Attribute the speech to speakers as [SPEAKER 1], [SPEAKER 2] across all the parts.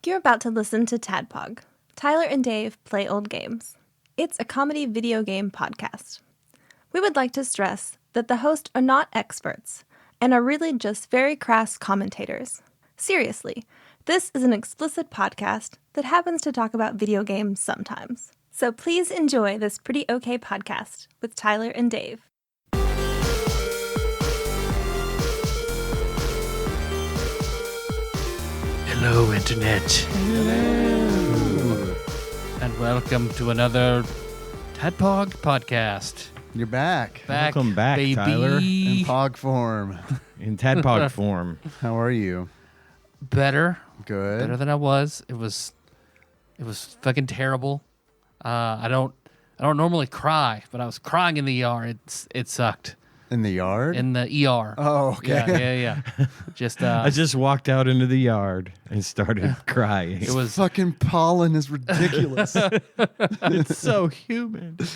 [SPEAKER 1] You're about to listen to TADPOG. Tyler and Dave play old games. It's a comedy video game podcast. We would like to stress that the hosts are not experts and are really just very crass commentators. Seriously, this is an explicit podcast that happens to talk about video games sometimes. So please enjoy this pretty okay podcast with Tyler and Dave.
[SPEAKER 2] Hello, Internet.
[SPEAKER 3] Hello.
[SPEAKER 2] And welcome to another TADPOG podcast.
[SPEAKER 3] You're back.
[SPEAKER 4] Welcome back,
[SPEAKER 2] baby.
[SPEAKER 4] Tyler.
[SPEAKER 3] In POG form.
[SPEAKER 4] In TADPOG form.
[SPEAKER 3] How are you?
[SPEAKER 2] Better.
[SPEAKER 3] Good.
[SPEAKER 2] Better than I was. It was fucking terrible. I don't normally cry, but I was crying in the ER. It sucked.
[SPEAKER 3] In the yard?
[SPEAKER 2] In the ER.
[SPEAKER 3] Oh, okay.
[SPEAKER 2] Yeah. Just
[SPEAKER 4] I just walked out into the yard and started crying.
[SPEAKER 2] it was
[SPEAKER 3] Fucking pollen is ridiculous.
[SPEAKER 4] It's so humid.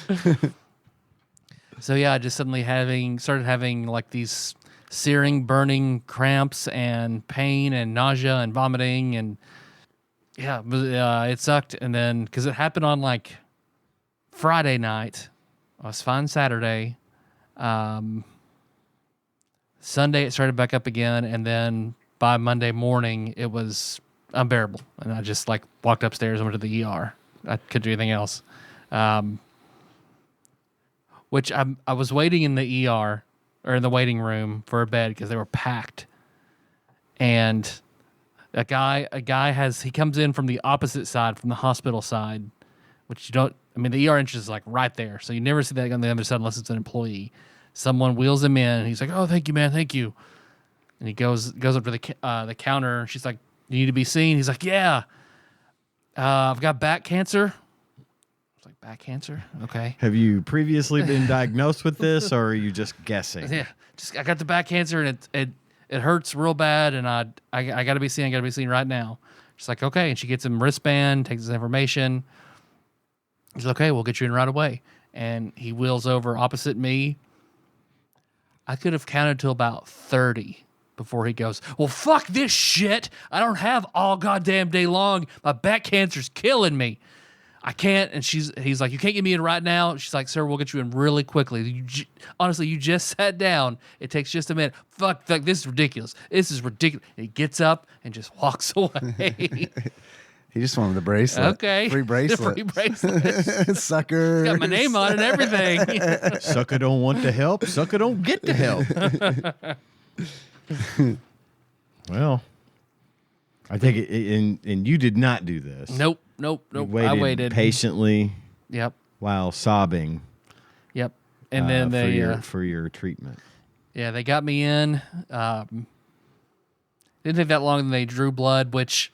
[SPEAKER 2] So yeah, I just suddenly started having like these searing, burning cramps and pain and nausea and vomiting and it sucked. And then because it happened on like Friday night, I was fine Saturday. Sunday it started back up again, and then by Monday morning it was unbearable, and I just like walked upstairs and went to the ER. I couldn't do anything else. Which I was waiting in the ER or in the waiting room for a bed because they were packed, and a guy he comes in from the opposite side, from the hospital side, which you don't. I mean, the ER entrance is like right there, so you never see that on the other side unless it's an employee. Someone wheels him in, and he's like, "Oh, thank you, man, thank you." And he goes up to the counter. And she's like, "You need to be seen." He's like, "Yeah, I've got back cancer." I was like, "Back cancer? Okay."
[SPEAKER 4] Have you previously been diagnosed with this, or are you just guessing?
[SPEAKER 2] Yeah, I got the back cancer, and it hurts real bad, and I got to be seen. I got to be seen right now. She's like, "Okay," and she gets him wristband, takes his information. He's like, "Okay, we'll get you in right away." And he wheels over opposite me. I could have counted to about 30 before he goes, "Well, fuck this shit. I don't have all goddamn day long. My back cancer's killing me. I can't." And he's like, "You can't get me in right now." She's like, "Sir, we'll get you in really quickly. Honestly, you just sat down. It takes just a minute. Fuck, this is ridiculous. This is ridiculous." And he gets up and just walks away.
[SPEAKER 3] He just wanted the bracelet.
[SPEAKER 2] Okay.
[SPEAKER 3] Free bracelet.
[SPEAKER 2] The free bracelet.
[SPEAKER 3] Sucker.
[SPEAKER 2] Got my name on it and everything.
[SPEAKER 4] Sucker don't want to help. Sucker don't get to help. Well, I think and you did not do this.
[SPEAKER 2] Nope.
[SPEAKER 4] You
[SPEAKER 2] I waited
[SPEAKER 4] patiently.
[SPEAKER 2] Yep.
[SPEAKER 4] While sobbing.
[SPEAKER 2] Yep. And then they
[SPEAKER 4] for your treatment.
[SPEAKER 2] Yeah, they got me in. Didn't take that long, and they drew blood, which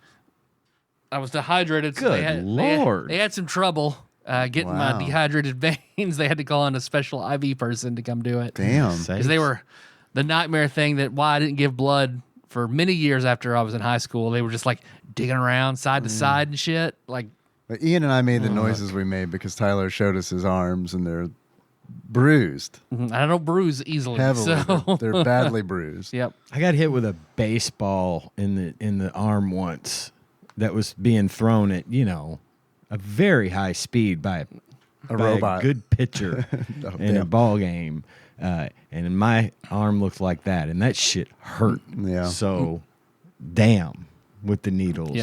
[SPEAKER 2] I was dehydrated. So
[SPEAKER 4] Good Lord.
[SPEAKER 2] They had some trouble getting my dehydrated veins. They had to call in a special IV person to come do it.
[SPEAKER 3] Damn.
[SPEAKER 2] Because they were the nightmare thing that why I didn't give blood for many years after I was in high school. They were just like digging around side to side and shit. Like,
[SPEAKER 3] But Ian and I made the noises we made because Tyler showed us his arms, and they're bruised.
[SPEAKER 2] I don't bruise easily.
[SPEAKER 3] Heavily.
[SPEAKER 2] So.
[SPEAKER 3] They're badly bruised.
[SPEAKER 2] Yep.
[SPEAKER 4] I got hit with a baseball in the arm once that was being thrown at, a very high speed by
[SPEAKER 3] A robot.
[SPEAKER 4] a good pitcher in a ball game. And my arm looked like that, and that shit hurt.
[SPEAKER 3] Yeah.
[SPEAKER 4] So, damn, with the needles.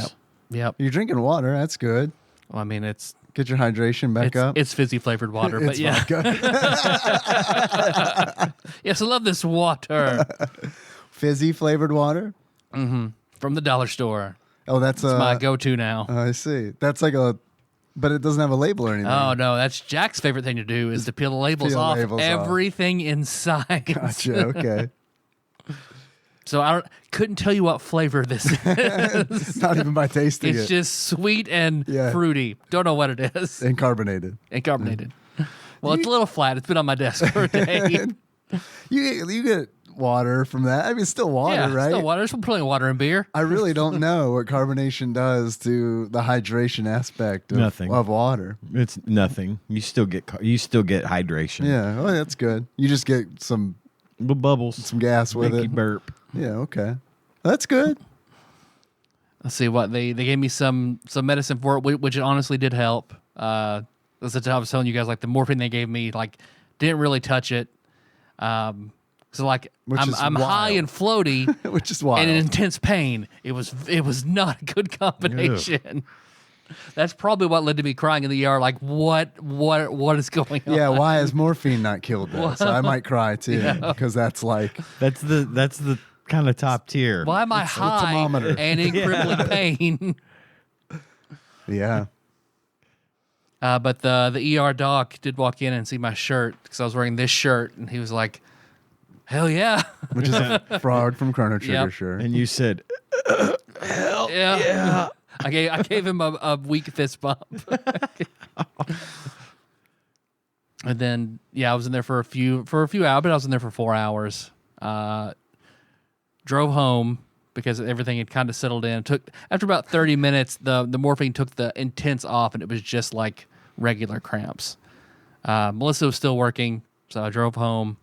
[SPEAKER 2] Yep.
[SPEAKER 3] You're drinking water. That's good.
[SPEAKER 2] Well, I mean, it's
[SPEAKER 3] Get your hydration back up.
[SPEAKER 2] It's fizzy flavored water, but
[SPEAKER 3] It's
[SPEAKER 2] yeah. Yes, I love this water.
[SPEAKER 3] Fizzy flavored water?
[SPEAKER 2] From the dollar store.
[SPEAKER 3] Oh, that's
[SPEAKER 2] It's my go-to now.
[SPEAKER 3] I see. That's like but it doesn't have a label or anything.
[SPEAKER 2] Oh no, that's Jack's favorite thing to do is to peel the labels
[SPEAKER 3] Peel
[SPEAKER 2] off
[SPEAKER 3] labels off.
[SPEAKER 2] everything inside.
[SPEAKER 3] Gotcha. Okay.
[SPEAKER 2] So couldn't tell you what flavor this is.
[SPEAKER 3] Not even by tasting
[SPEAKER 2] It's
[SPEAKER 3] it.
[SPEAKER 2] just sweet and fruity. Don't know what it is.
[SPEAKER 3] And carbonated.
[SPEAKER 2] And carbonated. Well, it's a little flat. It's been on my desk for a day.
[SPEAKER 3] You get water from that. I mean, it's still water,
[SPEAKER 2] Yeah,
[SPEAKER 3] right?
[SPEAKER 2] still water. There's plenty of water in beer.
[SPEAKER 3] I really don't know what carbonation does to the hydration aspect of water.
[SPEAKER 4] It's nothing. You still get hydration.
[SPEAKER 3] Yeah, well, that's good. You just get some
[SPEAKER 4] Bubbles.
[SPEAKER 3] some gas with
[SPEAKER 4] Make you
[SPEAKER 3] it.
[SPEAKER 4] burp.
[SPEAKER 3] Yeah, okay. That's good.
[SPEAKER 2] let's see what they gave me some medicine for it, which honestly did help. As I was telling you guys, like the morphine they gave me, like didn't really touch it. So like I'm high and floaty,
[SPEAKER 3] which is wild,
[SPEAKER 2] and in intense pain. It was not a good combination. That's probably what led to me crying in the ER. Like what is going on?
[SPEAKER 3] Yeah, why has morphine not killed this? I might cry too because that's
[SPEAKER 4] the kind of top tier.
[SPEAKER 2] Why am I high and in crippling pain?
[SPEAKER 3] Yeah.
[SPEAKER 2] But the ER doc did walk in and see my shirt because I was wearing this shirt, and he was like, "Hell yeah!"
[SPEAKER 3] Which is a Frog from Chrono Trigger shirt.
[SPEAKER 4] And you said, "Hell
[SPEAKER 2] yeah!" I gave him a weak fist bump. And then I was in there for a few hours, but I was in there for 4 hours. Drove home because everything had kind of settled in. After about 30 minutes, the morphine took the intense off, and it was just like regular cramps. Melissa was still working, so I drove home,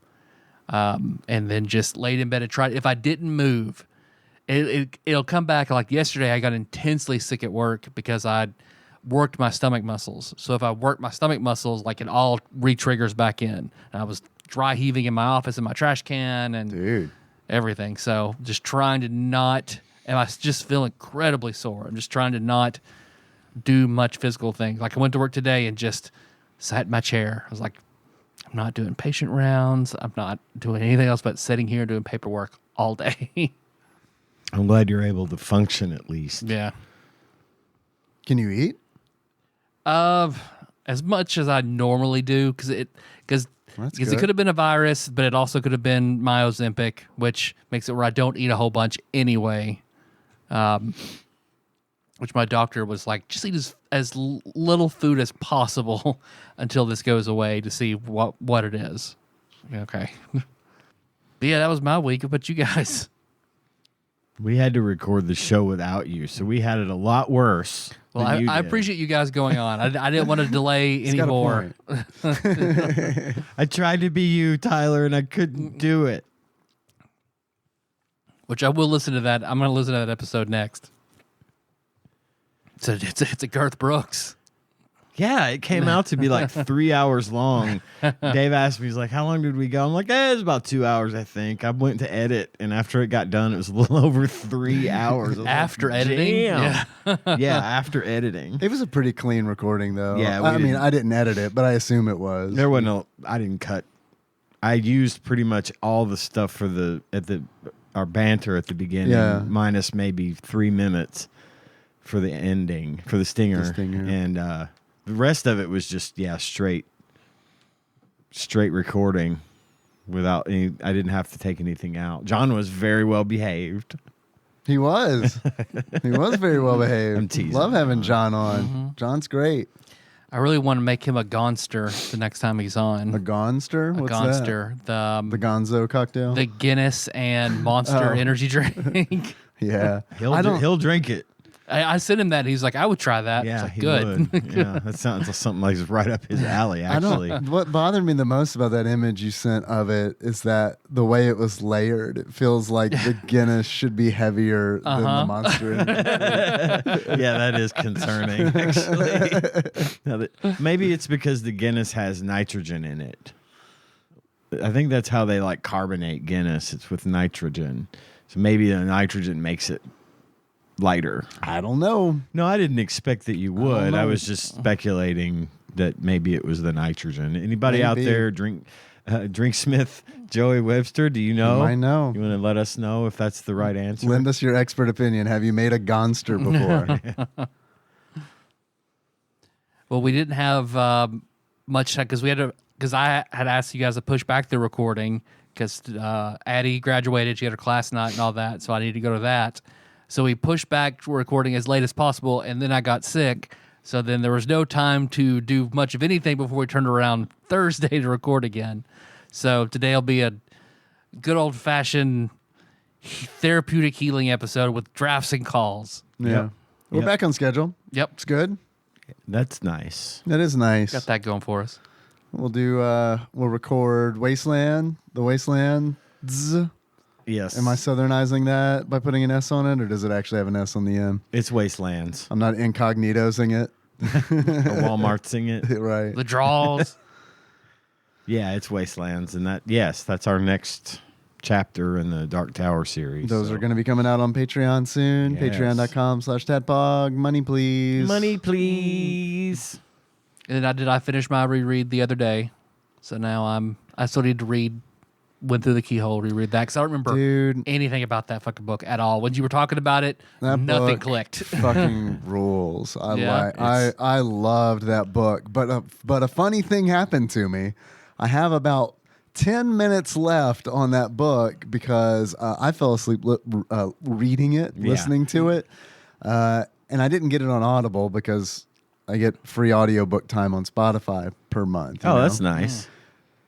[SPEAKER 2] and then just laid in bed and tried. If I didn't move, it'll come back. Like yesterday, I got intensely sick at work because I'd worked my stomach muscles. So if I work my stomach muscles, like it all re-triggers back in. And I was dry heaving in my office in my trash can and everything. So just trying to not, and I just feel incredibly sore. I'm just trying to not do much physical things. Like I went to work today and just sat in my chair. I was like, I'm not doing patient rounds. I'm not doing anything else but sitting here doing paperwork all day.
[SPEAKER 4] I'm glad you're able to function at least.
[SPEAKER 2] Yeah.
[SPEAKER 3] Can you eat?
[SPEAKER 2] As much as I normally do, because it could have been a virus, but it also could have been my Ozempic, which makes it where I don't eat a whole bunch anyway. Which my doctor was like, just eat as little food as possible until this goes away to see what it is. Okay. But yeah, that was my week. How about you guys?
[SPEAKER 4] We had to record the show without you, so we had it a lot worse.
[SPEAKER 2] Well, I appreciate you guys going on. I didn't want to delay anymore.
[SPEAKER 4] I tried to be you, Tyler, and I couldn't do it.
[SPEAKER 2] Which I will listen to that. I'm going to listen to that episode next. So it's a Garth Brooks.
[SPEAKER 4] Yeah, it came out to be like 3 hours long. Dave asked me, he's like, how long did we go? I'm like, it was about 2 hours, I think. I went to edit, and after it got done, it was a little over 3 hours.
[SPEAKER 2] After editing?
[SPEAKER 4] Yeah. Yeah, after editing.
[SPEAKER 3] It was a pretty clean recording, though.
[SPEAKER 4] Yeah,
[SPEAKER 3] I mean, I didn't edit it, but I assume it was.
[SPEAKER 4] There wasn't I didn't cut. I used pretty much all the stuff for our banter at the beginning, minus maybe 3 minutes for the ending, for the stinger. And the rest of it was just straight recording without any. I didn't have to take anything out. John was very well behaved.
[SPEAKER 3] He was. He was very well behaved.
[SPEAKER 4] I'm teasing.
[SPEAKER 3] Love having John on.
[SPEAKER 2] Mm-hmm.
[SPEAKER 3] John's great.
[SPEAKER 2] I really want to make him a Gonster the next time he's on.
[SPEAKER 3] A Gonster? What's
[SPEAKER 2] Gonster.
[SPEAKER 3] that? The Gonzo cocktail?
[SPEAKER 2] The Guinness and Monster energy drink.
[SPEAKER 3] Yeah.
[SPEAKER 4] He'll drink it.
[SPEAKER 2] I sent him that. And he's like, I would try that.
[SPEAKER 4] Yeah,
[SPEAKER 2] like,
[SPEAKER 4] he
[SPEAKER 2] good.
[SPEAKER 4] would. Yeah, that sounds like something like it's right up his alley, actually.
[SPEAKER 3] What bothered me the most about that image you sent of it is that the way it was layered, it feels like the Guinness should be heavier than the Monster.
[SPEAKER 4] Yeah, that is concerning, actually. Maybe it's because the Guinness has nitrogen in it. I think that's how they like carbonate Guinness. It's with nitrogen. So maybe the nitrogen makes it lighter.
[SPEAKER 3] I don't know.
[SPEAKER 4] No, I didn't expect that you would. I was just speculating that maybe it was the nitrogen. Anybody out there drink Smith, Joey Webster? Do you know?
[SPEAKER 3] I know.
[SPEAKER 4] You want to let us know if that's the right answer?
[SPEAKER 3] Lend us your expert opinion. Have you made a Gonster before?
[SPEAKER 2] Well, we didn't have much time because I had asked you guys to push back the recording because Addie graduated. She had her class night and all that, so I needed to go to that. So we pushed back recording as late as possible, and then I got sick. So then there was no time to do much of anything before we turned around Thursday to record again. So today will be a good old-fashioned therapeutic healing episode with drafts and calls.
[SPEAKER 3] Yeah.
[SPEAKER 4] Yep.
[SPEAKER 3] We're back on schedule.
[SPEAKER 2] Yep.
[SPEAKER 3] It's good.
[SPEAKER 4] That's nice.
[SPEAKER 3] That is nice.
[SPEAKER 2] Got that going for us.
[SPEAKER 3] We'll record Wasteland, the Wastelands,
[SPEAKER 4] Yes.
[SPEAKER 3] Am I southernizing that by putting an S on it, or does it actually have an S on the end?
[SPEAKER 4] It's Wastelands.
[SPEAKER 3] I'm not incognitosing it.
[SPEAKER 4] Or Walmart'sing it.
[SPEAKER 3] Right.
[SPEAKER 2] The draws.
[SPEAKER 4] Yeah, it's Wastelands. And that's our next chapter in the Dark Tower series.
[SPEAKER 3] Those are going to be coming out on Patreon soon.
[SPEAKER 4] Yes.
[SPEAKER 3] Patreon.com/TADPOG. Money, please.
[SPEAKER 4] Money, please.
[SPEAKER 2] And then I finished my reread the other day. So now I still need to went through the keyhole, reread that, because I don't remember
[SPEAKER 3] Dude,
[SPEAKER 2] anything about that fucking book at all. When you were talking about it,
[SPEAKER 3] that
[SPEAKER 2] nothing
[SPEAKER 3] book
[SPEAKER 2] clicked.
[SPEAKER 3] fucking rules.
[SPEAKER 2] Yeah,
[SPEAKER 3] I loved that book. But a funny thing happened to me. I have about 10 minutes left on that book because I fell asleep reading it, listening to it. And I didn't get it on Audible because I get free audiobook time on Spotify per month. you know?
[SPEAKER 4] That's nice.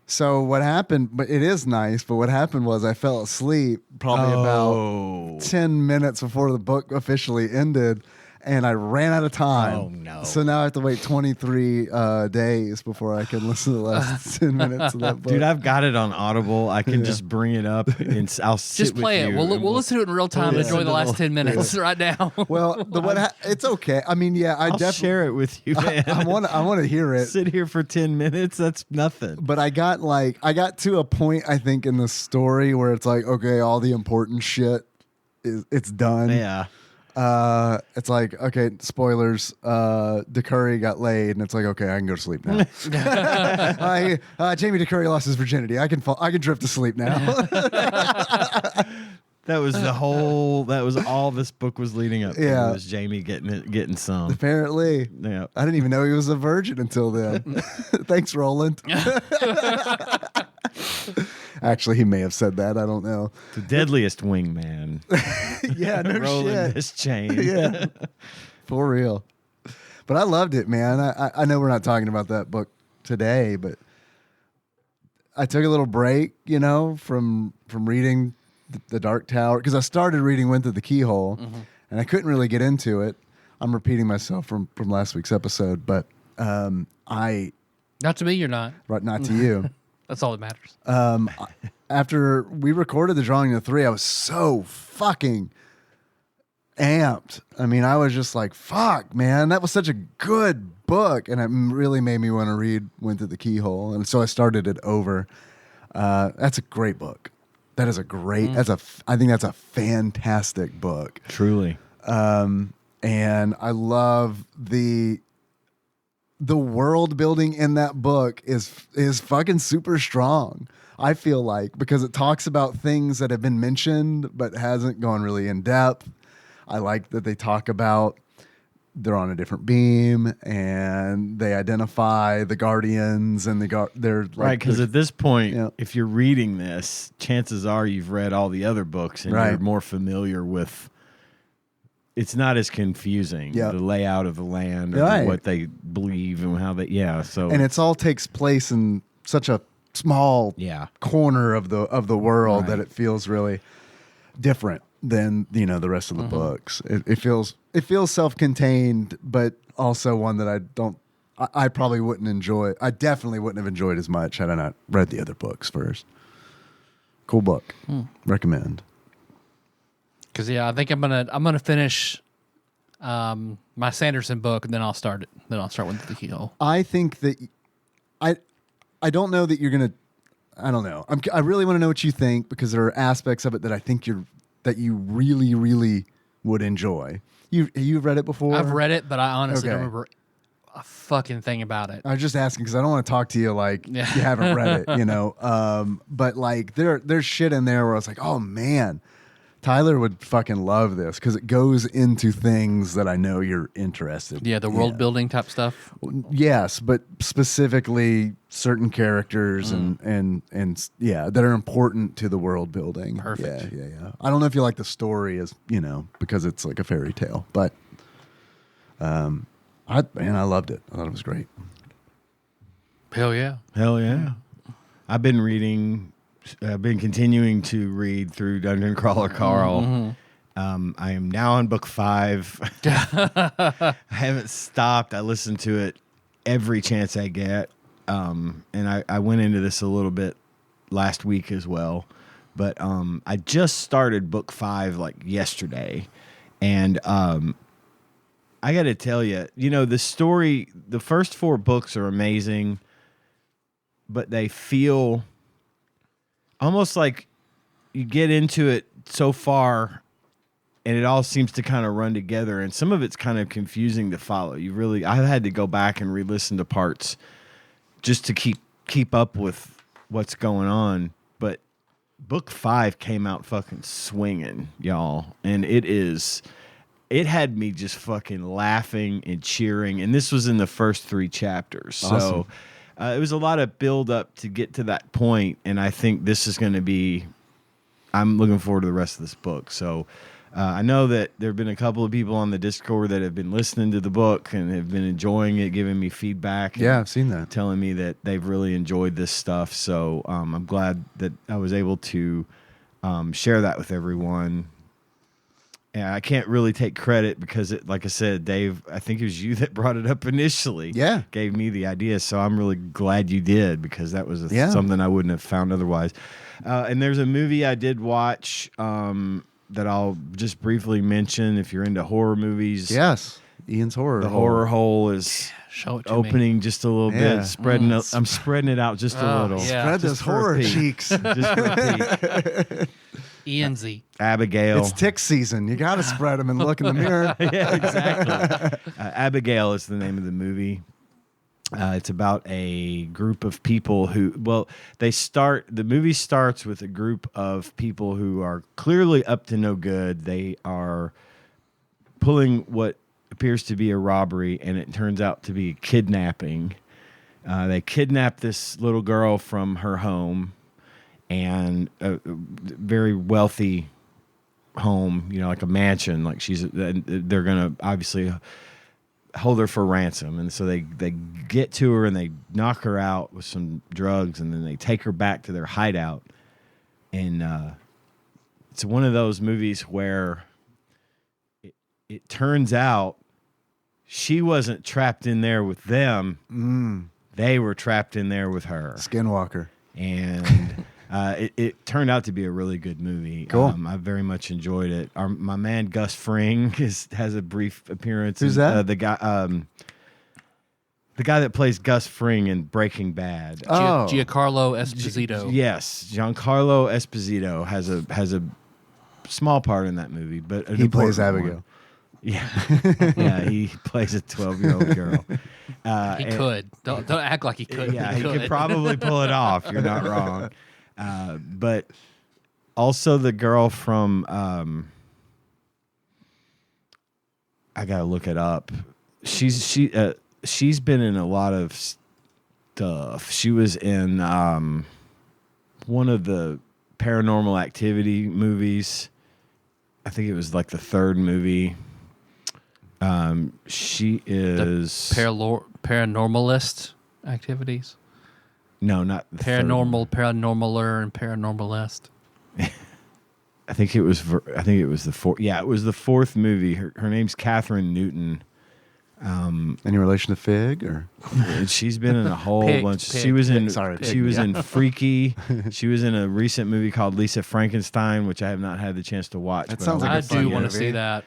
[SPEAKER 3] So what happened, but it is nice, but what happened was I fell asleep probably about 10 minutes before the book officially ended, and I ran out of time.
[SPEAKER 4] Oh, no.
[SPEAKER 3] So now I have to wait 23 days before I can listen to the last 10 minutes of that book.
[SPEAKER 4] Dude, I've got it on Audible. I can just bring it up and I'll sit
[SPEAKER 2] Just play
[SPEAKER 4] with
[SPEAKER 2] it.
[SPEAKER 4] you
[SPEAKER 2] We'll listen to it in real time and enjoy the last 10 minutes right now.
[SPEAKER 3] Well, it's okay. I mean, yeah,
[SPEAKER 4] I'll
[SPEAKER 3] definitely
[SPEAKER 4] share it with you, man.
[SPEAKER 3] I want to hear it.
[SPEAKER 4] Sit here for 10 minutes. That's nothing.
[SPEAKER 3] But I got to a point, I think, in the story where it's like, okay, all the important shit it's done.
[SPEAKER 4] Yeah.
[SPEAKER 3] It's like, okay, spoilers. DeCurry got laid, and it's like, okay, I can go to sleep now. Jamie DeCurry lost his virginity. I can drift to sleep now.
[SPEAKER 4] That was all this book was leading up to.
[SPEAKER 3] Yeah.
[SPEAKER 4] It was Jamie getting some.
[SPEAKER 3] Apparently,
[SPEAKER 4] Yeah.
[SPEAKER 3] I didn't even know he was a virgin until then. Thanks, Roland. Actually, he may have said that. I don't know.
[SPEAKER 4] The deadliest wingman.
[SPEAKER 3] Yeah, no
[SPEAKER 4] rolling
[SPEAKER 3] shit.
[SPEAKER 4] this chain.
[SPEAKER 3] Yeah, for real. But I loved it, man. I know we're not talking about that book today, but I took a little break, from reading the Dark Tower, because I started reading Went Through the Keyhole, and I couldn't really get into it. I'm repeating myself from last week's episode, but
[SPEAKER 2] Not to me, you're not.
[SPEAKER 3] not to you.
[SPEAKER 2] That's all that matters.
[SPEAKER 3] After we recorded the Drawing of the Three, I was so fucking amped. I mean, I was just like, fuck, man, that was such a good book. And it really made me want to read Went Through the Keyhole. And so I started it over. That's a great book. That is a great, I think that's a fantastic book.
[SPEAKER 4] Truly.
[SPEAKER 3] And I love the world building in that book is fucking super strong. I feel like, because it talks about things that have been mentioned but hasn't gone really in depth. I like that they talk about they're on a different beam and they identify the Guardians and they're like,
[SPEAKER 4] Right, because at this point,
[SPEAKER 3] Yeah.
[SPEAKER 4] if you're reading this, chances are you've read all the other books and
[SPEAKER 3] Right.
[SPEAKER 4] you're more familiar with. It's not as confusing,
[SPEAKER 3] Yeah.
[SPEAKER 4] the layout of the land or
[SPEAKER 3] Right.
[SPEAKER 4] what they believe and how they. Yeah, so
[SPEAKER 3] and it's all takes place in such a small corner of the world that it feels really different than the rest of the books. It feels self-contained, but also one that I probably wouldn't enjoy. I definitely wouldn't have enjoyed as much had I not read the other books first. Cool book. Recommend.
[SPEAKER 2] Because I think I'm gonna finish my Sanderson book, and then I'll start it. Then I'll start with the Keyhole.
[SPEAKER 3] I think that I don't know that you're gonna. I don't know. I really want to know what you think, because there are aspects of it that I think you really, really would enjoy. You've read it before?
[SPEAKER 2] I've read it, but I honestly
[SPEAKER 3] Okay.
[SPEAKER 2] don't remember a fucking thing about it.
[SPEAKER 3] I was just asking because I don't want to talk to you like you haven't read it, But like there's shit in there where I was like, oh man, Tyler would fucking love this because it goes into things that I know you're interested.
[SPEAKER 2] Yeah, the world building type stuff.
[SPEAKER 3] Yes, but specifically certain characters and that are important to the world building.
[SPEAKER 2] Perfect.
[SPEAKER 3] Yeah. I don't know if you like the story as because it's like a fairy tale, but I loved it. I thought it was great.
[SPEAKER 2] Hell yeah.
[SPEAKER 4] Hell yeah. I've been continuing to read through Dungeon Crawler Carl. I am now on book 5. I haven't stopped. I listen to it every chance I get. And I went into this a little bit last week as well. But I just started book 5 like yesterday, and I got to tell you, the story, the first 4 books are amazing, but they feel almost like you get into it so far and it all seems to kind of run together, and some of it's kind of confusing to follow. I've had to go back and re-listen to parts just to keep up with what's going on. But book 5 came out fucking swinging, y'all, and it had me just fucking laughing and cheering, and this was in the first 3 chapters.
[SPEAKER 3] Awesome.
[SPEAKER 4] So it was a lot of build up to get to that point, and I think this is going to be, I'm looking forward to the rest of this book. So I know that there have been a couple of people on the Discord that have been listening to the book and have been enjoying it, giving me feedback.
[SPEAKER 3] Yeah, I've seen that.
[SPEAKER 4] Telling me that they've really enjoyed this stuff. So I'm glad that I was able to share that with everyone. And I can't really take credit because, like I said, Dave, I think it was you that brought it up initially.
[SPEAKER 3] Yeah.
[SPEAKER 4] Gave me the idea. So I'm really glad you did, because that was something I wouldn't have found otherwise. And there's a movie I did watch that I'll just briefly mention if you're into horror movies.
[SPEAKER 3] Yes. Ian's Horror.
[SPEAKER 4] The Horror Hole is
[SPEAKER 2] Show it to
[SPEAKER 4] opening
[SPEAKER 2] me.
[SPEAKER 4] just a little
[SPEAKER 3] Yeah.
[SPEAKER 4] bit. I'm spreading it out just a little.
[SPEAKER 2] yeah.
[SPEAKER 3] Spread those
[SPEAKER 4] Just for a
[SPEAKER 3] horror
[SPEAKER 4] peek.
[SPEAKER 3] cheeks.
[SPEAKER 4] Just for a peek.
[SPEAKER 2] Ian Z.
[SPEAKER 4] Abigail.
[SPEAKER 3] It's tick season. You got to spread them and look in the mirror.
[SPEAKER 4] Yeah, exactly. Abigail is the name of the movie. It's about a group of people who, the movie starts with a group of people who are clearly up to no good. They are pulling what appears to be a robbery, and it turns out to be kidnapping. They kidnap this little girl from her home, and a very wealthy home, like a mansion. Like they're gonna obviously hold her for ransom, and so they get to her and they knock her out with some drugs, and then they take her back to their hideout. And it's one of those movies where it turns out she wasn't trapped in there with them. They were trapped in there with her.
[SPEAKER 3] Skinwalker.
[SPEAKER 4] And it turned out to be a really good movie.
[SPEAKER 3] Cool.
[SPEAKER 4] I very much enjoyed it. My man Gus Fring has a brief appearance.
[SPEAKER 3] Who's that?
[SPEAKER 4] The guy that plays Gus Fring in Breaking Bad.
[SPEAKER 3] Oh.
[SPEAKER 2] Giancarlo Esposito.
[SPEAKER 4] Yes, Giancarlo Esposito has a small part in that movie, but an
[SPEAKER 3] He plays
[SPEAKER 4] important
[SPEAKER 3] Abigail.
[SPEAKER 4] one. Yeah, yeah, he plays a 12-year-old girl.
[SPEAKER 2] He could. Don't act like he could.
[SPEAKER 4] Yeah, he could probably pull it off. You're not wrong. But also the girl from I gotta look it up. She's been in a lot of stuff. She was in one of the Paranormal Activity movies. I think it was like the 3rd movie. She is
[SPEAKER 2] Paranormalist activities.
[SPEAKER 4] No, not the third one.
[SPEAKER 2] Paranormaler, and Paranormalist.
[SPEAKER 4] I think it was the 4th. Yeah, it was the 4th movie. Her name's Catherine Newton.
[SPEAKER 3] Any relation to Fig or?
[SPEAKER 4] And she's been in a whole bunch.
[SPEAKER 2] Pig.
[SPEAKER 4] She was in.
[SPEAKER 3] Sorry,
[SPEAKER 4] she
[SPEAKER 3] Pig,
[SPEAKER 4] was
[SPEAKER 3] yeah.
[SPEAKER 4] in Freaky. She was in a recent movie called Lisa Frankenstein, which I have not had the chance to watch.
[SPEAKER 3] That
[SPEAKER 4] but
[SPEAKER 3] sounds like
[SPEAKER 2] I
[SPEAKER 3] a fun
[SPEAKER 2] do want to
[SPEAKER 3] movie.
[SPEAKER 2] see that.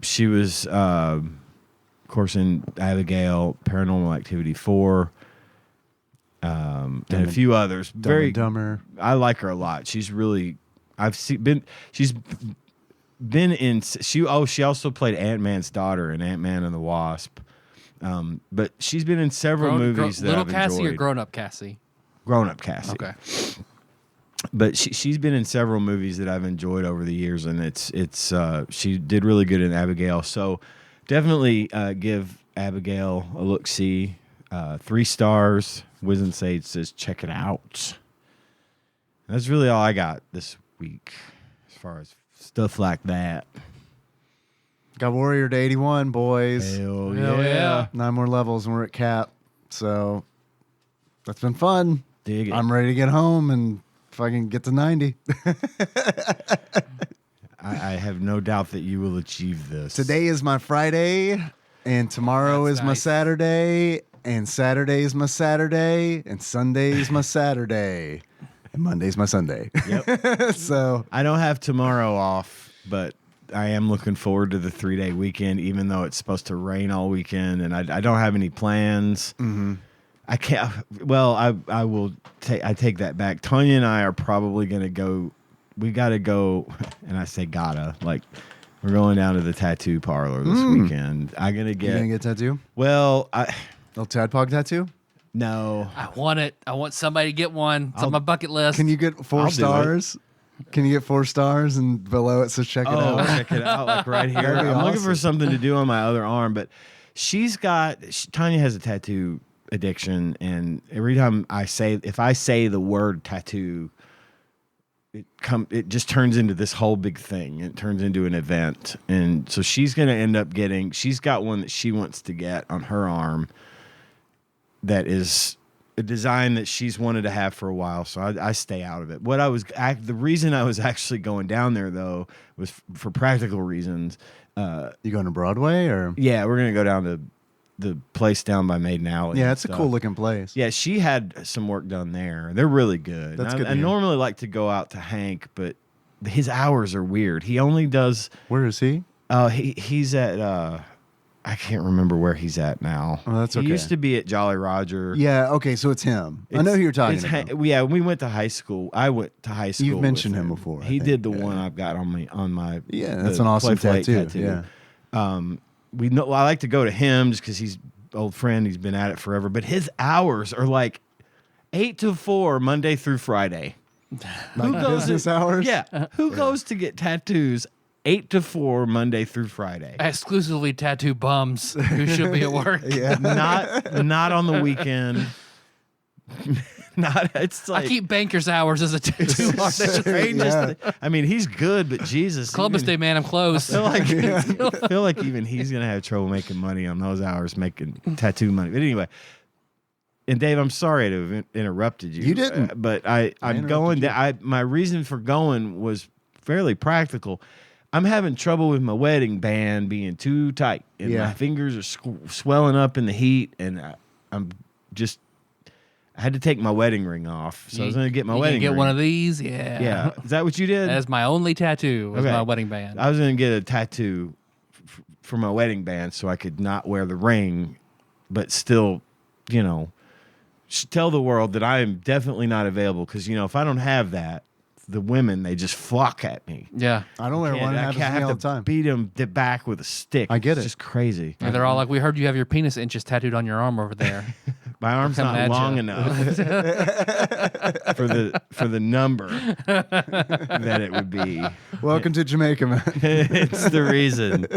[SPEAKER 4] She was, of course, in Abigail, Paranormal Activity 4, and a few others.
[SPEAKER 3] Dumb and Dumber.
[SPEAKER 4] I like her a lot. She's really. She's been in. She also played Ant-Man's daughter in Ant-Man and the Wasp. But she's been in several movies that
[SPEAKER 2] Little
[SPEAKER 4] I've
[SPEAKER 2] Cassie
[SPEAKER 4] enjoyed.
[SPEAKER 2] or grown up Cassie?
[SPEAKER 4] Grown up Cassie.
[SPEAKER 2] Okay.
[SPEAKER 4] But she's been in several movies that I've enjoyed over the years, and it's she did really good in Abigail. So definitely give Abigail a look. See, 3 stars. Wizen Sage says check it out. And that's really all I got this week as far as stuff like that.
[SPEAKER 3] Got Warrior to 81, boys.
[SPEAKER 4] Hell
[SPEAKER 2] yeah.
[SPEAKER 3] 9 more levels and we're at cap. So that's been fun.
[SPEAKER 4] Dig it.
[SPEAKER 3] I'm ready to get home and fucking get to 90.
[SPEAKER 4] I have no doubt that you will achieve this.
[SPEAKER 3] Today is my Friday, and tomorrow
[SPEAKER 2] That's
[SPEAKER 3] is my
[SPEAKER 2] nice.
[SPEAKER 3] Saturday, and Saturday is my Saturday, and Sunday is my Saturday. Monday's my Sunday.
[SPEAKER 4] Yep.
[SPEAKER 3] So
[SPEAKER 4] I don't have tomorrow off, but I am looking forward to the 3-day weekend, even though it's supposed to rain all weekend, and I don't have any plans.
[SPEAKER 3] mm-hmm.
[SPEAKER 4] I can't. Well, I will take. I take that back. Tanya and I are probably going to go. We got to go, and I say gotta. Like, we're going down to the tattoo parlor this weekend. I'm gonna
[SPEAKER 3] You
[SPEAKER 4] get.
[SPEAKER 3] gonna get a tattoo?
[SPEAKER 4] Well,
[SPEAKER 3] Little TADPOG tattoo?
[SPEAKER 4] no.
[SPEAKER 2] I want it. I want somebody to get one. It's on my bucket list.
[SPEAKER 3] Can you get 4
[SPEAKER 4] I'll do it.
[SPEAKER 3] stars? Can you get 4 stars and below it says check it
[SPEAKER 4] Oh,
[SPEAKER 3] out?
[SPEAKER 4] check it out, like right here.
[SPEAKER 3] That'd be
[SPEAKER 4] I'm looking for
[SPEAKER 3] awesome.
[SPEAKER 4] something to do on my other arm, but Tanya has a tattoo addiction, and every time if I say the word tattoo, it just turns into this whole big thing. It turns into an event, and so she's going to end up getting. She's got one that she wants to get on her arm. That is a design that she's wanted to have for a while, so I stay out of it. The reason I was actually going down there though was for practical reasons.
[SPEAKER 3] You going to Broadway or?
[SPEAKER 4] Yeah, we're gonna go down to the place down by Maiden Alley.
[SPEAKER 3] Yeah,
[SPEAKER 4] and
[SPEAKER 3] it's a
[SPEAKER 4] stuff.
[SPEAKER 3] cool looking place.
[SPEAKER 4] Yeah, she had some work done there. They're really good.
[SPEAKER 3] That's
[SPEAKER 4] I,
[SPEAKER 3] good to
[SPEAKER 4] I
[SPEAKER 3] hear.
[SPEAKER 4] normally like to go out to Hank, but his hours are weird. He only does.
[SPEAKER 3] Where is he?
[SPEAKER 4] He's at. I can't remember where he's at now.
[SPEAKER 3] Oh, that's
[SPEAKER 4] he
[SPEAKER 3] okay.
[SPEAKER 4] used to be at Jolly Roger.
[SPEAKER 3] Yeah, okay, so it's him. I know who you're talking
[SPEAKER 4] It's
[SPEAKER 3] about.
[SPEAKER 4] Yeah, we went to high school. I went to high school.
[SPEAKER 3] You've mentioned
[SPEAKER 4] with
[SPEAKER 3] him before, I
[SPEAKER 4] He
[SPEAKER 3] think,
[SPEAKER 4] did the
[SPEAKER 3] yeah.
[SPEAKER 4] one I've got on my.
[SPEAKER 3] Yeah,
[SPEAKER 4] the
[SPEAKER 3] that's an awesome
[SPEAKER 4] Playful Eight
[SPEAKER 3] tattoo. Yeah.
[SPEAKER 4] I like to go to him just because he's an old friend. He's been at it forever. But his hours are like 8 to 4 Monday through Friday.
[SPEAKER 3] Like business hours?
[SPEAKER 4] Yeah. Who goes to get tattoos 8 to 4 Monday through Friday?
[SPEAKER 2] Exclusively tattoo bums who should be at work.
[SPEAKER 3] Yeah.
[SPEAKER 4] Not on the weekend. It's like
[SPEAKER 2] I keep banker's hours as a tattoo artist.
[SPEAKER 3] Yeah.
[SPEAKER 4] I mean, he's good, but Jesus,
[SPEAKER 2] Columbus
[SPEAKER 4] even-
[SPEAKER 2] Day, man, I'm closed.
[SPEAKER 4] I feel like even he's gonna have trouble making money on those hours, making tattoo money. But anyway, and Dave, I'm sorry to have interrupted you.
[SPEAKER 3] You didn't.
[SPEAKER 4] But I'm
[SPEAKER 3] interrupted
[SPEAKER 4] going.
[SPEAKER 3] you.
[SPEAKER 4] My reason for going was fairly practical. I'm having trouble with my wedding band being too tight, and
[SPEAKER 3] Yeah.
[SPEAKER 4] my fingers are swelling up in the heat, and I had to take my wedding ring off, so I was going to get my
[SPEAKER 2] You
[SPEAKER 4] wedding
[SPEAKER 2] can get
[SPEAKER 4] ring.
[SPEAKER 2] one of these, yeah.
[SPEAKER 4] Yeah, is that what you did?
[SPEAKER 2] That's my only tattoo. Was
[SPEAKER 4] Okay.
[SPEAKER 2] my wedding band.
[SPEAKER 4] I was going to get a tattoo for my wedding band so I could not wear the ring, but still, tell the world that I am definitely not available because, if I don't have that, the women, they just flock at me.
[SPEAKER 2] Yeah.
[SPEAKER 3] I don't wear one. It
[SPEAKER 4] I
[SPEAKER 3] happens to me
[SPEAKER 4] have
[SPEAKER 3] all
[SPEAKER 4] to
[SPEAKER 3] the time.
[SPEAKER 4] beat them back with a stick.
[SPEAKER 3] I get
[SPEAKER 4] It's
[SPEAKER 3] it.
[SPEAKER 4] just crazy.
[SPEAKER 2] And they're all like, we heard you have your penis inches tattooed on your arm over there.
[SPEAKER 4] My arm's
[SPEAKER 2] Coming
[SPEAKER 4] not
[SPEAKER 2] at
[SPEAKER 4] long
[SPEAKER 2] ya.
[SPEAKER 4] enough for the number that it would be.
[SPEAKER 3] Welcome to Jamaica, man.
[SPEAKER 4] It's the reason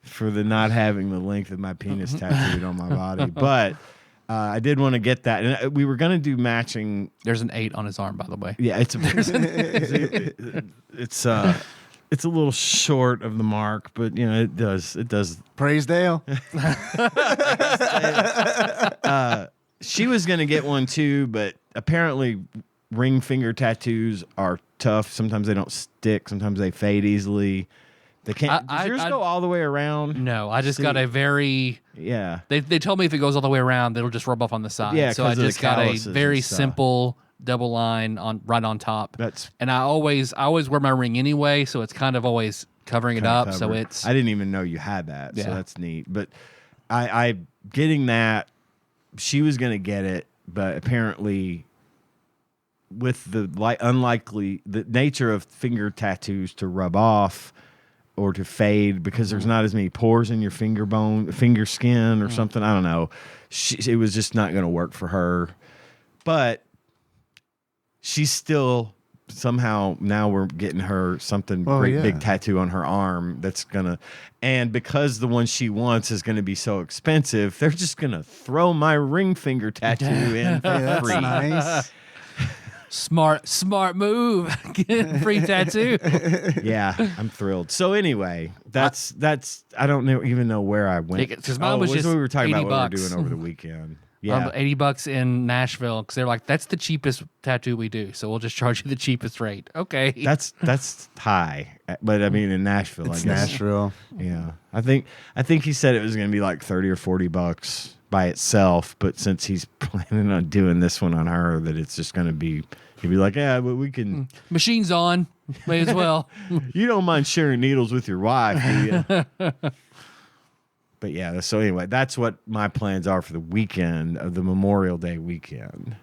[SPEAKER 4] for the not having the length of my penis tattooed on my body. But I did want to get that, and we were going to do matching.
[SPEAKER 2] There's an 8 on his arm, by the way.
[SPEAKER 4] Yeah, it's a little short of the mark, but it does.
[SPEAKER 3] Praise Dale.
[SPEAKER 4] She was going to get one too, but apparently ring finger tattoos are tough. Sometimes they don't stick. Sometimes they fade easily. They can't. Does yours go all the way around?
[SPEAKER 2] No, I just got a very.
[SPEAKER 4] Yeah.
[SPEAKER 2] They told me if it goes all the way around, it'll just rub off on the side.
[SPEAKER 4] Yeah,
[SPEAKER 2] so I
[SPEAKER 4] 'cause of the
[SPEAKER 2] just got a
[SPEAKER 4] calluses
[SPEAKER 2] very
[SPEAKER 4] and stuff.
[SPEAKER 2] simple double line right on top.
[SPEAKER 4] That's
[SPEAKER 2] And I always wear my ring anyway, so it's kind of always covering it up. So
[SPEAKER 4] covered.
[SPEAKER 2] it's
[SPEAKER 4] I didn't even know you had that, so
[SPEAKER 2] Yeah.
[SPEAKER 4] that's neat. But I getting that. She was going to get it, but apparently, with the the nature of finger tattoos to rub off or to fade because there's not as many pores in your finger skin or something. I don't know. It was just not going to work for her. But she's still somehow now we're getting her something big tattoo on her arm that's gonna, and because the one she wants is gonna be so expensive, they're just gonna throw my ring finger tattoo in for
[SPEAKER 3] Hey, that's
[SPEAKER 4] free.
[SPEAKER 3] nice.
[SPEAKER 2] smart move. Get free tattoo.
[SPEAKER 4] Yeah, I'm thrilled. So anyway, that's I don't even know where I went.
[SPEAKER 2] Because mine was
[SPEAKER 4] what
[SPEAKER 2] just
[SPEAKER 4] we were talking about what we
[SPEAKER 2] $80.
[SPEAKER 4] were doing over the weekend. Yeah,
[SPEAKER 2] $80 in Nashville because they're like, that's the cheapest tattoo we do, so we'll just charge you the cheapest rate. Okay,
[SPEAKER 4] that's high, but I mean in Nashville,
[SPEAKER 3] It's
[SPEAKER 4] I guess.
[SPEAKER 3] Nashville.
[SPEAKER 4] Yeah, I think he said it was going to be like $30 or $40 by itself, but since he's planning on doing this one on her, that it's just going to be He'd be like, yeah, but we can.
[SPEAKER 2] Machine's on. May as well.
[SPEAKER 4] You don't mind sharing needles with your wife, do you? But yeah, so anyway, that's what my plans are for the weekend of the Memorial Day weekend.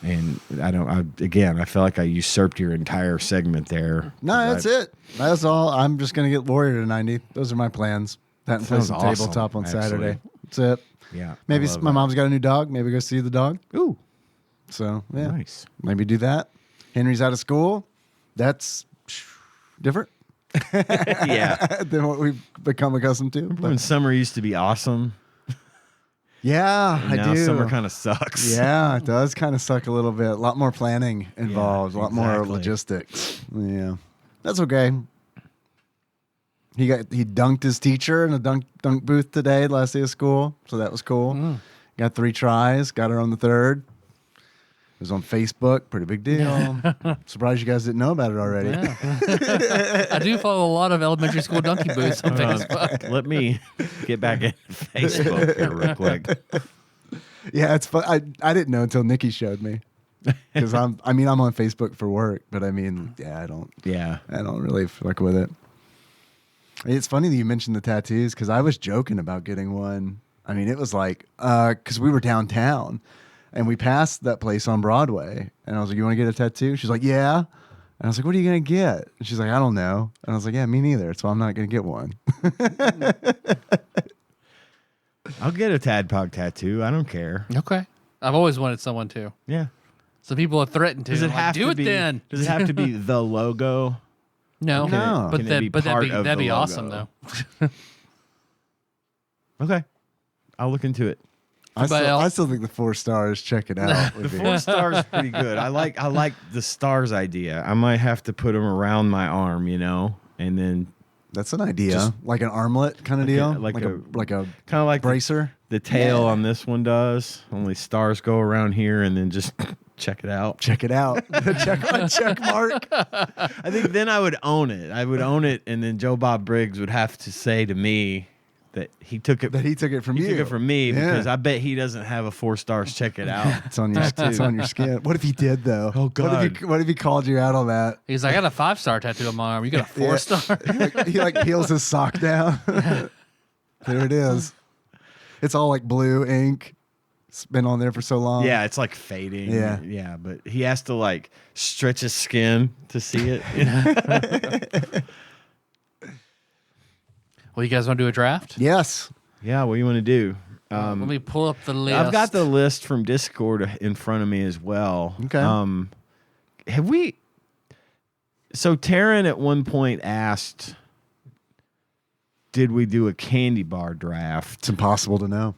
[SPEAKER 4] And I feel like I usurped your entire segment there.
[SPEAKER 3] No, that's it. That's all. I'm just going to get Warrior to 90. Those are my plans. That and play
[SPEAKER 4] Sounds
[SPEAKER 3] some
[SPEAKER 4] awesome,
[SPEAKER 3] tabletop on
[SPEAKER 4] actually.
[SPEAKER 3] Saturday. That's it.
[SPEAKER 4] Yeah.
[SPEAKER 3] Maybe
[SPEAKER 4] I love
[SPEAKER 3] my
[SPEAKER 4] that.
[SPEAKER 3] mom's got a new dog. Maybe go see the dog.
[SPEAKER 4] Ooh,
[SPEAKER 3] So, yeah.
[SPEAKER 4] nice.
[SPEAKER 3] Maybe do that. Henry's out of school. That's different
[SPEAKER 4] Yeah.
[SPEAKER 3] than what we've become accustomed to.
[SPEAKER 4] When
[SPEAKER 3] But
[SPEAKER 4] summer used to be awesome,
[SPEAKER 3] yeah,
[SPEAKER 4] and
[SPEAKER 3] I
[SPEAKER 4] now
[SPEAKER 3] do.
[SPEAKER 4] summer kind of sucks.
[SPEAKER 3] Yeah, it does kind of suck a little bit. A lot more planning involved, a lot more
[SPEAKER 4] exactly.
[SPEAKER 3] logistics. Yeah. That's okay. He dunked his teacher in a dunk booth today, last day of school. So that was cool. Got 3 tries, got her on the 3rd. It was on Facebook, pretty big deal. Surprised you guys didn't know about it already.
[SPEAKER 2] Yeah. I do follow a lot of elementary school donkey booths on Facebook.
[SPEAKER 4] Let me get back into Facebook here real quick.
[SPEAKER 3] Yeah, it's fun. I didn't know until Nikki showed me. Because I'm on Facebook for work, but I mean, I don't really fuck with it. It's funny that you mentioned the tattoos because I was joking about getting one. I mean, it was like, because we were downtown and we passed that place on Broadway. And I was like, you want to get a tattoo? She's like, yeah. And I was like, what are you going to get? And she's like, I don't know. And I was like, yeah, me neither. So I'm not going to get one.
[SPEAKER 4] I'll get a TADPOG tattoo. I don't care.
[SPEAKER 2] Okay. I've always wanted someone to.
[SPEAKER 4] Yeah.
[SPEAKER 2] Some people have threatened to.
[SPEAKER 4] Does it
[SPEAKER 2] I'm like,
[SPEAKER 4] have
[SPEAKER 2] do
[SPEAKER 4] to
[SPEAKER 2] it
[SPEAKER 4] be?
[SPEAKER 2] then?
[SPEAKER 4] Does it have to be the logo?
[SPEAKER 2] No.
[SPEAKER 3] No.
[SPEAKER 2] But
[SPEAKER 4] Can it be part of
[SPEAKER 2] that'd
[SPEAKER 4] the
[SPEAKER 2] be
[SPEAKER 4] logo?
[SPEAKER 2] awesome though.
[SPEAKER 4] Okay, I'll look into it.
[SPEAKER 3] I
[SPEAKER 2] else?
[SPEAKER 3] still think the 4 stars, check it out. would
[SPEAKER 4] The
[SPEAKER 3] be-
[SPEAKER 4] 4 stars is pretty good. I like the stars idea. I might have to put them around my arm, and then
[SPEAKER 3] That's an idea.
[SPEAKER 4] Just-
[SPEAKER 3] like an armlet kind of
[SPEAKER 4] like a-
[SPEAKER 3] deal?
[SPEAKER 4] like
[SPEAKER 3] a
[SPEAKER 4] kind of like
[SPEAKER 3] bracer?
[SPEAKER 4] the tail
[SPEAKER 3] Yeah.
[SPEAKER 4] on this one does. Only stars go around here, and then just check it out.
[SPEAKER 3] Check it out. check mark.
[SPEAKER 4] I think then I would own it. I would own it, and then Joe Bob Briggs would have to say to me that he took it.
[SPEAKER 3] That he took it from
[SPEAKER 4] He
[SPEAKER 3] you.
[SPEAKER 4] took it from me
[SPEAKER 3] Yeah.
[SPEAKER 4] because I bet he doesn't have a 4 stars. Check it out.
[SPEAKER 3] It's on your skin. What if he did though?
[SPEAKER 4] Oh, God.
[SPEAKER 3] What if he called you out on that?
[SPEAKER 2] He's like, I got a 5-star tattoo on my arm. You got a 4-star?
[SPEAKER 3] He peels his sock down. There it is. It's all like blue ink. It's been on there for so long.
[SPEAKER 4] Yeah, it's like fading.
[SPEAKER 3] Yeah.
[SPEAKER 4] Yeah, but he has to like stretch his skin to see it.
[SPEAKER 2] Well, you guys want to do a draft?
[SPEAKER 3] Yes.
[SPEAKER 4] Yeah, what do you want to do?
[SPEAKER 2] Let me pull up the list.
[SPEAKER 4] I've got the list from Discord in front of me as well.
[SPEAKER 3] Okay.
[SPEAKER 4] Have we? So Taryn at one point asked, "Did we do a candy bar draft?"
[SPEAKER 3] It's impossible to know.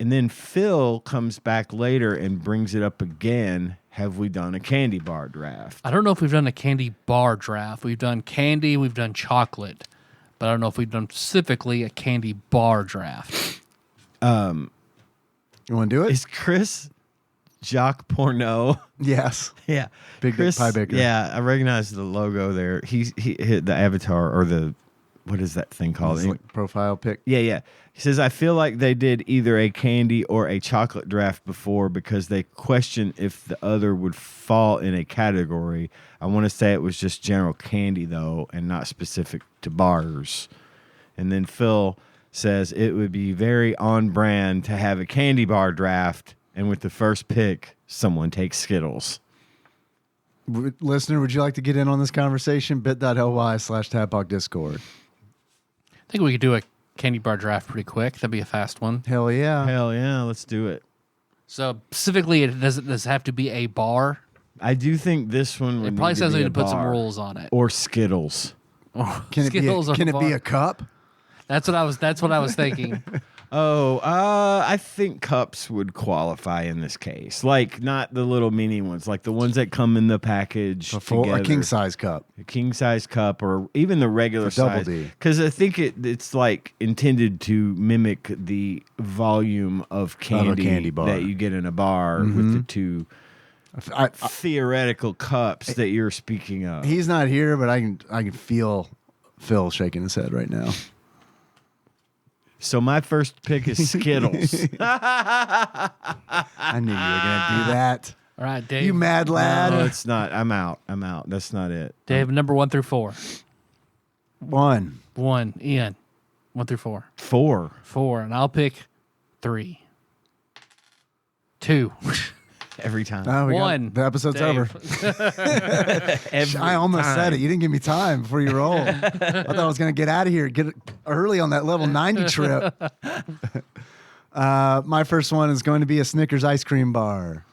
[SPEAKER 4] And then Phil comes back later and brings it up again. Have we done a candy bar draft?
[SPEAKER 2] I don't know if we've done a candy bar draft. We've done candy, we've done chocolate, but I don't know if we've done specifically a candy bar draft.
[SPEAKER 3] You want to do it?
[SPEAKER 4] Is Chris Jacques Porno?
[SPEAKER 3] Yes.
[SPEAKER 4] Yeah,
[SPEAKER 3] Big
[SPEAKER 4] Chris,
[SPEAKER 3] Pie Baker.
[SPEAKER 4] Yeah, I recognize the logo there. He hit the avatar or the what is that thing called?
[SPEAKER 3] It's like profile pic.
[SPEAKER 4] Yeah. He says, I feel like they did either a candy or a chocolate draft before because they question if the other would fall in a category. I want to say it was just general candy, though, and not specific to bars. And then Phil says it would be very on brand to have a candy bar draft, and with the first pick, someone takes Skittles.
[SPEAKER 3] Listener, would you like to get in on this conversation? bit.ly/TADPOG Discord.
[SPEAKER 2] I think we could do a candy bar draft pretty quick. That'd be a fast one.
[SPEAKER 3] Hell yeah.
[SPEAKER 4] Hell yeah, let's do it.
[SPEAKER 2] So specifically, does it have to be a bar?
[SPEAKER 4] I do think this one would
[SPEAKER 2] It probably
[SPEAKER 4] need
[SPEAKER 2] says
[SPEAKER 4] to
[SPEAKER 2] we
[SPEAKER 4] be
[SPEAKER 2] need to
[SPEAKER 4] a
[SPEAKER 2] put some
[SPEAKER 4] bar.
[SPEAKER 2] rules on it.
[SPEAKER 4] Or Skittles.
[SPEAKER 3] Can it be a cup?
[SPEAKER 2] That's what I was thinking.
[SPEAKER 4] Oh, I think cups would qualify in this case. Like not the little mini ones, like the ones that come in the package
[SPEAKER 3] A king size cup.
[SPEAKER 4] A king size cup, or even the regular
[SPEAKER 3] A double
[SPEAKER 4] size.
[SPEAKER 3] D.
[SPEAKER 4] Because I think it's like intended to mimic the volume of candy,
[SPEAKER 3] bar.
[SPEAKER 4] that you get in a bar with the two
[SPEAKER 3] I-
[SPEAKER 4] theoretical cups that you're speaking of.
[SPEAKER 3] He's not here, but I can feel Phil shaking his head right now.
[SPEAKER 4] So my first pick is Skittles.
[SPEAKER 3] I knew you were gonna do that.
[SPEAKER 2] All right, Dave.
[SPEAKER 3] You mad lad.
[SPEAKER 4] No, it's not. I'm out. That's not it.
[SPEAKER 2] Dave, number 1 through 4.
[SPEAKER 3] 1.
[SPEAKER 2] 1. Ian, 1 through 4.
[SPEAKER 4] 4.
[SPEAKER 2] 4, and I'll pick 3. 2.
[SPEAKER 4] Every time.
[SPEAKER 3] Oh, we got-
[SPEAKER 2] 1.
[SPEAKER 3] the episode's
[SPEAKER 2] Dave.
[SPEAKER 3] over. I almost said it. You didn't give me time before you rolled. I thought I was going to get out of here, get early on that level 90 trip. My first one is going to be a Snickers ice cream bar.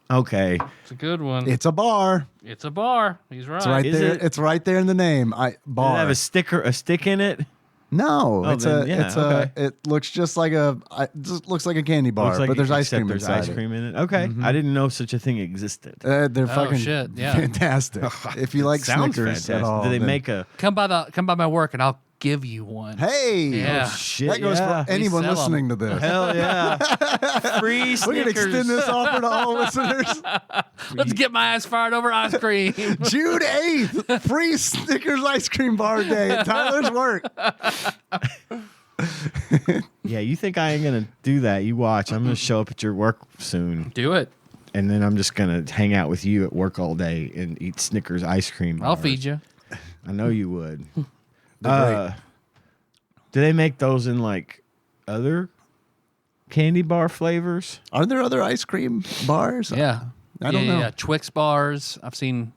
[SPEAKER 4] Okay.
[SPEAKER 2] It's a good one.
[SPEAKER 3] It's a bar.
[SPEAKER 2] It's a bar. He's right.
[SPEAKER 3] It's right
[SPEAKER 4] Is
[SPEAKER 3] there.
[SPEAKER 4] it?
[SPEAKER 3] It's right there in the name.
[SPEAKER 4] Does it
[SPEAKER 3] Bar.
[SPEAKER 4] have a stick in it?
[SPEAKER 3] No,
[SPEAKER 4] Oh,
[SPEAKER 3] it's
[SPEAKER 4] then, yeah, okay.
[SPEAKER 3] It looks just like it just looks like a candy bar,
[SPEAKER 4] Looks like
[SPEAKER 3] but there's ice
[SPEAKER 4] except
[SPEAKER 3] cream
[SPEAKER 4] there's
[SPEAKER 3] inside
[SPEAKER 4] ice cream in it. Okay. I didn't know such a thing existed.
[SPEAKER 3] it. They're fucking
[SPEAKER 2] shit, yeah.
[SPEAKER 3] fantastic. If you like
[SPEAKER 4] Sounds
[SPEAKER 3] Snickers at
[SPEAKER 4] fantastic.
[SPEAKER 3] all,
[SPEAKER 4] Do they
[SPEAKER 3] then-
[SPEAKER 4] make a
[SPEAKER 2] Come by my work, and I'll give you one.
[SPEAKER 3] Hey,
[SPEAKER 2] Yeah.
[SPEAKER 4] shit?
[SPEAKER 3] that goes
[SPEAKER 4] yeah.
[SPEAKER 3] for anyone
[SPEAKER 2] sell 'em.
[SPEAKER 3] listening to this.
[SPEAKER 4] Hell yeah. Free
[SPEAKER 3] We're
[SPEAKER 4] Snickers.
[SPEAKER 3] gonna extend this offer to all listeners.
[SPEAKER 2] Let's get my ass fired over ice cream.
[SPEAKER 3] June 8th, free Snickers ice cream bar day at Tyler's work.
[SPEAKER 4] Yeah, you think I ain't going to do that. You watch. I'm going to show up at your work soon.
[SPEAKER 2] Do it.
[SPEAKER 4] And then I'm just going to hang out with you at work all day and eat Snickers ice cream.
[SPEAKER 2] I'll
[SPEAKER 4] bars.
[SPEAKER 2] feed you.
[SPEAKER 4] I know you would.
[SPEAKER 3] They're
[SPEAKER 4] Do they make those in like other candy bar flavors?
[SPEAKER 3] Are there other ice cream bars?
[SPEAKER 2] Yeah.
[SPEAKER 3] I don't know.
[SPEAKER 2] Yeah. Twix bars. I've seen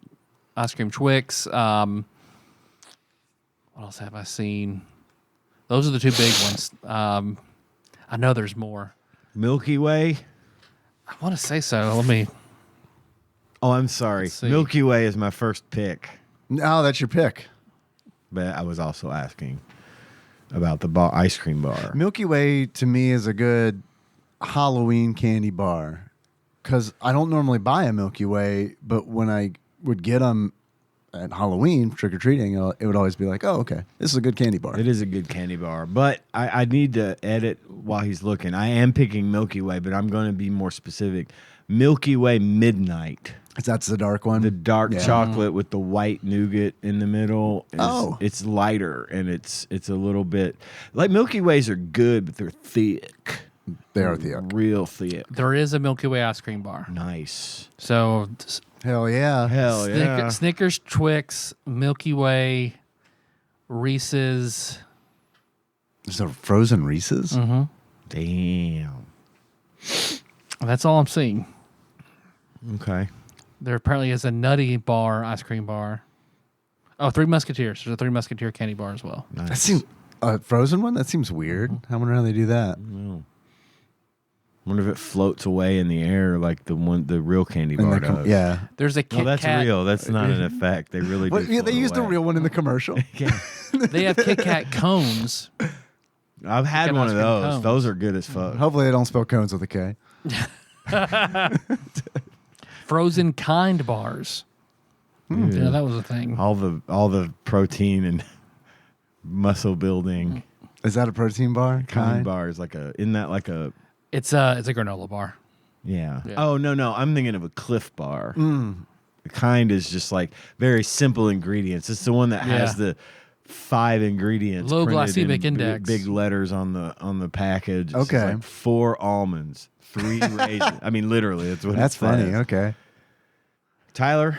[SPEAKER 2] ice cream Twix. What else have I seen? Those are the two big ones. I know there's more.
[SPEAKER 4] Milky Way?
[SPEAKER 2] I want to say so. Let me.
[SPEAKER 4] Oh, I'm sorry.
[SPEAKER 2] Let's see.
[SPEAKER 4] Milky Way is my first pick.
[SPEAKER 3] No, that's your pick.
[SPEAKER 4] But I was also asking about the ice cream bar.
[SPEAKER 3] Milky Way to me is a good Halloween candy bar because I don't normally buy a Milky Way, but when I would get them at Halloween trick or treating, it would always be like, "Oh, okay, this is a good candy bar."
[SPEAKER 4] It is a good candy bar, but I need to edit while he's looking. I am picking Milky Way, but I'm going to be more specific. Milky Way Midnight.
[SPEAKER 3] That's the dark one.
[SPEAKER 4] The dark
[SPEAKER 3] Yeah.
[SPEAKER 4] chocolate with the white nougat in the middle.
[SPEAKER 3] Oh.
[SPEAKER 4] It's lighter and it's a little bit like Milky Ways are good, but they're thick.
[SPEAKER 3] They are thick.
[SPEAKER 4] Real thick.
[SPEAKER 2] There is a Milky Way ice cream bar.
[SPEAKER 4] Nice.
[SPEAKER 2] So
[SPEAKER 3] Hell yeah.
[SPEAKER 4] Hell yeah.
[SPEAKER 2] Snickers, Twix, Milky Way, Reese's.
[SPEAKER 3] There's a frozen Reese's.
[SPEAKER 4] Damn.
[SPEAKER 2] That's all I'm seeing.
[SPEAKER 4] Okay.
[SPEAKER 2] There apparently is a Nutty bar, ice cream bar. Oh, Three Musketeers. There's a Three Musketeer candy bar as well.
[SPEAKER 3] That seems a frozen one. That seems weird. I wonder how they do that.
[SPEAKER 4] Wonder if it floats away in the air like the real candy
[SPEAKER 3] And
[SPEAKER 4] bar
[SPEAKER 3] they
[SPEAKER 4] does.
[SPEAKER 3] yeah.
[SPEAKER 2] There's a Kit
[SPEAKER 4] No, that's
[SPEAKER 2] Kat.
[SPEAKER 4] real. That's not an effect. They really do.
[SPEAKER 3] Well, yeah, they
[SPEAKER 4] float
[SPEAKER 3] used the
[SPEAKER 4] away.
[SPEAKER 3] real one in the commercial.
[SPEAKER 2] They have Kit Kat cones.
[SPEAKER 4] I've had
[SPEAKER 2] Kit Kat
[SPEAKER 4] one
[SPEAKER 2] ice
[SPEAKER 4] of
[SPEAKER 2] cream
[SPEAKER 4] those.
[SPEAKER 2] cones.
[SPEAKER 4] Those are good as fuck.
[SPEAKER 3] Hopefully, they don't spell cones with a K.
[SPEAKER 2] Frozen Kind bars. Yeah, that was a thing.
[SPEAKER 4] All the protein and muscle building
[SPEAKER 3] Is that a protein bar?
[SPEAKER 4] kind bars isn't that like a
[SPEAKER 2] It's a granola bar.
[SPEAKER 4] yeah.
[SPEAKER 2] Yeah.
[SPEAKER 4] Oh no, I'm thinking of a Cliff bar. The kind is just like very simple ingredients. It's the one that has
[SPEAKER 2] Yeah.
[SPEAKER 4] the 5 ingredients.
[SPEAKER 2] Low
[SPEAKER 4] printed in
[SPEAKER 2] glycemic index.
[SPEAKER 4] Big letters on the package. It's just
[SPEAKER 3] Okay.
[SPEAKER 4] like 4 almonds, 3 raisins. I mean, literally, that's what.
[SPEAKER 3] That's
[SPEAKER 4] it
[SPEAKER 3] funny.
[SPEAKER 4] says.
[SPEAKER 3] Okay.
[SPEAKER 4] Tyler,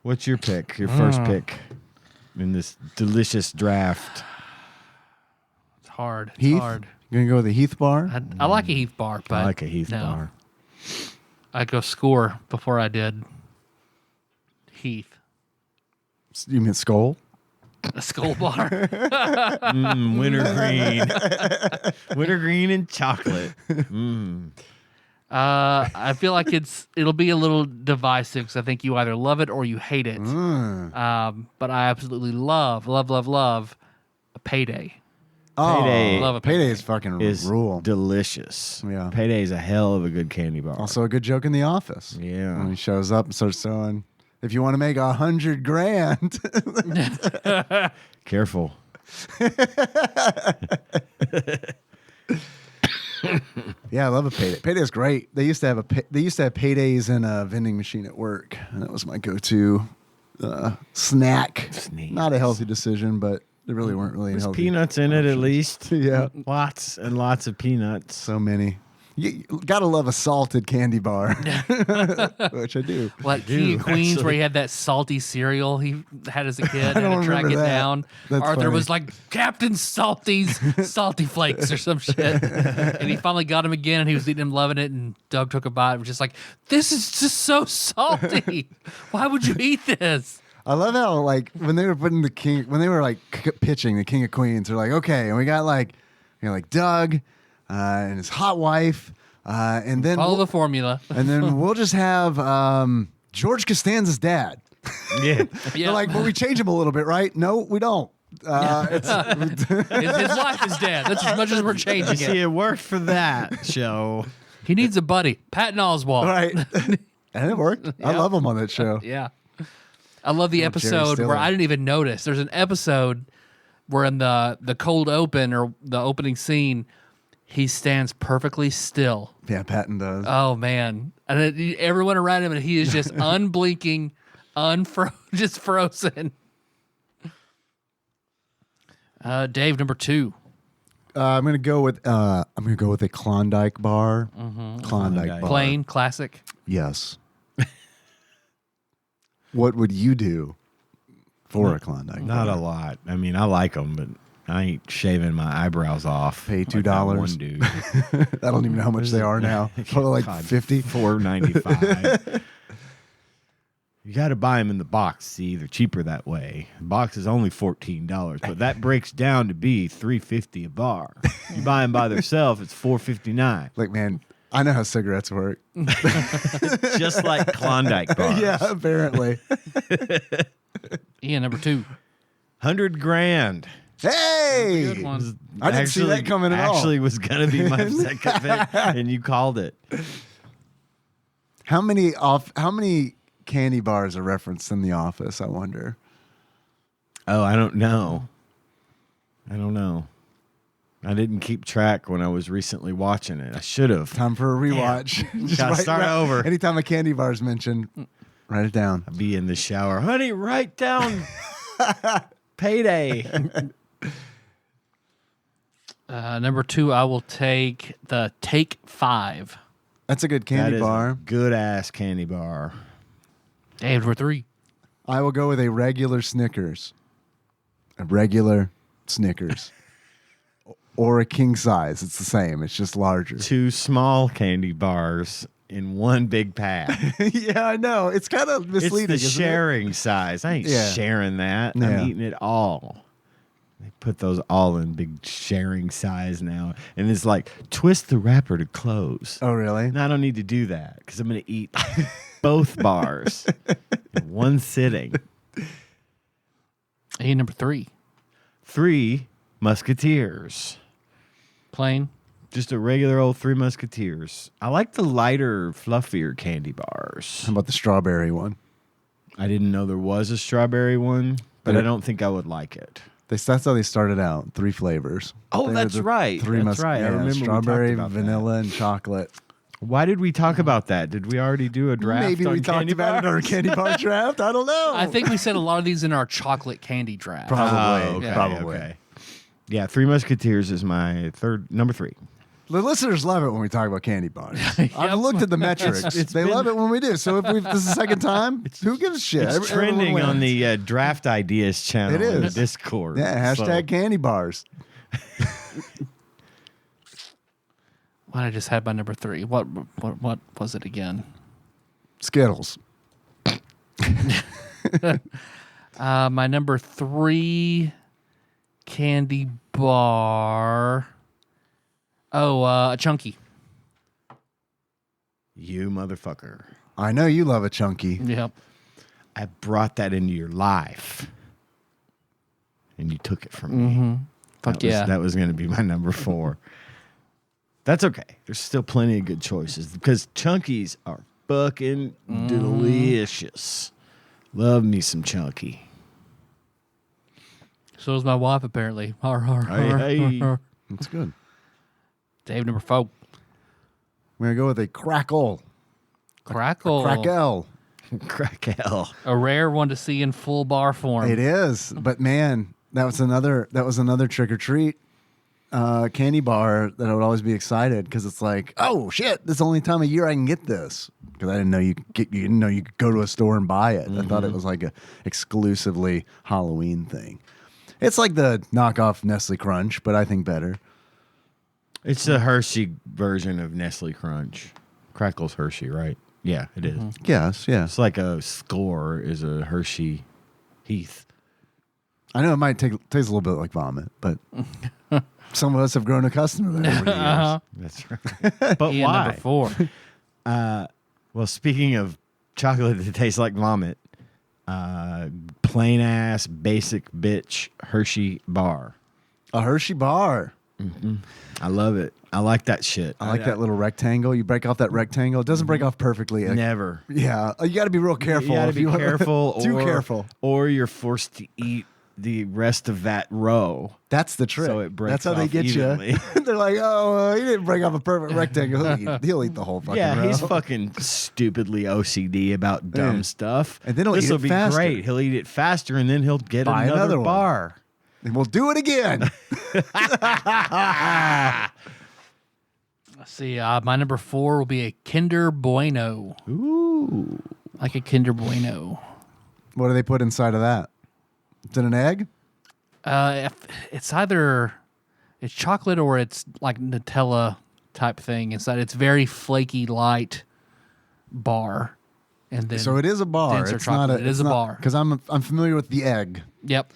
[SPEAKER 4] what's your pick? Your first pick in this delicious draft.
[SPEAKER 2] It's hard. It's
[SPEAKER 3] Heath?
[SPEAKER 2] hard.
[SPEAKER 3] You gonna go with the Heath bar?
[SPEAKER 2] I like a Heath bar, but
[SPEAKER 4] I like a Heath
[SPEAKER 2] no.
[SPEAKER 4] bar.
[SPEAKER 2] I'd go Score before I did Heath.
[SPEAKER 3] You mean Skull?
[SPEAKER 2] A Skull bar.
[SPEAKER 4] Wintergreen and chocolate.
[SPEAKER 2] I feel like it'll be a little divisive because I think you either love it or you hate it. But I absolutely love a Payday.
[SPEAKER 4] Payday.
[SPEAKER 2] Love a
[SPEAKER 3] Payday is fucking
[SPEAKER 4] Is
[SPEAKER 3] rule.
[SPEAKER 4] delicious.
[SPEAKER 3] Yeah.
[SPEAKER 4] Payday is a hell of a good candy bar.
[SPEAKER 3] Also a good joke in The Office.
[SPEAKER 4] Yeah.
[SPEAKER 3] When he shows up and starts throwing, if you want to make $100,000.
[SPEAKER 4] Careful.
[SPEAKER 3] Yeah, I love a Payday. Payday is great. They used to have Paydays in a vending machine at work. And that was my go-to snack.
[SPEAKER 4] Sneeze.
[SPEAKER 3] Not a healthy decision, but they really weren't really
[SPEAKER 4] There's
[SPEAKER 3] healthy.
[SPEAKER 4] peanuts in it at least.
[SPEAKER 3] Yeah.
[SPEAKER 4] Lots and lots of peanuts.
[SPEAKER 3] So many. You gotta love a salted candy bar, which I do.
[SPEAKER 2] Like King of Queens,
[SPEAKER 4] actually.
[SPEAKER 2] where he had that salty cereal he had as a kid and
[SPEAKER 3] don't
[SPEAKER 2] had to track
[SPEAKER 3] remember
[SPEAKER 2] it
[SPEAKER 3] that.
[SPEAKER 2] down.
[SPEAKER 3] That's
[SPEAKER 2] Arthur
[SPEAKER 3] funny.
[SPEAKER 2] was like, Captain Salty's Salty Flakes or some shit. And he finally got him again and he was eating them, loving it. And Doug took a bite and was just like, this is just so salty. Why would you eat this?
[SPEAKER 3] I love how like when they were putting when they were like pitching the King of Queens, they're like, okay, and we got like Doug and his hot wife, and then
[SPEAKER 2] Follow the formula.
[SPEAKER 3] and then we'll just have George Costanza's dad.
[SPEAKER 4] Yeah.
[SPEAKER 2] Yeah.
[SPEAKER 3] They're like, well, we change him a little bit, right? No, we don't.
[SPEAKER 2] his wife is dead. That's as much as we're changing
[SPEAKER 4] See,
[SPEAKER 2] it.
[SPEAKER 4] it worked for that show.
[SPEAKER 2] He needs a buddy. Patton Oswalt.
[SPEAKER 3] Right. And it worked. I love him on that show.
[SPEAKER 2] Yeah. I love the
[SPEAKER 3] Jerry
[SPEAKER 2] episode
[SPEAKER 3] Stiller.
[SPEAKER 2] where I didn't even notice. There's an episode where in the cold open or the opening scene, he stands perfectly still.
[SPEAKER 3] Yeah, Patton does.
[SPEAKER 2] Oh, man. And everyone around him, and he is just unblinking, just frozen. Dave, number 2.
[SPEAKER 3] I'm gonna go with a Klondike bar. Klondike bar.
[SPEAKER 2] Plain, classic.
[SPEAKER 3] Yes. What would you do for a Klondike?
[SPEAKER 4] Not
[SPEAKER 3] bar?
[SPEAKER 4] a lot. I mean, I like them, but I ain't shaving my eyebrows off.
[SPEAKER 3] Pay
[SPEAKER 4] like that
[SPEAKER 3] $2.
[SPEAKER 4] one dude.
[SPEAKER 3] I don't even know how much they are now. Probably like 50.
[SPEAKER 4] $4.95. You got to buy them in the box. See, they're cheaper that way. The box is only $14, but that breaks down to be $3.50 a bar. You buy them by themselves, it's $4.59.
[SPEAKER 3] Like, man, I know how cigarettes work.
[SPEAKER 4] Just like Klondike bars.
[SPEAKER 3] Yeah, apparently.
[SPEAKER 2] Ian, number 2.
[SPEAKER 3] Hey!
[SPEAKER 4] $100,000.
[SPEAKER 2] Good one.
[SPEAKER 3] I didn't see that coming at all.
[SPEAKER 4] Actually, was gonna be my second pick, and you called it.
[SPEAKER 3] How many candy bars are referenced in The Office, I wonder?
[SPEAKER 4] Oh, I don't know. I didn't keep track when I was recently watching it. I should have.
[SPEAKER 3] Time for a rewatch. Just
[SPEAKER 4] Gotta start over.
[SPEAKER 3] Anytime a candy bar is mentioned, write it down.
[SPEAKER 4] I'd be in the shower. Honey, write down payday.
[SPEAKER 2] Number 2, I will take the Take 5.
[SPEAKER 3] That's a good
[SPEAKER 4] That
[SPEAKER 3] candy
[SPEAKER 4] is
[SPEAKER 3] bar.
[SPEAKER 4] a good ass candy bar.
[SPEAKER 2] Dave, number 3.
[SPEAKER 3] I will go with a regular Snickers. A regular Snickers. Or a king size. It's the same. It's just larger.
[SPEAKER 4] 2 small candy bars in one big pack.
[SPEAKER 3] Yeah, I know. It's kind of misleading.
[SPEAKER 4] It's the
[SPEAKER 3] isn't it?
[SPEAKER 4] sharing size. I ain't
[SPEAKER 3] Yeah.
[SPEAKER 4] sharing that.
[SPEAKER 3] Yeah.
[SPEAKER 4] I'm eating it all. They put those all in big sharing size now. And it's like, twist the wrapper to close.
[SPEAKER 3] Oh, really?
[SPEAKER 4] No, I don't need to do that because I'm going to eat both bars in one sitting.
[SPEAKER 2] Ian, number 3.
[SPEAKER 4] 3 Musketeers.
[SPEAKER 2] Plain.
[SPEAKER 4] Just a regular old 3 Musketeers. I like the lighter, fluffier candy bars.
[SPEAKER 3] How about the strawberry one?
[SPEAKER 4] I didn't know there was a strawberry one, but I don't think I would like it.
[SPEAKER 3] That's how they started out. 3 flavors.
[SPEAKER 4] Oh,
[SPEAKER 3] They
[SPEAKER 4] that's
[SPEAKER 3] were the
[SPEAKER 4] right. That's right. I
[SPEAKER 3] Yeah,
[SPEAKER 4] remember we talked
[SPEAKER 3] strawberry,
[SPEAKER 4] about that.
[SPEAKER 3] vanilla, and chocolate.
[SPEAKER 4] Why did we talk about that? Did we already do a draft?
[SPEAKER 3] Maybe
[SPEAKER 4] on
[SPEAKER 3] we talked
[SPEAKER 4] candy
[SPEAKER 3] about it in our
[SPEAKER 4] bars?
[SPEAKER 3] candy bar draft. I don't know.
[SPEAKER 2] I think we said a lot of these in our chocolate candy draft.
[SPEAKER 3] Probably.
[SPEAKER 4] Oh, okay,
[SPEAKER 3] Probably.
[SPEAKER 4] okay. Yeah, 3 Musketeers is my number 3.
[SPEAKER 3] The listeners love it when we talk about candy bars. I've looked at the metrics. They love it when we do. So if this is the second time, who gives a shit?
[SPEAKER 4] It's
[SPEAKER 3] Everyone
[SPEAKER 4] trending on
[SPEAKER 3] wins.
[SPEAKER 4] the Draft Ideas channel
[SPEAKER 3] It
[SPEAKER 4] in the
[SPEAKER 3] is.
[SPEAKER 4] Discord.
[SPEAKER 3] Yeah,
[SPEAKER 4] so-
[SPEAKER 3] hashtag candy bars.
[SPEAKER 2] What I just had my number 3. What was it again?
[SPEAKER 3] Skittles.
[SPEAKER 2] My number 3 candy bar. Oh, a Chunky.
[SPEAKER 4] You motherfucker.
[SPEAKER 3] I know you love a chunky.
[SPEAKER 2] Yep.
[SPEAKER 4] I brought that into your life. And you took it from me.
[SPEAKER 2] Fuck
[SPEAKER 4] That was-
[SPEAKER 2] yeah.
[SPEAKER 4] That was going to be my number 4. That's okay. There's still plenty of good choices because Chunkies are fucking delicious. Love me some Chunky.
[SPEAKER 2] So is my wife, apparently.
[SPEAKER 4] Hey.
[SPEAKER 3] That's good.
[SPEAKER 2] Dave, number 4.
[SPEAKER 3] We're going to go with a crackle.
[SPEAKER 2] Crackle.
[SPEAKER 3] Crackle.
[SPEAKER 4] Crackle.
[SPEAKER 2] A rare one to see in full bar form.
[SPEAKER 3] It is. But man, that was another trick or treat. candy bar that I would always be excited because it's like, oh shit, this is the only time of year I can get this. Because I didn't know you could go to a store and buy it. I thought it was like a exclusively Halloween thing. It's like the knockoff Nestle Crunch, but I think better.
[SPEAKER 4] It's the Hershey version of Nestle Crunch. Crackles Hershey, right? Yeah, it is.
[SPEAKER 3] Yes, yes.
[SPEAKER 4] It's like a Score is a Hershey Heath.
[SPEAKER 3] I know it might taste a little bit like vomit, but some of us have grown accustomed to that over the years.
[SPEAKER 4] That's right. But
[SPEAKER 2] Ian,
[SPEAKER 4] why?
[SPEAKER 2] number 4.
[SPEAKER 4] Well, speaking of chocolate that tastes like vomit, plain ass basic bitch Hershey bar.
[SPEAKER 3] A Hershey bar.
[SPEAKER 4] I love it. I like that shit.
[SPEAKER 3] I like that little rectangle. You break off that rectangle. It doesn't break off perfectly.
[SPEAKER 4] Never.
[SPEAKER 3] Yeah, you got to be real careful.
[SPEAKER 4] You got to
[SPEAKER 3] if
[SPEAKER 4] be
[SPEAKER 3] you want-
[SPEAKER 4] careful.
[SPEAKER 3] Too
[SPEAKER 4] or,
[SPEAKER 3] careful.
[SPEAKER 4] Or you're forced to eat the rest of that row.
[SPEAKER 3] That's the trick.
[SPEAKER 4] So it breaks
[SPEAKER 3] That's how they
[SPEAKER 4] off
[SPEAKER 3] get
[SPEAKER 4] evenly.
[SPEAKER 3] you. They're like, oh, he didn't break off a perfect rectangle. He'll eat the whole fucking
[SPEAKER 4] Yeah,
[SPEAKER 3] row.
[SPEAKER 4] he's fucking stupidly OCD about dumb
[SPEAKER 3] Yeah.
[SPEAKER 4] stuff.
[SPEAKER 3] And then he'll
[SPEAKER 4] This
[SPEAKER 3] eat
[SPEAKER 4] will
[SPEAKER 3] it
[SPEAKER 4] be
[SPEAKER 3] faster.
[SPEAKER 4] great. He'll eat it faster, and then he'll get
[SPEAKER 3] Buy
[SPEAKER 4] another
[SPEAKER 3] another one.
[SPEAKER 4] bar.
[SPEAKER 3] And we'll do it again.
[SPEAKER 2] Let's see. My number 4 will be a Kinder Bueno.
[SPEAKER 4] Ooh.
[SPEAKER 2] Like a Kinder Bueno.
[SPEAKER 3] What do they put inside of that? Is it an egg?
[SPEAKER 2] It's either it's chocolate or it's like Nutella type thing inside. It's very flaky, light bar, and then
[SPEAKER 3] So it is a bar.
[SPEAKER 2] denser
[SPEAKER 3] It's
[SPEAKER 2] chocolate.
[SPEAKER 3] not a.
[SPEAKER 2] It is a bar.
[SPEAKER 3] Because I'm familiar with the egg.
[SPEAKER 2] Yep,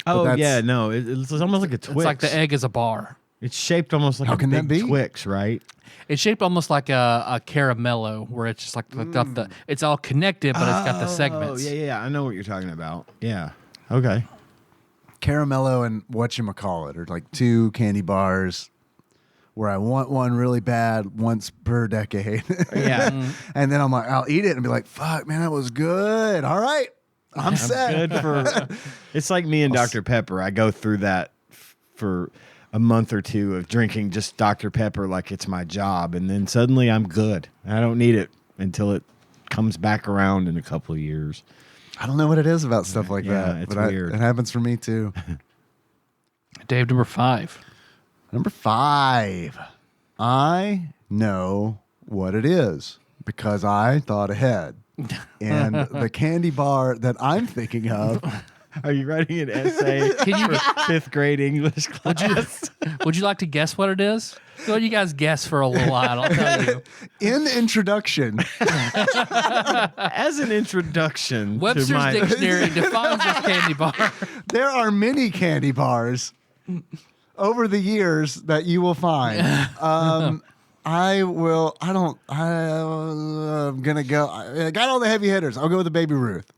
[SPEAKER 4] Oh,
[SPEAKER 3] that's-
[SPEAKER 4] yeah, no. It's almost like a Twix.
[SPEAKER 2] it's like the egg is a bar.
[SPEAKER 4] It's shaped almost like
[SPEAKER 3] How
[SPEAKER 4] a
[SPEAKER 3] can that
[SPEAKER 4] big
[SPEAKER 3] be?
[SPEAKER 4] Twix, right?
[SPEAKER 2] It's shaped almost like a caramello, where it's just like it's all connected, but it's got the segments.
[SPEAKER 4] Oh, yeah. I know what you're talking about. Yeah. Okay.
[SPEAKER 3] Caramello and whatchamacallit are like two candy bars where I want one really bad once per decade.
[SPEAKER 4] Yeah.
[SPEAKER 3] And then I'm like, I'll eat it and be like, fuck, man, that was good. All right. I'm set.
[SPEAKER 4] Good for. It's like me and Dr. Pepper. I go through that for a month or two of drinking just Dr. Pepper like it's my job, and then suddenly I'm good. I don't need it until it comes back around in a couple of years.
[SPEAKER 3] I don't know what it is about stuff like
[SPEAKER 4] Yeah,
[SPEAKER 3] that.
[SPEAKER 4] it's
[SPEAKER 3] but
[SPEAKER 4] weird.
[SPEAKER 3] It happens for me too.
[SPEAKER 2] Dave, number 5.
[SPEAKER 3] Number 5. I know what it is because I thought ahead. And the candy bar that I'm thinking of.
[SPEAKER 4] Are you writing an essay
[SPEAKER 2] Can you-
[SPEAKER 4] for fifth grade English class?
[SPEAKER 2] Would you like to guess what it is? Go, you guys guess for a little while. I'll tell you.
[SPEAKER 3] In introduction,
[SPEAKER 4] As an introduction
[SPEAKER 2] Webster's
[SPEAKER 4] to my
[SPEAKER 2] Dictionary defines this candy bar.
[SPEAKER 3] there are many candy bars over the years that you will find. I'm gonna go. I got all the heavy hitters. I'll go with the Baby Ruth.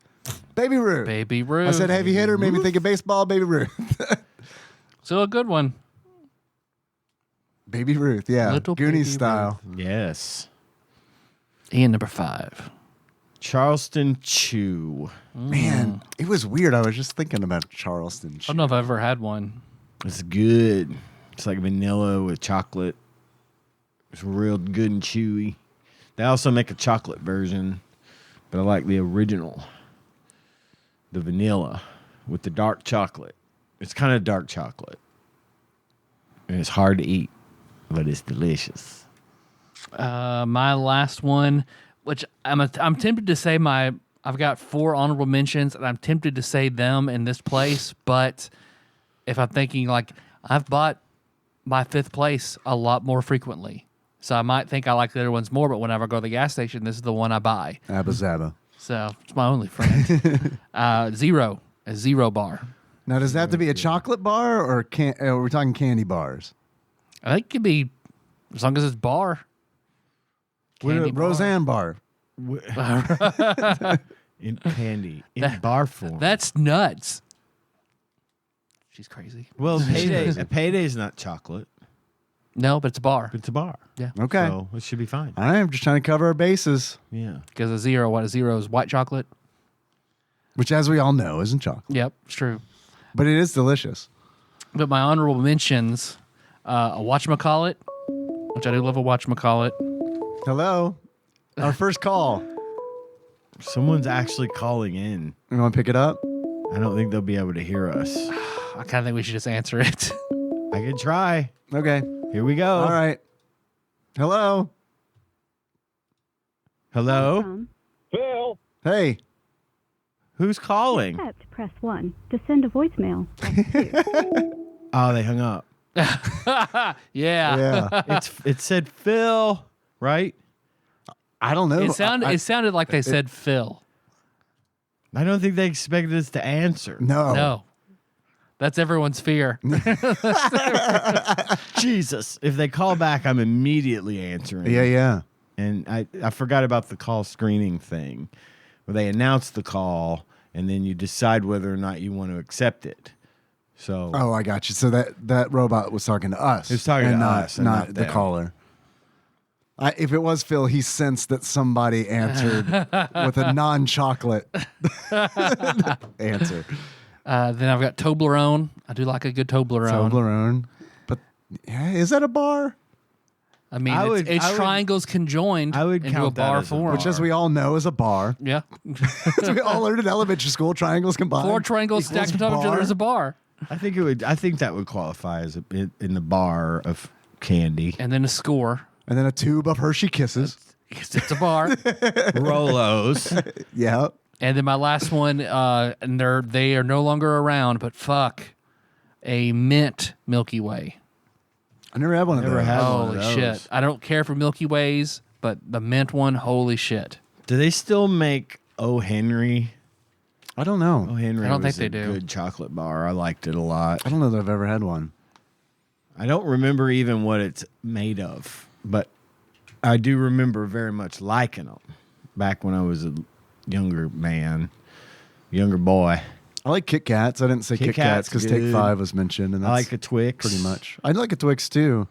[SPEAKER 3] Baby Ruth.
[SPEAKER 2] Baby Ruth.
[SPEAKER 3] I said heavy hitter, made me think of baseball. Baby Ruth.
[SPEAKER 2] So a good one.
[SPEAKER 3] Baby Ruth, yeah.
[SPEAKER 2] Little
[SPEAKER 3] Goonies
[SPEAKER 2] Baby
[SPEAKER 3] style.
[SPEAKER 4] Yes.
[SPEAKER 2] Ian, number 5.
[SPEAKER 4] Charleston Chew.
[SPEAKER 3] Man, it was weird. I was just thinking about Charleston.
[SPEAKER 2] I don't know if I've ever had one.
[SPEAKER 4] It's good. It's like vanilla with chocolate. It's real good and chewy. They also make a chocolate version, but I like the original. The vanilla with the dark chocolate. It's kind of dark chocolate. And it's hard to eat, but it's delicious.
[SPEAKER 2] My last one, which I'm tempted to say I've got 4 honorable mentions, and I'm tempted to say them in this place, but if I'm thinking like I've bought my 5th place a lot more frequently, so I might think I like the other ones more, but whenever I go to the gas station, this is the one I buy.
[SPEAKER 3] Abba Zaba.
[SPEAKER 2] So it's my only friend. A zero bar.
[SPEAKER 3] Now, does that have to be a chocolate bar or we're talking candy bars?
[SPEAKER 2] I think it could be as long as it's bar. Candy bar.
[SPEAKER 3] Roseanne bar.
[SPEAKER 4] In candy. In bar form.
[SPEAKER 2] That's nuts. She's crazy.
[SPEAKER 4] Well, Payday's not chocolate.
[SPEAKER 2] No, but it's a bar.
[SPEAKER 4] It's a bar.
[SPEAKER 2] Yeah.
[SPEAKER 3] Okay.
[SPEAKER 4] So it should be fine.
[SPEAKER 3] I'm just trying to cover our bases,
[SPEAKER 4] Yeah.
[SPEAKER 2] Because a zero is white chocolate.
[SPEAKER 3] which, as we all know, isn't chocolate.
[SPEAKER 2] Yep, it's true.
[SPEAKER 3] But it is delicious.
[SPEAKER 2] But my honorable mentions, a whatchamacallit, which I do love a whatchamacallit.
[SPEAKER 3] Hello. Our first call.
[SPEAKER 4] Someone's actually calling in.
[SPEAKER 3] You want to pick it up?
[SPEAKER 4] I don't think they'll be able to hear us.
[SPEAKER 2] I kind of think we should just answer it.
[SPEAKER 4] I can try.
[SPEAKER 3] Okay.
[SPEAKER 4] Here we go.
[SPEAKER 3] All right. Hello.
[SPEAKER 4] Hello?
[SPEAKER 5] From
[SPEAKER 6] Phil,
[SPEAKER 3] Hey.
[SPEAKER 4] Who's calling?
[SPEAKER 5] accept, press 1. To send a voicemail, press 2.
[SPEAKER 4] Oh, they hung up.
[SPEAKER 2] Yeah.
[SPEAKER 3] Yeah.
[SPEAKER 4] It said Phil, right?
[SPEAKER 3] I don't know.
[SPEAKER 2] It sounded like they said Phil.
[SPEAKER 4] I don't think they expected us to answer.
[SPEAKER 3] No.
[SPEAKER 2] No. That's everyone's fear.
[SPEAKER 4] Jesus. If they call back, I'm immediately answering.
[SPEAKER 3] Yeah.
[SPEAKER 4] And I forgot about the call screening thing where they announce the call and then you decide whether or not you want to accept it. So
[SPEAKER 3] Oh, I got you. So that robot was talking to us.
[SPEAKER 4] It was talking
[SPEAKER 3] and
[SPEAKER 4] to
[SPEAKER 3] not,
[SPEAKER 4] us and
[SPEAKER 3] not
[SPEAKER 4] not
[SPEAKER 3] the
[SPEAKER 4] them.
[SPEAKER 3] caller. If it was Phil, he sensed that somebody answered with a non-chocolate answer.
[SPEAKER 2] Then I've got Toblerone. I do like a good Toblerone.
[SPEAKER 3] Toblerone. But yeah, is that a bar?
[SPEAKER 2] I mean,
[SPEAKER 4] I
[SPEAKER 2] it's
[SPEAKER 4] would-
[SPEAKER 2] triangles conjoined
[SPEAKER 4] I would
[SPEAKER 2] into a
[SPEAKER 4] count that
[SPEAKER 2] bar
[SPEAKER 4] as a
[SPEAKER 2] form.
[SPEAKER 3] Which, as we all know, is a bar.
[SPEAKER 2] Yeah.
[SPEAKER 3] As we all learned in elementary school, triangles combined.
[SPEAKER 2] 4 triangles
[SPEAKER 3] equals
[SPEAKER 2] stacked on top of each other
[SPEAKER 3] bar.
[SPEAKER 2] is a bar.
[SPEAKER 4] I think that would qualify as in the bar of candy.
[SPEAKER 2] And then a score.
[SPEAKER 3] And then a tube of Hershey Kisses.
[SPEAKER 2] It's a bar.
[SPEAKER 4] Rolos.
[SPEAKER 3] Yeah.
[SPEAKER 2] And then my last one, and they are no longer around, but fuck, a mint Milky Way.
[SPEAKER 3] I never had one of
[SPEAKER 4] Never
[SPEAKER 3] those.
[SPEAKER 4] had one of
[SPEAKER 2] Holy
[SPEAKER 4] those.
[SPEAKER 2] shit. I don't care for Milky Ways, but the mint one, holy shit.
[SPEAKER 4] Do they still make O. Henry?
[SPEAKER 3] I don't know.
[SPEAKER 4] O. Henry
[SPEAKER 2] I don't
[SPEAKER 4] was
[SPEAKER 2] think they
[SPEAKER 4] a
[SPEAKER 2] do.
[SPEAKER 4] good chocolate bar. I liked it a lot.
[SPEAKER 3] I don't know that I've ever had one.
[SPEAKER 4] I don't remember even what it's made of, but I do remember very much liking them back when I was a younger boy.
[SPEAKER 3] I like Kit Kats. I didn't say
[SPEAKER 4] Kit
[SPEAKER 3] Kit Kats because
[SPEAKER 4] Kat's
[SPEAKER 3] Take
[SPEAKER 4] good.
[SPEAKER 3] 5 was mentioned. And
[SPEAKER 4] I
[SPEAKER 3] that's
[SPEAKER 4] like a Twix.
[SPEAKER 3] pretty much. I like a Twix too.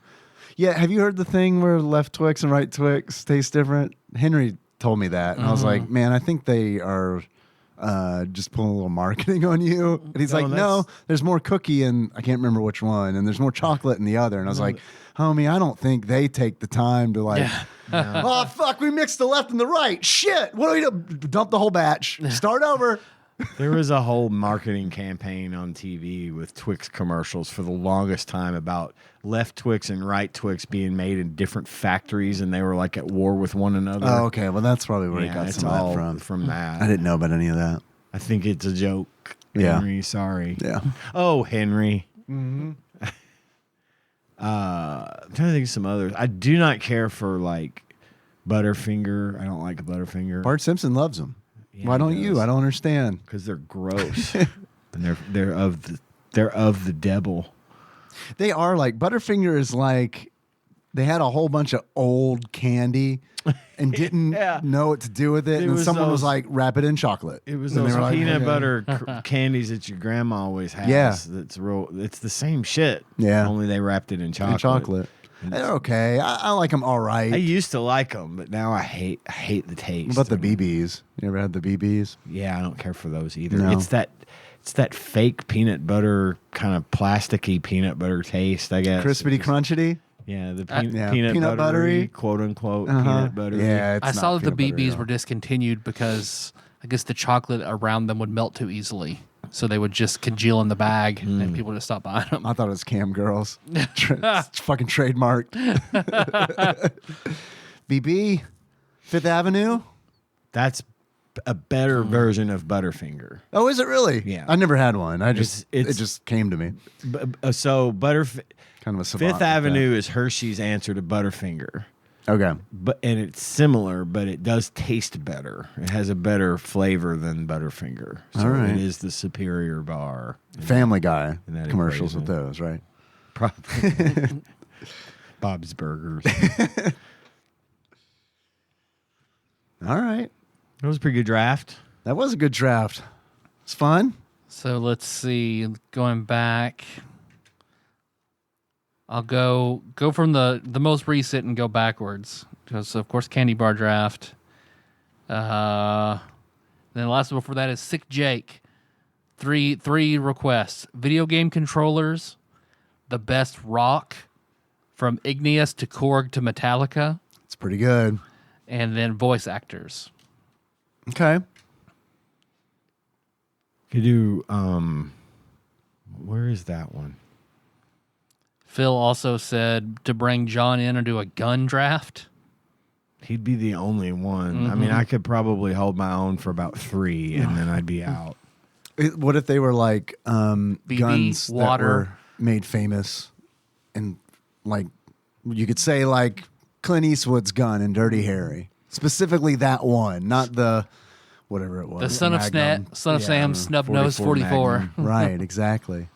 [SPEAKER 3] Yeah, have you heard the thing where left Twix and right Twix taste different? Henry told me that, and I was like, man, I think they are just pulling a little marketing on you. And he's
[SPEAKER 4] No,
[SPEAKER 3] like, no, there's more cookie in, I can't remember which one, and there's more chocolate in the other. And I was like, homie, I don't think they take the time to like, oh, fuck, we mixed the left and the right. Shit, what do we do? Dump the whole batch. Start over.
[SPEAKER 4] There was a whole marketing campaign on TV with Twix commercials for the longest time about left Twix and right Twix being made in different factories, and they were like at war with one another.
[SPEAKER 3] Oh, okay. Well, that's probably where he got
[SPEAKER 4] it's
[SPEAKER 3] some of
[SPEAKER 4] all
[SPEAKER 3] that from.
[SPEAKER 4] that.
[SPEAKER 3] I didn't know about any of that.
[SPEAKER 4] I think it's a joke.
[SPEAKER 3] Yeah.
[SPEAKER 4] Henry, sorry.
[SPEAKER 3] Yeah.
[SPEAKER 4] Oh, Henry. Mm-hmm. I'm trying to think of some others. I do not care for like Butterfinger. I don't like a Butterfinger.
[SPEAKER 3] Bart Simpson loves them.
[SPEAKER 4] Yeah,
[SPEAKER 3] Why
[SPEAKER 4] he
[SPEAKER 3] don't you?
[SPEAKER 4] does.
[SPEAKER 3] I don't understand.
[SPEAKER 4] Because they're gross. And they're of the devil.
[SPEAKER 3] They are like Butterfinger is like they had a whole bunch of old candy and didn't
[SPEAKER 4] Yeah.
[SPEAKER 3] know what to do with it.
[SPEAKER 4] It
[SPEAKER 3] And
[SPEAKER 4] was
[SPEAKER 3] someone was
[SPEAKER 4] those-
[SPEAKER 3] like, wrap it in chocolate.
[SPEAKER 4] It was
[SPEAKER 3] And they
[SPEAKER 4] those
[SPEAKER 3] were like,
[SPEAKER 4] peanut
[SPEAKER 3] okay.
[SPEAKER 4] butter candies that your grandma always has.
[SPEAKER 3] Yeah.
[SPEAKER 4] That's real. It's the same shit.
[SPEAKER 3] Yeah.
[SPEAKER 4] Only they wrapped it in chocolate.
[SPEAKER 3] And chocolate. They're okay. I like them all right.
[SPEAKER 4] I used to like them, but now I hate the taste.
[SPEAKER 3] What about the BBs? You ever had the BBs?
[SPEAKER 4] Yeah, I don't care for those either.
[SPEAKER 3] No.
[SPEAKER 4] It's that fake peanut butter kind of plasticky peanut butter taste, I guess.
[SPEAKER 3] Crispity, crunchity?
[SPEAKER 4] Yeah, the
[SPEAKER 3] Yeah.
[SPEAKER 4] peanut
[SPEAKER 3] Peanut buttery.
[SPEAKER 4] quote unquote
[SPEAKER 3] Uh-huh.
[SPEAKER 4] peanut buttery.
[SPEAKER 3] Yeah, it's
[SPEAKER 2] I
[SPEAKER 3] not
[SPEAKER 2] saw that the
[SPEAKER 3] peanut butter at
[SPEAKER 2] BBs
[SPEAKER 3] all.
[SPEAKER 2] were discontinued because I guess the chocolate around them would melt too easily. So they would just congeal in the bag and people would just stop buying them.
[SPEAKER 3] I thought it was Cam Girls. It's fucking trademarked. BB, Fifth Avenue.
[SPEAKER 4] That's a better version of Butterfinger.
[SPEAKER 3] Oh, is it really?
[SPEAKER 4] Yeah.
[SPEAKER 3] I never had one. It
[SPEAKER 4] It's-
[SPEAKER 3] just came to me.
[SPEAKER 4] So
[SPEAKER 3] Kind of a savant
[SPEAKER 4] Fifth
[SPEAKER 3] like
[SPEAKER 4] Avenue is Hershey's answer to Butterfinger.
[SPEAKER 3] that. Okay.
[SPEAKER 4] And it's similar, but it does taste better. It has a better flavor than Butterfinger. So
[SPEAKER 3] All right.
[SPEAKER 4] it is the superior bar.
[SPEAKER 3] Family Guy
[SPEAKER 4] In that
[SPEAKER 3] commercials with
[SPEAKER 4] equation.
[SPEAKER 3] those, right?
[SPEAKER 4] Probably. Bob's Burgers.
[SPEAKER 3] All right.
[SPEAKER 4] That was a pretty good draft.
[SPEAKER 3] That was a good draft. It's fun.
[SPEAKER 2] So let's see. Going back, I'll go from the most recent and go backwards. So of course, candy bar draft. Then the last one before that is Sick Jake. Three requests: video game controllers, the best rock, from Igneous to Korg to Metallica,
[SPEAKER 3] It's pretty good.
[SPEAKER 2] and then voice actors.
[SPEAKER 3] Okay.
[SPEAKER 4] Could do where is that one?
[SPEAKER 2] Phil also said to bring John in and do a gun draft.
[SPEAKER 4] He'd be the only one. I mean, I could probably hold my own for about 3, and then I'd be out.
[SPEAKER 3] What if they were like
[SPEAKER 2] BB,
[SPEAKER 3] guns that
[SPEAKER 2] water.
[SPEAKER 3] were made famous, and like you could say like Clint Eastwood's gun in Dirty Harry, specifically that one, not the whatever it was.
[SPEAKER 2] The son of
[SPEAKER 3] Magnum.
[SPEAKER 2] Sam Snub Nose 44.
[SPEAKER 4] Magnum.
[SPEAKER 3] Right, exactly.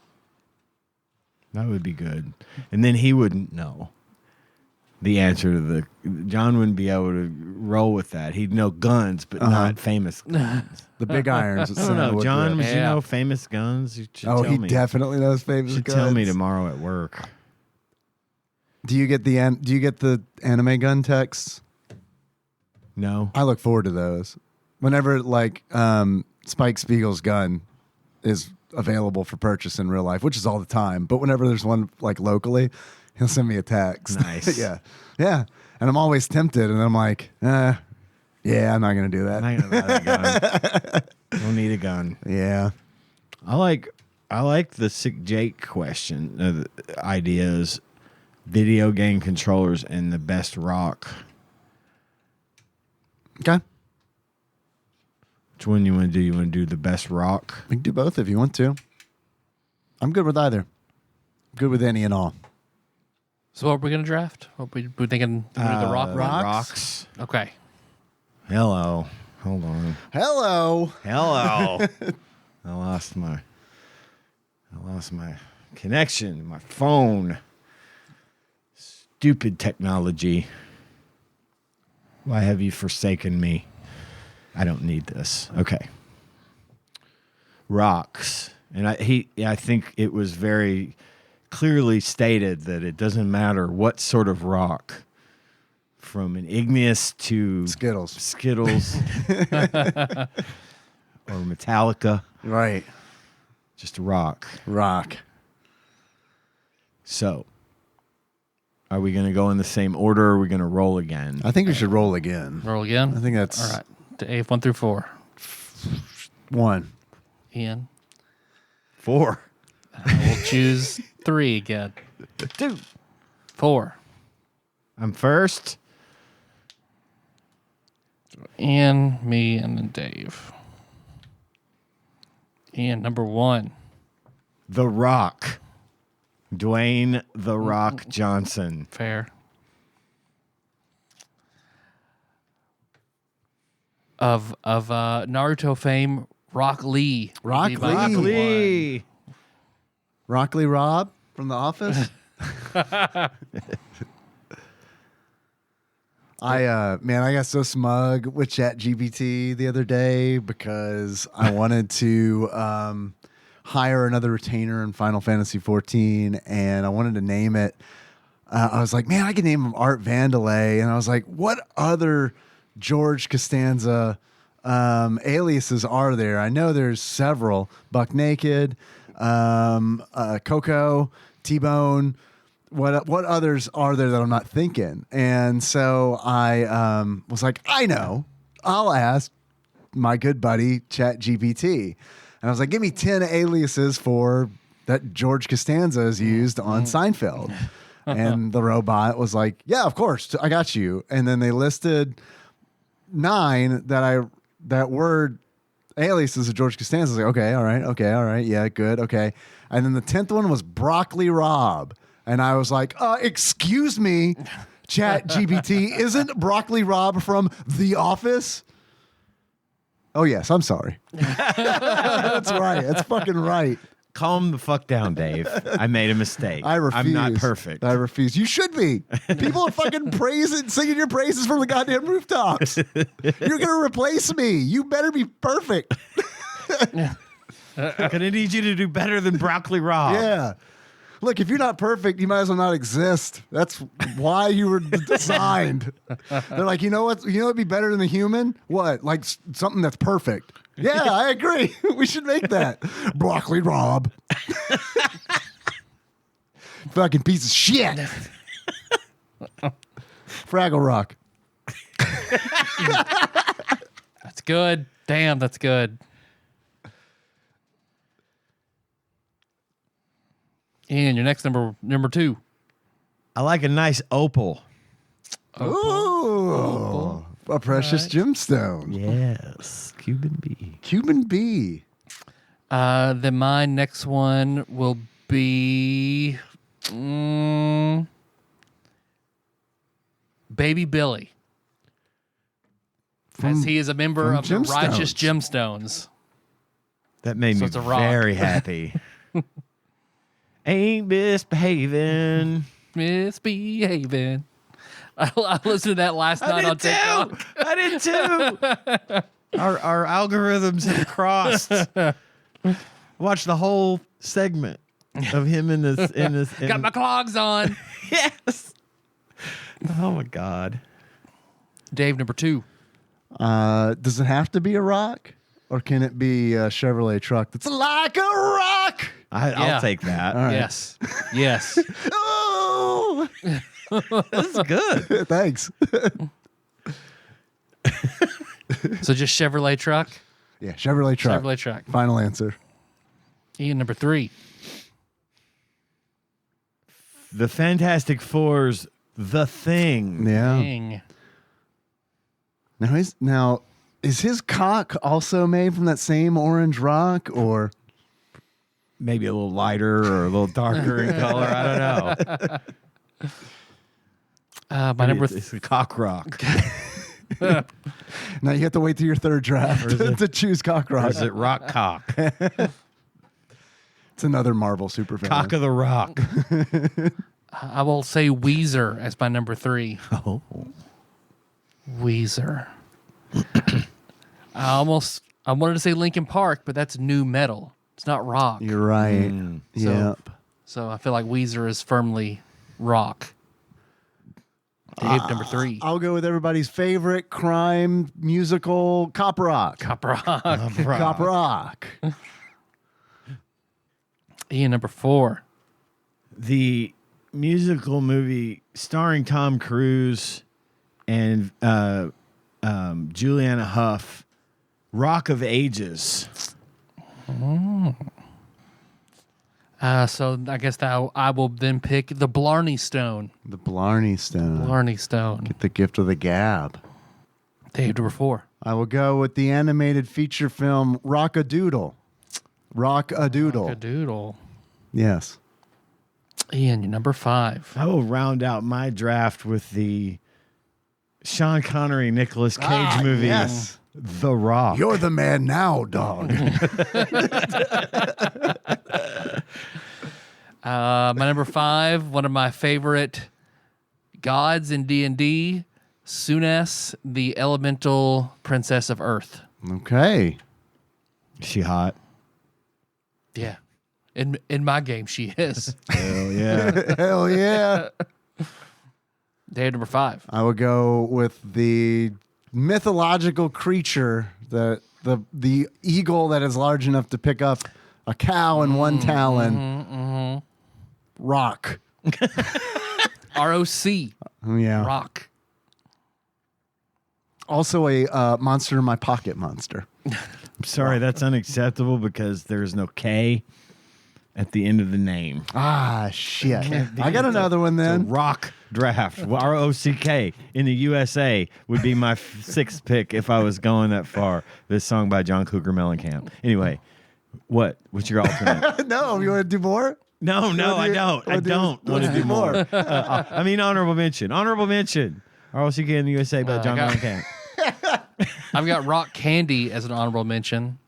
[SPEAKER 4] That would be good. And then he wouldn't know the answer to the... John wouldn't be able to roll with that. He'd know guns, but not famous guns.
[SPEAKER 3] The big irons. That
[SPEAKER 4] I don't know.
[SPEAKER 3] Santa would
[SPEAKER 4] John,
[SPEAKER 3] rip.
[SPEAKER 4] would you know famous guns? You should
[SPEAKER 3] Oh,
[SPEAKER 4] tell
[SPEAKER 3] he
[SPEAKER 4] me.
[SPEAKER 3] definitely knows famous
[SPEAKER 4] You should
[SPEAKER 3] guns.
[SPEAKER 4] tell me tomorrow at work.
[SPEAKER 3] Do you get the anime gun texts?
[SPEAKER 4] No.
[SPEAKER 3] I look forward to those. Whenever like Spike Spiegel's gun is available for purchase in real life, which is all the time, but whenever there's one like locally, he'll send me a text.
[SPEAKER 4] Nice.
[SPEAKER 3] Yeah. And I'm always tempted, and I'm like, yeah, I'm not gonna do that.
[SPEAKER 4] I'm not gonna buy a gun. Don't need a gun.
[SPEAKER 3] Yeah.
[SPEAKER 4] I like the Sick Jake question. Ideas, video game controllers, and the best rock.
[SPEAKER 3] Okay.
[SPEAKER 4] Which one you want to do? You want to do the best rock?
[SPEAKER 3] We can do both if you want to. I'm good with either. Good with any and all.
[SPEAKER 2] So what are we going to draft? What we thinking? The rock one?
[SPEAKER 4] Rocks.
[SPEAKER 2] Okay.
[SPEAKER 4] Hello. Hold on.
[SPEAKER 3] Hello.
[SPEAKER 4] Hello. I lost my connection, my phone. Stupid technology. Why have you forsaken me? I don't need this. Okay. Rocks. And I think it was very clearly stated that it doesn't matter what sort of rock, from an igneous to
[SPEAKER 3] Skittles.
[SPEAKER 4] or Metallica,
[SPEAKER 3] Right.
[SPEAKER 4] just a rock.
[SPEAKER 3] Rock.
[SPEAKER 4] So, are we going to go in the same order, or are we going to roll again?
[SPEAKER 3] I think we should roll again.
[SPEAKER 2] Roll again?
[SPEAKER 3] I think that's
[SPEAKER 2] All right. Dave, 1 through 4.
[SPEAKER 3] 1.
[SPEAKER 2] Ian.
[SPEAKER 4] 4.
[SPEAKER 2] I will choose 3 again.
[SPEAKER 4] 2.
[SPEAKER 2] 4.
[SPEAKER 4] I'm first.
[SPEAKER 2] Ian, me, and then Dave. Ian, number 1.
[SPEAKER 4] The Rock. Dwayne The Rock Johnson.
[SPEAKER 2] Fair. Of Naruto fame, Rock Lee.
[SPEAKER 3] Rock
[SPEAKER 2] Would be my
[SPEAKER 3] Lee.
[SPEAKER 2] number
[SPEAKER 4] Lee.
[SPEAKER 3] Rockley Rob from The Office. I got so smug with ChatGPT the other day because I wanted to hire another retainer in Final Fantasy 14, and I wanted to name it. I was like, man, I could name him Art Vandelay, and I was like, what other George Costanza aliases are there? I know there's several. Buck Naked, Coco, T-Bone. What others are there that I'm not thinking? And so I was like, I know. I'll ask my good buddy ChatGPT. And I was like, give me 10 aliases for that George Costanza has used on Seinfeld. And the robot was like, yeah, of course, I got you. And then they listed 9 that word aliases of George Costanza. I was like, okay, all right, yeah, good, okay. And then the 10th one was Broccoli Rob. And I was like, excuse me, ChatGPT, isn't Broccoli Rob from The Office? Oh, yes, I'm sorry. That's right. That's fucking right.
[SPEAKER 4] Calm the fuck down, Dave. I made a mistake.
[SPEAKER 3] I refuse.
[SPEAKER 4] I'm not perfect.
[SPEAKER 3] I refuse. You should be. People are fucking singing your praises from the goddamn rooftops. You're going to replace me. You better be perfect.
[SPEAKER 4] I'm going to need you to do better than Broccoli Rob.
[SPEAKER 3] Yeah. Look, if you're not perfect, you might as well not exist. That's why you were designed. They're like, you know what? You know what'd be better than a human? What? Like something that's perfect. Yeah, I agree. We should make that. Broccoli Rob. Fucking piece of shit. Fraggle Rock.
[SPEAKER 2] That's good. Damn, that's good. Ian, your next number 2.
[SPEAKER 4] I like a nice opal.
[SPEAKER 3] Ooh, a precious gemstone.
[SPEAKER 4] Yes, Cuban B.
[SPEAKER 3] Cuban B.
[SPEAKER 2] Then my next one will be Baby Billy. As he is a member of the Righteous Gemstones.
[SPEAKER 4] That made me
[SPEAKER 2] it's a rock.
[SPEAKER 4] very happy. Ain't misbehaving.
[SPEAKER 2] Misbehaving. I listened to that last night on TikTok.
[SPEAKER 4] I did too. Our algorithms have crossed. Watch the whole segment of him in this.
[SPEAKER 2] Got my clogs on.
[SPEAKER 4] Yes. Oh my God.
[SPEAKER 2] Dave, number 2.
[SPEAKER 3] Does it have to be a rock, or can it be a Chevrolet truck that's like a rock?
[SPEAKER 4] I'll take that.
[SPEAKER 3] All right.
[SPEAKER 2] Yes. Yes.
[SPEAKER 3] Oh,
[SPEAKER 4] That's good.
[SPEAKER 3] thanks.
[SPEAKER 2] So just Chevrolet truck.
[SPEAKER 3] Yeah, Chevrolet truck.
[SPEAKER 2] Chevrolet truck.
[SPEAKER 3] Final answer.
[SPEAKER 2] Ian, number 3.
[SPEAKER 4] The Fantastic Four's The Thing.
[SPEAKER 3] Yeah.
[SPEAKER 2] Dang.
[SPEAKER 3] Now is his cock also made from that same orange rock, or
[SPEAKER 4] Maybe a little lighter or a little darker in color. I don't know.
[SPEAKER 2] My number
[SPEAKER 4] It's a cock rock.
[SPEAKER 3] now you have to wait till your third draft to choose cock
[SPEAKER 4] Or
[SPEAKER 3] rock?
[SPEAKER 4] is it rock cock?
[SPEAKER 3] It's another Marvel supervillain.
[SPEAKER 4] Cock of the rock.
[SPEAKER 2] I will say Weezer as my number 3.
[SPEAKER 4] Oh.
[SPEAKER 2] Weezer. I wanted to say Linkin Park, but that's new metal. It's not rock.
[SPEAKER 3] You're right.
[SPEAKER 2] So-
[SPEAKER 3] Yep.
[SPEAKER 2] So I feel like Weezer is firmly rock. Dave, number 3.
[SPEAKER 3] I'll go with everybody's favorite crime musical, Cop Rock.
[SPEAKER 2] Cop rock.
[SPEAKER 3] Cop Rock.
[SPEAKER 2] Ian, number 4.
[SPEAKER 4] The musical movie starring Tom Cruise and Juliana Hough, Rock of Ages.
[SPEAKER 2] So I guess that I will then pick the Blarney Stone.
[SPEAKER 3] The Blarney Stone.
[SPEAKER 2] Blarney Stone.
[SPEAKER 3] Get the gift of the gab.
[SPEAKER 2] Dave, number 4.
[SPEAKER 3] I will go with the animated feature film Rock-a-Doodle. Rock-a-Doodle.
[SPEAKER 2] A doodle.
[SPEAKER 3] Yes.
[SPEAKER 2] Ian, you're number 5.
[SPEAKER 4] I will round out my draft with the Sean Connery, Nicolas Cage movie,
[SPEAKER 3] Yes.
[SPEAKER 4] The Rock.
[SPEAKER 3] You're the man now, dog.
[SPEAKER 2] My number 5, one of my favorite gods in D&D, Sunes, the elemental princess of Earth.
[SPEAKER 3] Okay.
[SPEAKER 4] Is she hot?
[SPEAKER 2] Yeah. In my game, she is.
[SPEAKER 4] Hell yeah.
[SPEAKER 3] Hell yeah.
[SPEAKER 2] Dave, number 5.
[SPEAKER 3] I would go with the mythological creature, the eagle that is large enough to pick up a cow in one talon. Rock.
[SPEAKER 2] ROC.
[SPEAKER 3] Oh, yeah.
[SPEAKER 2] Rock.
[SPEAKER 3] Also a monster in my pocket monster.
[SPEAKER 4] I'm sorry, that's unacceptable because there's no K at the end of the name.
[SPEAKER 3] Ah, shit. I got another one
[SPEAKER 4] The
[SPEAKER 3] then.
[SPEAKER 4] Rock draft. ROCK in the USA would be my 6th pick if I was going that far. This song by John Cougar Mellencamp. Anyway, what's your alternate?
[SPEAKER 3] No, you want to do more?
[SPEAKER 4] No, I don't. I don't want to do more.
[SPEAKER 3] more.
[SPEAKER 4] I mean, honorable mention. Honorable mention. ROCK in the USA by John Mellencamp.
[SPEAKER 2] I've got Rock Candy as an honorable mention.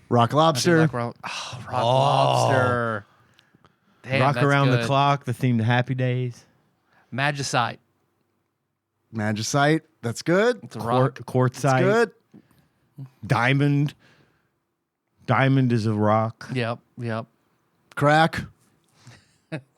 [SPEAKER 3] Rock
[SPEAKER 2] I
[SPEAKER 3] Lobster.
[SPEAKER 2] do like Rock Lobster. Damn,
[SPEAKER 4] Rock
[SPEAKER 2] that's
[SPEAKER 4] Around the
[SPEAKER 2] good.
[SPEAKER 4] Clock, the theme to Happy Days.
[SPEAKER 2] Magicite.
[SPEAKER 3] Magicite. That's good.
[SPEAKER 2] It's a rock.
[SPEAKER 3] That's
[SPEAKER 4] Quartzite.
[SPEAKER 3] good.
[SPEAKER 4] Diamond. Diamond is a rock.
[SPEAKER 2] Yep.
[SPEAKER 3] Crack.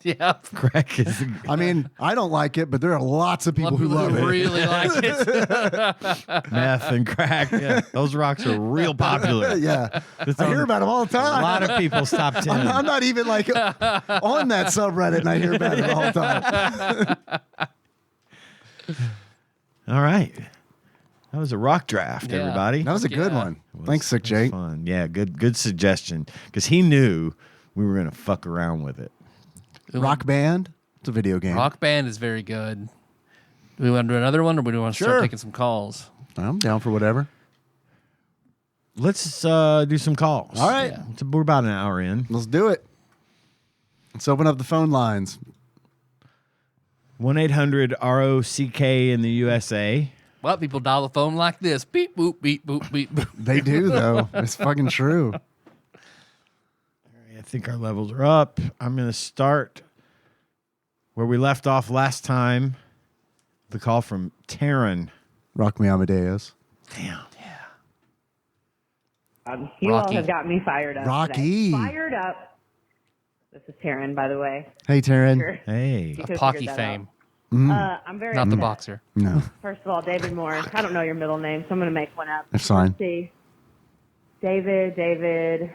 [SPEAKER 2] Yep.
[SPEAKER 4] Crack is
[SPEAKER 3] I mean, I don't like it, but there are lots of people who love it.
[SPEAKER 2] really like it.
[SPEAKER 4] meth and crack. Yeah, those rocks are real popular.
[SPEAKER 3] Yeah.
[SPEAKER 4] It's
[SPEAKER 3] I
[SPEAKER 4] on
[SPEAKER 3] hear about them all the
[SPEAKER 4] a
[SPEAKER 3] time.
[SPEAKER 4] lot of people's top 10.
[SPEAKER 3] I'm not even like on that subreddit and I hear about it all the time.
[SPEAKER 4] All right. That was a rock draft,
[SPEAKER 2] Yeah.
[SPEAKER 4] everybody.
[SPEAKER 3] That was a good
[SPEAKER 2] Yeah.
[SPEAKER 3] one. Thanks, Sick
[SPEAKER 4] That was
[SPEAKER 3] Jake.
[SPEAKER 4] fun. Yeah, good suggestion. Because he knew we were going to fuck around with it.
[SPEAKER 3] Rock band. It's a video game.
[SPEAKER 2] Rock Band is very good. Do we want to do another one, or do we want to
[SPEAKER 3] Sure.
[SPEAKER 2] start taking some calls?
[SPEAKER 3] I'm down for whatever.
[SPEAKER 4] Let's do some calls.
[SPEAKER 3] All right.
[SPEAKER 2] Yeah.
[SPEAKER 4] We're about an hour in.
[SPEAKER 3] Let's do it. Let's open up the phone lines.
[SPEAKER 4] 1-800-ROCK in the USA.
[SPEAKER 2] Well, people dial the phone like this. Beep, boop, beep, boop, beep, boop.
[SPEAKER 3] They do, though. It's fucking true.
[SPEAKER 4] I think our levels are up. I'm going to start where we left off last time. The call from Taryn.
[SPEAKER 3] Rock me, Amadeus.
[SPEAKER 4] Damn.
[SPEAKER 6] You
[SPEAKER 2] Rocky.
[SPEAKER 6] all have got me fired up.
[SPEAKER 3] Rocky.
[SPEAKER 6] Today. Fired up. This is Taryn, by the way.
[SPEAKER 3] Hey, Taryn.
[SPEAKER 6] Sure.
[SPEAKER 4] Hey.
[SPEAKER 6] You could've
[SPEAKER 2] Pocky
[SPEAKER 6] figured that
[SPEAKER 2] fame,
[SPEAKER 6] out. I'm very
[SPEAKER 2] not the
[SPEAKER 6] upset.
[SPEAKER 2] boxer.
[SPEAKER 3] No,
[SPEAKER 6] First of all, David Moore. I don't know your middle name, so I'm going to make one up.
[SPEAKER 3] that's fine.
[SPEAKER 6] Let's see. David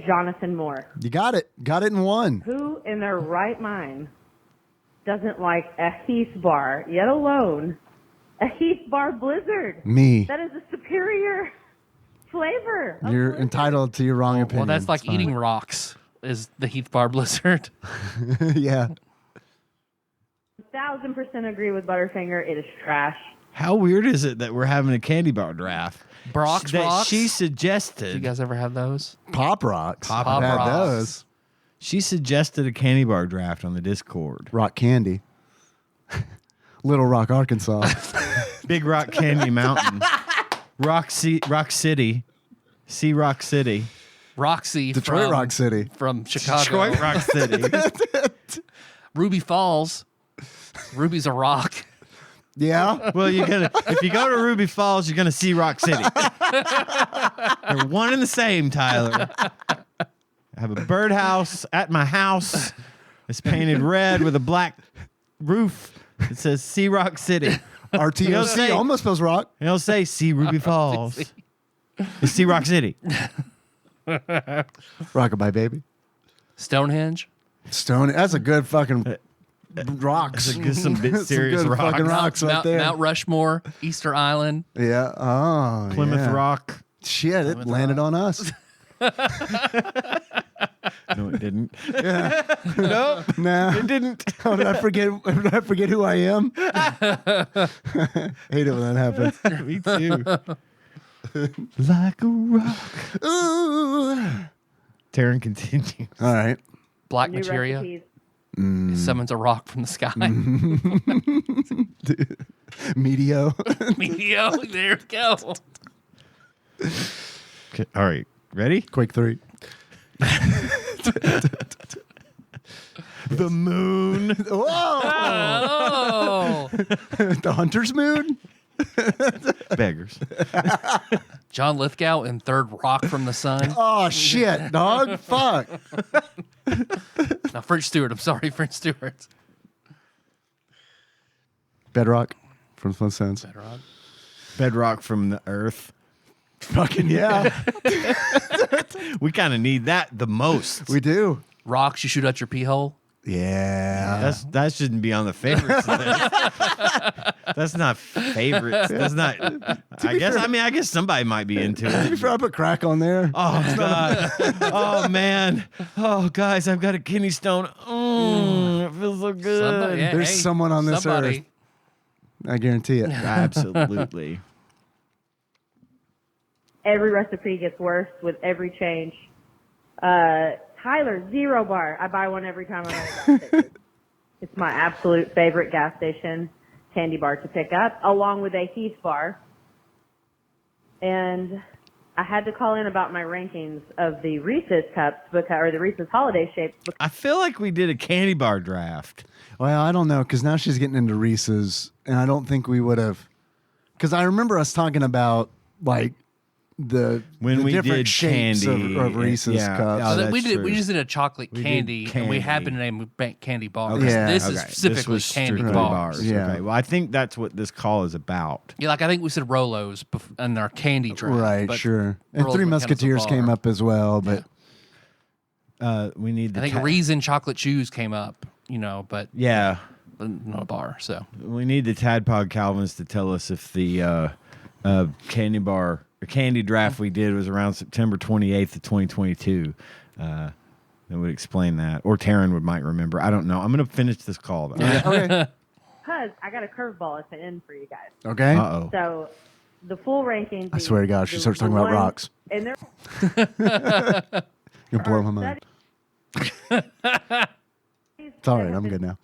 [SPEAKER 6] Jonathan Moore.
[SPEAKER 3] You got it. Got it in one.
[SPEAKER 6] Who in their right mind doesn't like a Heath bar, yet alone a Heath bar Blizzard?
[SPEAKER 3] Me.
[SPEAKER 6] That is a superior flavor. of
[SPEAKER 3] You're
[SPEAKER 6] Blizzard.
[SPEAKER 3] entitled to your wrong opinion.
[SPEAKER 2] Well, that's like
[SPEAKER 3] It's fine.
[SPEAKER 2] eating rocks. Is the Heath Bar Blizzard?
[SPEAKER 3] Yeah.
[SPEAKER 6] 1,000% agree with Butterfinger. It is trash.
[SPEAKER 4] How weird is it that we're having a candy bar draft?
[SPEAKER 2] Brock's
[SPEAKER 4] that
[SPEAKER 2] Rocks?
[SPEAKER 4] she
[SPEAKER 2] You
[SPEAKER 4] suggested.
[SPEAKER 2] guys ever had those?
[SPEAKER 3] Pop Rocks.
[SPEAKER 2] Pop
[SPEAKER 3] I've had
[SPEAKER 2] Rocks.
[SPEAKER 3] those.
[SPEAKER 4] She suggested a candy bar draft on the Discord.
[SPEAKER 3] Rock Candy. Little Rock, Arkansas.
[SPEAKER 4] Big Rock Candy Mountain. Rock City. Sea Rock City.
[SPEAKER 2] Roxy
[SPEAKER 3] Detroit
[SPEAKER 2] from,
[SPEAKER 3] Rock City.
[SPEAKER 2] from Chicago.
[SPEAKER 4] Detroit Rock City.
[SPEAKER 2] Ruby Falls. Ruby's a rock.
[SPEAKER 3] Yeah.
[SPEAKER 4] Well, if you go to Ruby Falls, you're gonna see Rock City. They're one and the same, Tyler. I have a birdhouse at my house. It's painted red with a black roof. It says Sea Rock City.
[SPEAKER 3] RTOC
[SPEAKER 4] say-
[SPEAKER 3] almost spells rock.
[SPEAKER 4] And it'll say See Ruby Falls. It's Sea Rock City.
[SPEAKER 3] Rockabye, baby.
[SPEAKER 2] Stonehenge.
[SPEAKER 3] Stone. That's a good fucking rocks.
[SPEAKER 4] Some bit serious
[SPEAKER 3] good
[SPEAKER 4] rocks.
[SPEAKER 3] fucking rocks right
[SPEAKER 2] Mount,
[SPEAKER 3] there.
[SPEAKER 2] Mount Rushmore. Easter Island.
[SPEAKER 3] Yeah. Oh,
[SPEAKER 4] Plymouth
[SPEAKER 3] yeah.
[SPEAKER 4] Rock.
[SPEAKER 3] Shit, it landed on us.
[SPEAKER 4] No, it didn't.
[SPEAKER 3] No, it didn't. How did I forget? Did I forget who I am? Hate it when that happens.
[SPEAKER 4] Me too. Like a rock.
[SPEAKER 3] Ooh.
[SPEAKER 4] Taryn continues.
[SPEAKER 3] All right.
[SPEAKER 2] Black
[SPEAKER 6] New
[SPEAKER 2] materia.
[SPEAKER 6] recipes.
[SPEAKER 2] Summons a rock from the sky.
[SPEAKER 3] Medio.
[SPEAKER 2] Medio. There we go.
[SPEAKER 4] Okay, all right. Ready?
[SPEAKER 3] Quake 3.
[SPEAKER 4] The moon.
[SPEAKER 3] Whoa!
[SPEAKER 2] Oh.
[SPEAKER 3] The Hunter's Moon?
[SPEAKER 4] Beggars.
[SPEAKER 2] John Lithgow in Third Rock from the Sun.
[SPEAKER 3] Oh, shit, dog. Fuck.
[SPEAKER 2] No, French Stewart. I'm sorry, French Stewart.
[SPEAKER 3] Bedrock from Flintstones.
[SPEAKER 2] Bedrock.
[SPEAKER 4] Bedrock from the earth.
[SPEAKER 3] Fucking yeah.
[SPEAKER 4] We kind of need that the most.
[SPEAKER 3] We do.
[SPEAKER 2] Rocks you shoot out your pee hole.
[SPEAKER 3] Yeah.
[SPEAKER 4] That shouldn't be on the favorites list. That's not favorites. That's not. I guess somebody might be into it.
[SPEAKER 3] Before I put crack on there.
[SPEAKER 4] Oh God. Oh man. Oh guys, I've got a kidney stone. It feels so good.
[SPEAKER 2] Somebody, yeah,
[SPEAKER 3] There's
[SPEAKER 2] hey,
[SPEAKER 3] someone on this
[SPEAKER 2] somebody.
[SPEAKER 3] earth. I guarantee it.
[SPEAKER 4] Absolutely.
[SPEAKER 6] Every recipe gets worse with every change. Tyler, Zero Bar. I buy one every time I'm at a gas station. It's my absolute favorite gas station candy bar to pick up, along with a Heath bar. And I had to call in about my rankings of the Reese's cups, or the Reese's holiday shapes.
[SPEAKER 4] I feel like we did a candy bar draft.
[SPEAKER 3] Well, I don't know, because now she's getting into Reese's, and I don't think we would have. Because I remember us talking about, like, the
[SPEAKER 4] We
[SPEAKER 3] different
[SPEAKER 4] did
[SPEAKER 3] shapes
[SPEAKER 4] candy,
[SPEAKER 3] of Reese's
[SPEAKER 4] yeah.
[SPEAKER 3] cups.
[SPEAKER 4] Oh,
[SPEAKER 2] So we
[SPEAKER 4] that's true.
[SPEAKER 2] just did a chocolate
[SPEAKER 4] We did
[SPEAKER 2] candy, and we
[SPEAKER 4] candy.
[SPEAKER 2] happened to name it candy bar.
[SPEAKER 3] Okay. Yeah.
[SPEAKER 2] This is
[SPEAKER 4] Okay,
[SPEAKER 2] specifically
[SPEAKER 4] this was
[SPEAKER 2] candy
[SPEAKER 4] strictly
[SPEAKER 2] bars.
[SPEAKER 3] Yeah.
[SPEAKER 4] Okay. Well, I think that's what this call is about.
[SPEAKER 2] Yeah, like I think we said Rolos and our candy draft.
[SPEAKER 3] Right,
[SPEAKER 2] but
[SPEAKER 3] sure. And
[SPEAKER 2] Rolls
[SPEAKER 3] Three
[SPEAKER 2] would count as a
[SPEAKER 3] Musketeers came
[SPEAKER 2] bar.
[SPEAKER 3] up as well, but
[SPEAKER 4] We need the
[SPEAKER 2] I think Reason chocolate chews came up, but
[SPEAKER 4] yeah.
[SPEAKER 2] not a bar. So
[SPEAKER 4] We need the Tadpog Calvins to tell us if the candy bar or candy draft we did was around September 28th of 2022. that would explain that. Or Taryn might remember. I don't know. I'm going to finish this call, though.
[SPEAKER 3] Okay.
[SPEAKER 6] Because I got a curveball at the end for you guys.
[SPEAKER 3] Okay.
[SPEAKER 4] Uh-oh.
[SPEAKER 6] So the full rankings.
[SPEAKER 3] I swear to God, she starts talking about rocks.
[SPEAKER 6] And they're
[SPEAKER 3] You'll blow my mind. It's all right. I'm good now.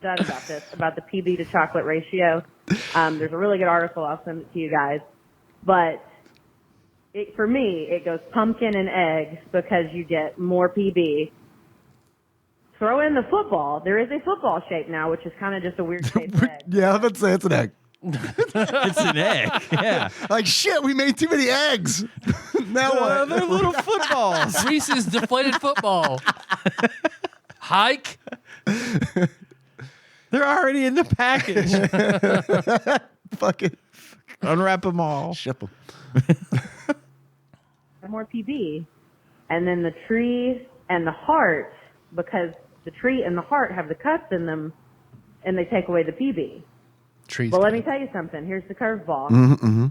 [SPEAKER 6] Done about this, about the PB to chocolate ratio. There's a really good article. I'll send it to you guys. But for me, it goes pumpkin and egg because you get more PB. Throw in the football. There is a football shape now, which is kind of just a weird shaped egg.
[SPEAKER 3] Yeah, let's say it's an egg.
[SPEAKER 4] It's an egg. Yeah.
[SPEAKER 3] Like, shit, we made too many eggs. Now what?
[SPEAKER 4] They're little footballs.
[SPEAKER 2] Reese's deflated football. Hike.
[SPEAKER 4] They're already in the package.
[SPEAKER 3] Fuck it.
[SPEAKER 4] Unwrap them all.
[SPEAKER 3] Ship them.
[SPEAKER 6] More PB. And then the tree and the heart, because the tree and the heart have the cuts in them, and they take away the PB.
[SPEAKER 2] Trees.
[SPEAKER 6] Well, let me tell you something. Here's the curveball.
[SPEAKER 3] Mm-hmm.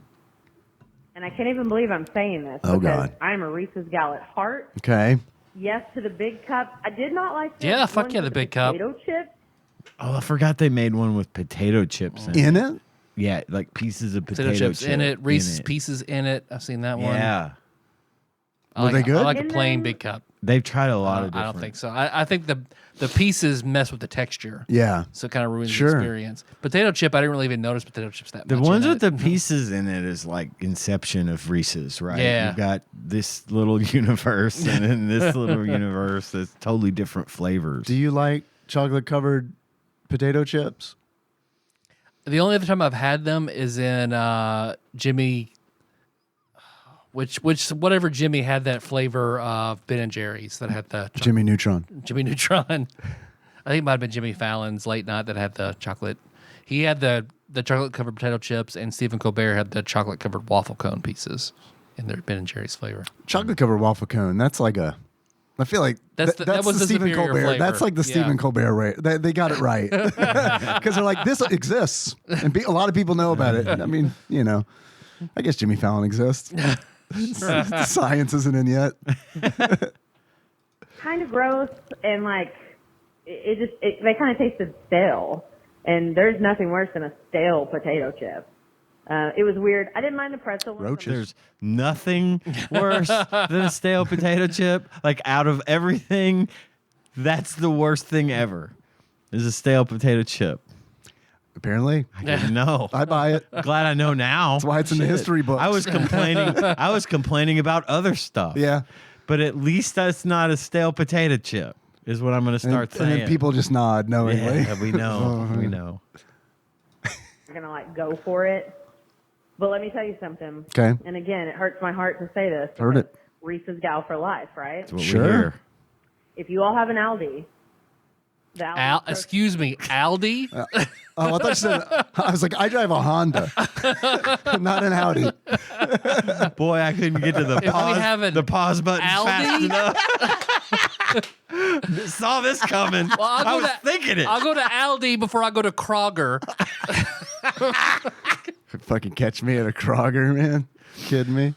[SPEAKER 6] And I can't even believe I'm saying this.
[SPEAKER 3] Oh,
[SPEAKER 6] because
[SPEAKER 3] God.
[SPEAKER 6] I'm a Reese's gal at heart.
[SPEAKER 3] Okay.
[SPEAKER 6] Yes to the big cup. I did not like the
[SPEAKER 2] Yeah, fuck
[SPEAKER 6] ones
[SPEAKER 2] yeah, the
[SPEAKER 6] with
[SPEAKER 2] big cup.
[SPEAKER 6] potato chips.
[SPEAKER 4] Oh, I forgot they made one with potato chips in it.
[SPEAKER 3] In it?
[SPEAKER 4] Yeah, like pieces of
[SPEAKER 2] Potato chips in it. Reese's Pieces in it. I've seen that one.
[SPEAKER 4] Yeah.
[SPEAKER 2] I
[SPEAKER 3] Were
[SPEAKER 2] like,
[SPEAKER 3] they good?
[SPEAKER 2] I like a
[SPEAKER 6] And
[SPEAKER 2] plain
[SPEAKER 6] then-
[SPEAKER 2] big cup.
[SPEAKER 4] They've tried a lot of
[SPEAKER 2] I
[SPEAKER 4] different.
[SPEAKER 2] don't think so. I think the pieces mess with the texture.
[SPEAKER 3] Yeah.
[SPEAKER 2] So it kind of ruins
[SPEAKER 3] Sure.
[SPEAKER 2] the experience. Potato chip, I didn't really even notice potato chips that
[SPEAKER 4] The
[SPEAKER 2] much.
[SPEAKER 4] ones
[SPEAKER 2] in
[SPEAKER 4] with
[SPEAKER 2] it.
[SPEAKER 4] the pieces in it is like Inception of Reese's, right?
[SPEAKER 2] Yeah.
[SPEAKER 4] You've got this little universe and then this little universe that's totally different flavors.
[SPEAKER 3] Do you like chocolate covered potato chips?
[SPEAKER 2] The only other time I've had them is in Jimmy, which whatever Jimmy had that flavor of Ben and Jerry's that had the
[SPEAKER 3] Jimmy Neutron.
[SPEAKER 2] Jimmy Neutron. I think it might have been Jimmy Fallon's late night that had the chocolate. He had the chocolate covered potato chips, and Stephen Colbert had the chocolate covered waffle cone pieces in their Ben and Jerry's flavor.
[SPEAKER 3] Chocolate covered waffle cone. That's like a. I feel like
[SPEAKER 2] That was the
[SPEAKER 3] Stephen
[SPEAKER 2] superior
[SPEAKER 3] Colbert.
[SPEAKER 2] flavor.
[SPEAKER 3] That's like the
[SPEAKER 2] Yeah.
[SPEAKER 3] Stephen Colbert rate. They got it right because they're like, this exists, and a lot of people know about it. I mean, you know, I guess Jimmy Fallon exists. Science isn't in yet.
[SPEAKER 6] Kind of gross, and like they kind of tasted stale. And there's nothing worse than a stale potato chip. It was weird. I didn't mind the pretzel ones.
[SPEAKER 3] Roaches.
[SPEAKER 4] There's nothing worse than a stale potato chip. Like out of everything, that's the worst thing ever. Is a stale potato chip.
[SPEAKER 3] Apparently,
[SPEAKER 4] I didn't know.
[SPEAKER 3] I buy it.
[SPEAKER 4] Glad I know now.
[SPEAKER 3] That's why it's in the history books.
[SPEAKER 4] I was complaining about other stuff.
[SPEAKER 3] Yeah.
[SPEAKER 4] But at least that's not a stale potato chip, is what I'm going to start
[SPEAKER 3] And
[SPEAKER 4] saying.
[SPEAKER 3] then people just nod knowingly.
[SPEAKER 4] Yeah, we know. We know.
[SPEAKER 6] We're gonna like go for it. But let me tell you something.
[SPEAKER 3] Okay.
[SPEAKER 6] And again, it hurts my heart to say this.
[SPEAKER 3] Heard it.
[SPEAKER 6] Reese's gal for life, right?
[SPEAKER 4] That's what
[SPEAKER 3] Sure.
[SPEAKER 4] we hear.
[SPEAKER 6] If you all have an Aldi, the Aldi
[SPEAKER 2] Excuse me, Aldi?
[SPEAKER 3] Oh, I thought you said. I was like, I drive a Honda, not an Audi.
[SPEAKER 4] Boy, I couldn't get to the
[SPEAKER 2] have an
[SPEAKER 4] pause button
[SPEAKER 2] Aldi?
[SPEAKER 4] fast enough. Saw this coming.
[SPEAKER 2] Well,
[SPEAKER 4] I was thinking it.
[SPEAKER 2] I'll go to Aldi before I go to Kroger.
[SPEAKER 3] Fucking catch me at a Kroger, man. Kidding me?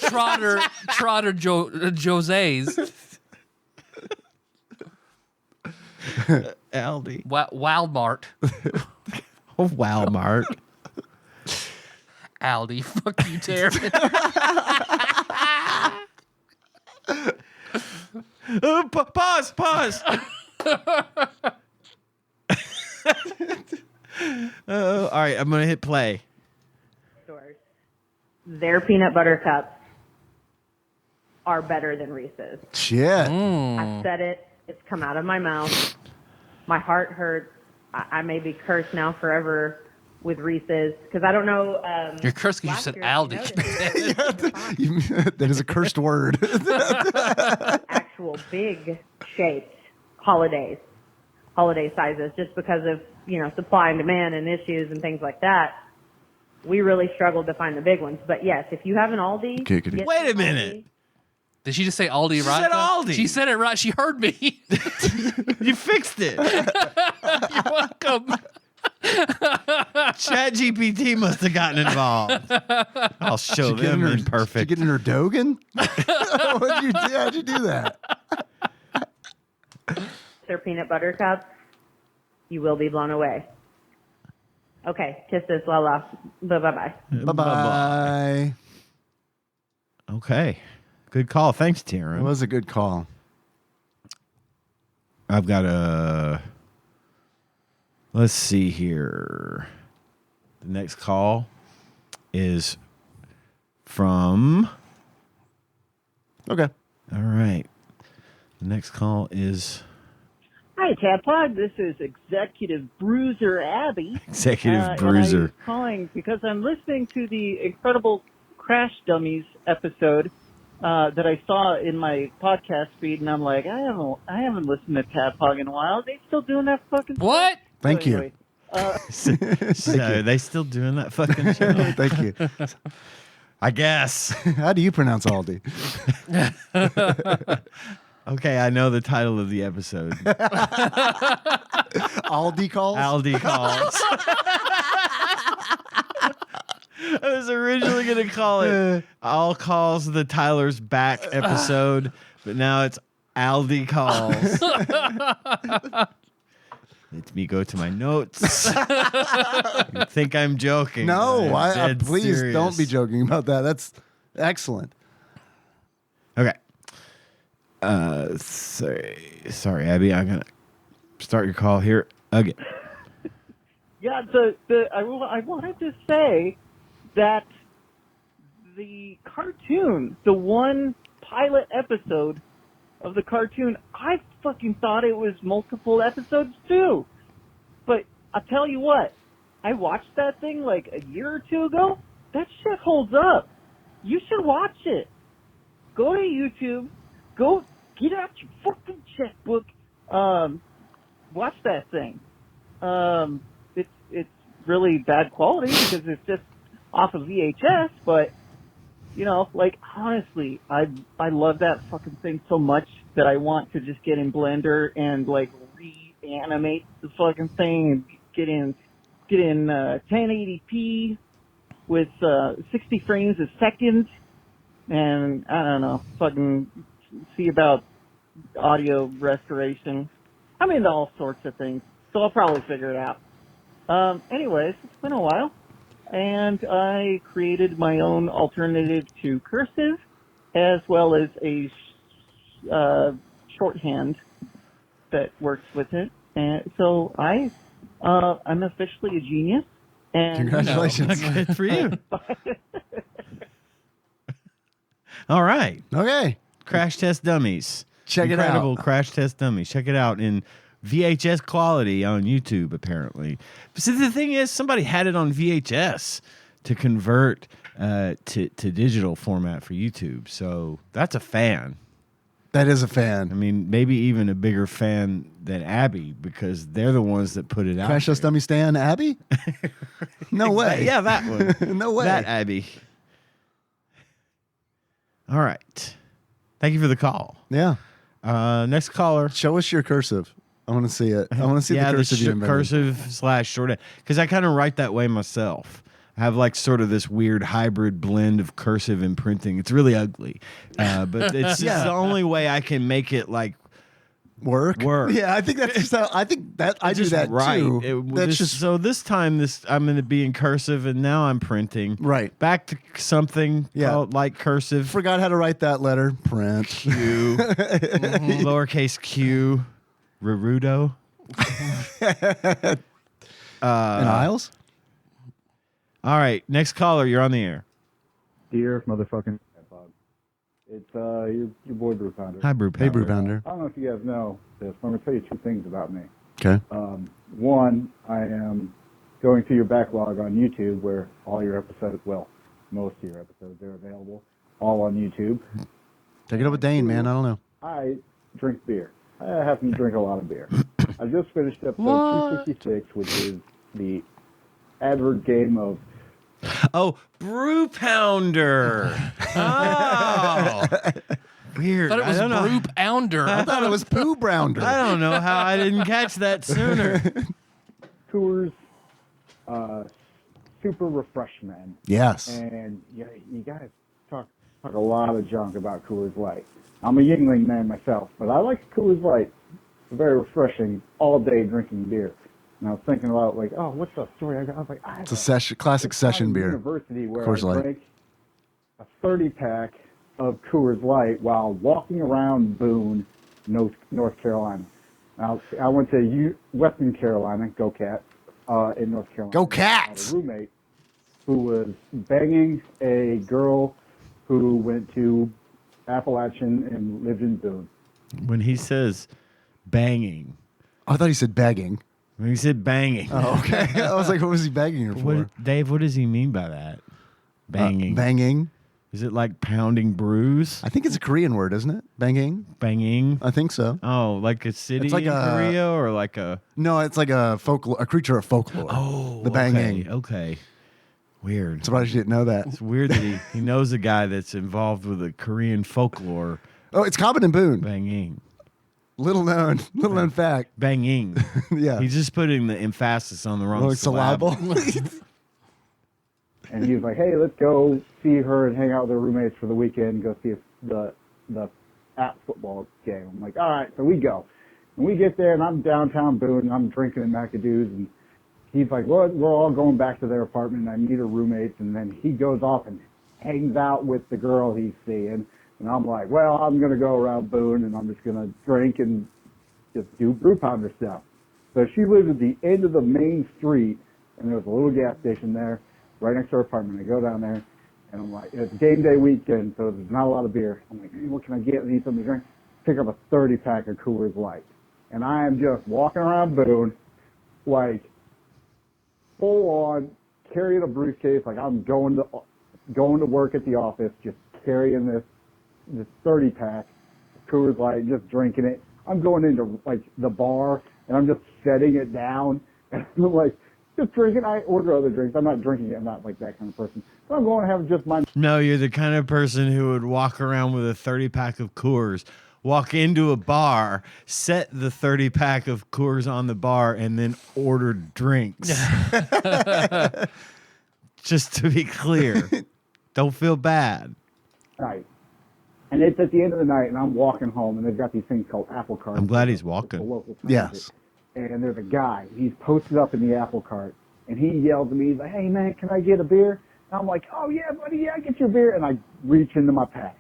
[SPEAKER 2] Trotter Jose's.
[SPEAKER 4] Aldi.
[SPEAKER 2] Walmart.
[SPEAKER 4] Oh, Walmart.
[SPEAKER 2] Aldi. Fuck you, Taryn.
[SPEAKER 4] Pause. All right, I'm going to hit play.
[SPEAKER 6] stores, their peanut butter cups are better than Reese's.
[SPEAKER 3] Shit.
[SPEAKER 6] I've said it. It's come out of my mouth. My heart hurts. I may be cursed now forever with Reese's because I don't know.
[SPEAKER 2] You're cursed because you
[SPEAKER 6] last
[SPEAKER 2] said
[SPEAKER 6] year,
[SPEAKER 2] Aldi.
[SPEAKER 6] you noticed,
[SPEAKER 3] That is a cursed word.
[SPEAKER 6] actual big shaped holiday sizes just because of, supply and demand and issues and things like that. We really struggled to find the big ones. But yes, if you have an Aldi,
[SPEAKER 3] Kickity.
[SPEAKER 6] get
[SPEAKER 4] Wait a
[SPEAKER 6] some
[SPEAKER 4] minute.
[SPEAKER 6] Aldi.
[SPEAKER 2] Did she just say Aldi right?
[SPEAKER 4] said
[SPEAKER 2] though?
[SPEAKER 4] Aldi.
[SPEAKER 2] She said it right. She heard me.
[SPEAKER 4] You fixed it.
[SPEAKER 2] You're welcome.
[SPEAKER 4] ChatGPT must have gotten involved. I'll show them
[SPEAKER 3] Did you
[SPEAKER 4] imperfect.
[SPEAKER 3] get in her Dogan? How'd you do that?
[SPEAKER 6] Their peanut butter cups, you will be blown away. Okay, kisses, la. Bye-bye.
[SPEAKER 3] Bye-bye.
[SPEAKER 4] Okay. Good call. Thanks, Taryn.
[SPEAKER 3] It was a good call.
[SPEAKER 4] I've got a... Let's see here. The next call is from...
[SPEAKER 3] Okay.
[SPEAKER 4] All right. The next call is...
[SPEAKER 7] Hi, TADPOG. This is Executive Bruiser Abby.
[SPEAKER 4] Executive Bruiser.
[SPEAKER 7] And I was calling because I'm listening to the incredible Crash Dummies episode that I saw in my podcast feed, and I'm like, I haven't listened to TADPOG in a while. Are they still doing that fucking
[SPEAKER 2] What?
[SPEAKER 7] stuff?
[SPEAKER 3] Thank
[SPEAKER 7] So
[SPEAKER 3] you.
[SPEAKER 7] anyway,
[SPEAKER 4] So, are they still doing that fucking show?
[SPEAKER 3] Thank you.
[SPEAKER 4] I guess.
[SPEAKER 3] How do you pronounce Aldi?
[SPEAKER 4] Okay, I know the title of the episode.
[SPEAKER 3] Aldi Calls?
[SPEAKER 4] ALDI Calls. I was originally going to call it All Calls the Tyler's Back episode, but now it's ALDI Calls. Let me go to my notes. You think I'm joking?
[SPEAKER 3] No,
[SPEAKER 4] but I'm
[SPEAKER 3] I
[SPEAKER 4] dead
[SPEAKER 3] please
[SPEAKER 4] serious.
[SPEAKER 3] don't be joking about that. That's excellent.
[SPEAKER 4] Okay. Sorry, Abby. I'm going to start your call here again.
[SPEAKER 7] yeah, I wanted to say that the cartoon, the one pilot episode of the cartoon, I fucking thought it was multiple episodes too. But I'll tell you what, I watched that thing like a year or two ago. That shit holds up. You should watch it. Go to YouTube. Go get out your fucking checkbook. Watch that thing. It's really bad quality because it's just off of VHS, but you know, like honestly, I love that fucking thing so much that I want to just get in Blender and like reanimate the fucking thing and get in 1080p with 60 frames a second, and I don't know, fucking see about audio restoration. I'm into all sorts of things, so I'll probably figure it out. Anyways, it's been a while, and I created my own alternative to cursive, as well as a shorthand that works with it. And so I'm officially a genius. And
[SPEAKER 3] Congratulations.
[SPEAKER 4] Good for you. All right.
[SPEAKER 3] Okay.
[SPEAKER 4] Crash Test Dummies.
[SPEAKER 3] Check it out.
[SPEAKER 4] Incredible Crash Test Dummies. Check it out in VHS quality on YouTube, apparently. But see, the thing is, somebody had it on VHS to convert to digital format for YouTube. So that's a fan.
[SPEAKER 3] That is a
[SPEAKER 4] I
[SPEAKER 3] fan.
[SPEAKER 4] mean, maybe even a bigger fan than Abby, because they're the ones that put it out.
[SPEAKER 3] Crash Test
[SPEAKER 4] there.
[SPEAKER 3] Dummy Stan Abby? No way.
[SPEAKER 4] Yeah, that one.
[SPEAKER 3] No way.
[SPEAKER 4] That Abby. All right. Thank you for the call.
[SPEAKER 3] Yeah.
[SPEAKER 4] Next caller.
[SPEAKER 3] Show us your cursive. I want to see it. I want to see the cursive you invented.
[SPEAKER 4] cursive/short, because I kind of write that way myself. I have like sort of this weird hybrid blend of cursive and printing. It's really ugly, but it's just the only way I can make it like
[SPEAKER 3] Work. Yeah, I think that's just how, I think that I do
[SPEAKER 4] just
[SPEAKER 3] that
[SPEAKER 4] right.
[SPEAKER 3] too. That's just
[SPEAKER 4] so this time I'm going to be in cursive, and now I'm printing.
[SPEAKER 3] Right.
[SPEAKER 4] Back to something called like cursive.
[SPEAKER 3] forgot how to write that letter. Print.
[SPEAKER 4] Q, lowercase q, Rurudo.
[SPEAKER 3] And Isles?
[SPEAKER 4] All right, next caller, you're on the air.
[SPEAKER 8] Dear motherfucking TADPOG. It's your boy Brew Pounder.
[SPEAKER 4] Hi, Brew
[SPEAKER 3] Hey,
[SPEAKER 4] Pounder.
[SPEAKER 3] Brew Pounder.
[SPEAKER 8] I don't know if you guys know this, but I'm going to tell you two things about me.
[SPEAKER 3] Okay.
[SPEAKER 8] One, I am going through your backlog on YouTube where all your episodes, well, most of your episodes are available, all on YouTube.
[SPEAKER 3] Take it up with Dane, man. I don't know.
[SPEAKER 8] I drink beer. I happen to drink a lot of beer. I just finished episode 266, which is the advert game of
[SPEAKER 4] Oh, Brew Pounder. Oh. Weird.
[SPEAKER 2] I thought it was
[SPEAKER 4] don't know.
[SPEAKER 2] Brew Pounder.
[SPEAKER 3] I thought it was Pooh Brounder.
[SPEAKER 4] I don't know how I didn't catch that sooner.
[SPEAKER 8] Coors Super Refreshment.
[SPEAKER 3] Yes.
[SPEAKER 8] And you guys talk talk a lot of junk about Coors Light. I'm a Yingling man myself, but I like Coors Light. It's very refreshing all day drinking beer. And I was thinking about like, oh, what's the story I got? I was like,
[SPEAKER 3] It's a classic session beer.
[SPEAKER 8] University where
[SPEAKER 3] Coors
[SPEAKER 8] I
[SPEAKER 3] Light.
[SPEAKER 8] drank a 30-pack of Coors Light while walking around Boone, North Carolina. Now, I went to Western Carolina, go Cats, in North Carolina.
[SPEAKER 3] Go
[SPEAKER 8] I had
[SPEAKER 3] Cats!
[SPEAKER 8] a roommate who was banging a girl who went to Appalachian and lived in Boone.
[SPEAKER 4] When he says banging,
[SPEAKER 3] I thought he said begging.
[SPEAKER 4] when he said banging,
[SPEAKER 3] Oh, okay. I was like, what was he begging her for?
[SPEAKER 4] what, Dave, what does he mean by that? Banging.
[SPEAKER 3] Banging.
[SPEAKER 4] Is it like pounding brews?
[SPEAKER 3] I think it's a Korean word, isn't it? Banging.
[SPEAKER 4] Banging.
[SPEAKER 3] I think so.
[SPEAKER 4] Oh, like a city
[SPEAKER 3] It's like
[SPEAKER 4] in
[SPEAKER 3] a-
[SPEAKER 4] Korea or like a
[SPEAKER 3] No, it's like a creature of folklore. The banging.
[SPEAKER 4] Okay. Weird.
[SPEAKER 3] Surprised you didn't know that.
[SPEAKER 4] It's weird that he knows a guy that's involved with a Korean folklore.
[SPEAKER 3] Oh, it's common in Boone.
[SPEAKER 4] Banging.
[SPEAKER 3] Little known fact.
[SPEAKER 4] Banging.
[SPEAKER 3] Yeah.
[SPEAKER 4] He's just putting the emphasis on the wrong
[SPEAKER 3] Like syllable.
[SPEAKER 8] And he was like, hey, let's go see her and hang out with her roommates for the weekend and go see the at football game. I'm like, all right, so we go. And we get there, and I'm downtown Boone, and I'm drinking at McAdoo's, and he's like, well, we're all going back to their apartment, and I meet her roommates, and then he goes off and hangs out with the girl he's seeing. And I'm like, well, I'm going to go around Boone, and I'm just going to drink and just do brew pounder stuff. So she lived at the end of the main street, and there was a little gas station there right next to her apartment. I go down there, and I'm like, it's game day weekend, so there's not a lot of beer. I'm like, hey, what can I get? I need something to drink. Pick up a 30-pack of Coors Light. And I am just walking around Boone, like, full on, carrying a briefcase, like I'm going to work at the office, just carrying this 30-pack of Coors Light, just drinking it. I'm going into, like, the bar, and I'm just setting it down, and I'm like, just drinking. I order other drinks. I'm not drinking it. I'm not like that kind of person. So I'm going to have just my...
[SPEAKER 4] No, you're the kind of person who would walk around with a 30-pack of Coors, walk into a bar, set the 30-pack of Coors on the bar, and then order drinks. Just to be clear. Don't feel bad.
[SPEAKER 8] night. And it's at the end of the night, and I'm walking home, and they've got these things called apple carts.
[SPEAKER 4] I'm glad he's
[SPEAKER 8] The
[SPEAKER 4] walking.
[SPEAKER 8] local
[SPEAKER 3] Yes.
[SPEAKER 8] transit. And there's a guy. He's posted up in the apple cart, and he yells at me. He's like, hey, man, can I get a beer? And I'm like, oh, yeah, buddy, yeah, get your beer. And I reach into my pack.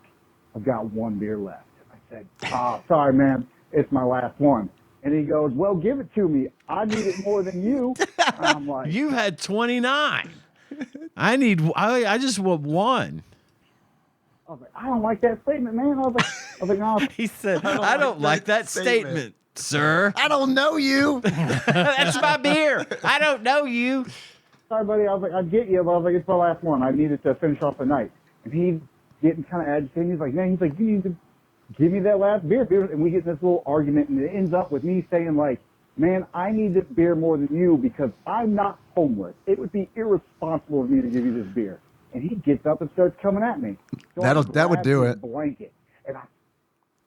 [SPEAKER 8] I've got one beer left. I said, oh, sorry, man. It's my last one. And he goes, well, give it to me. I need it more than you. And I'm like,
[SPEAKER 4] You had 29. I just want one.
[SPEAKER 8] I was like, I don't like that statement, man. I was like, no,
[SPEAKER 4] He said, I don't like that statement, sir.
[SPEAKER 3] I don't know you.
[SPEAKER 4] That's my beer. I don't know you.
[SPEAKER 8] sorry, buddy. I was like, I'd get you, but I was like, it's my last one. I needed to finish off the night. And he's getting kind of agitated. He's like, man, you need to give me that last beer. And we get in this little argument, and it ends up with me saying, like, man, I need this beer more than you because I'm not homeless. It would be irresponsible of me to give you this beer. And he gets up and starts coming at me. So I
[SPEAKER 3] That would
[SPEAKER 8] grab
[SPEAKER 3] do
[SPEAKER 8] his
[SPEAKER 3] it.
[SPEAKER 8] Blanket, and I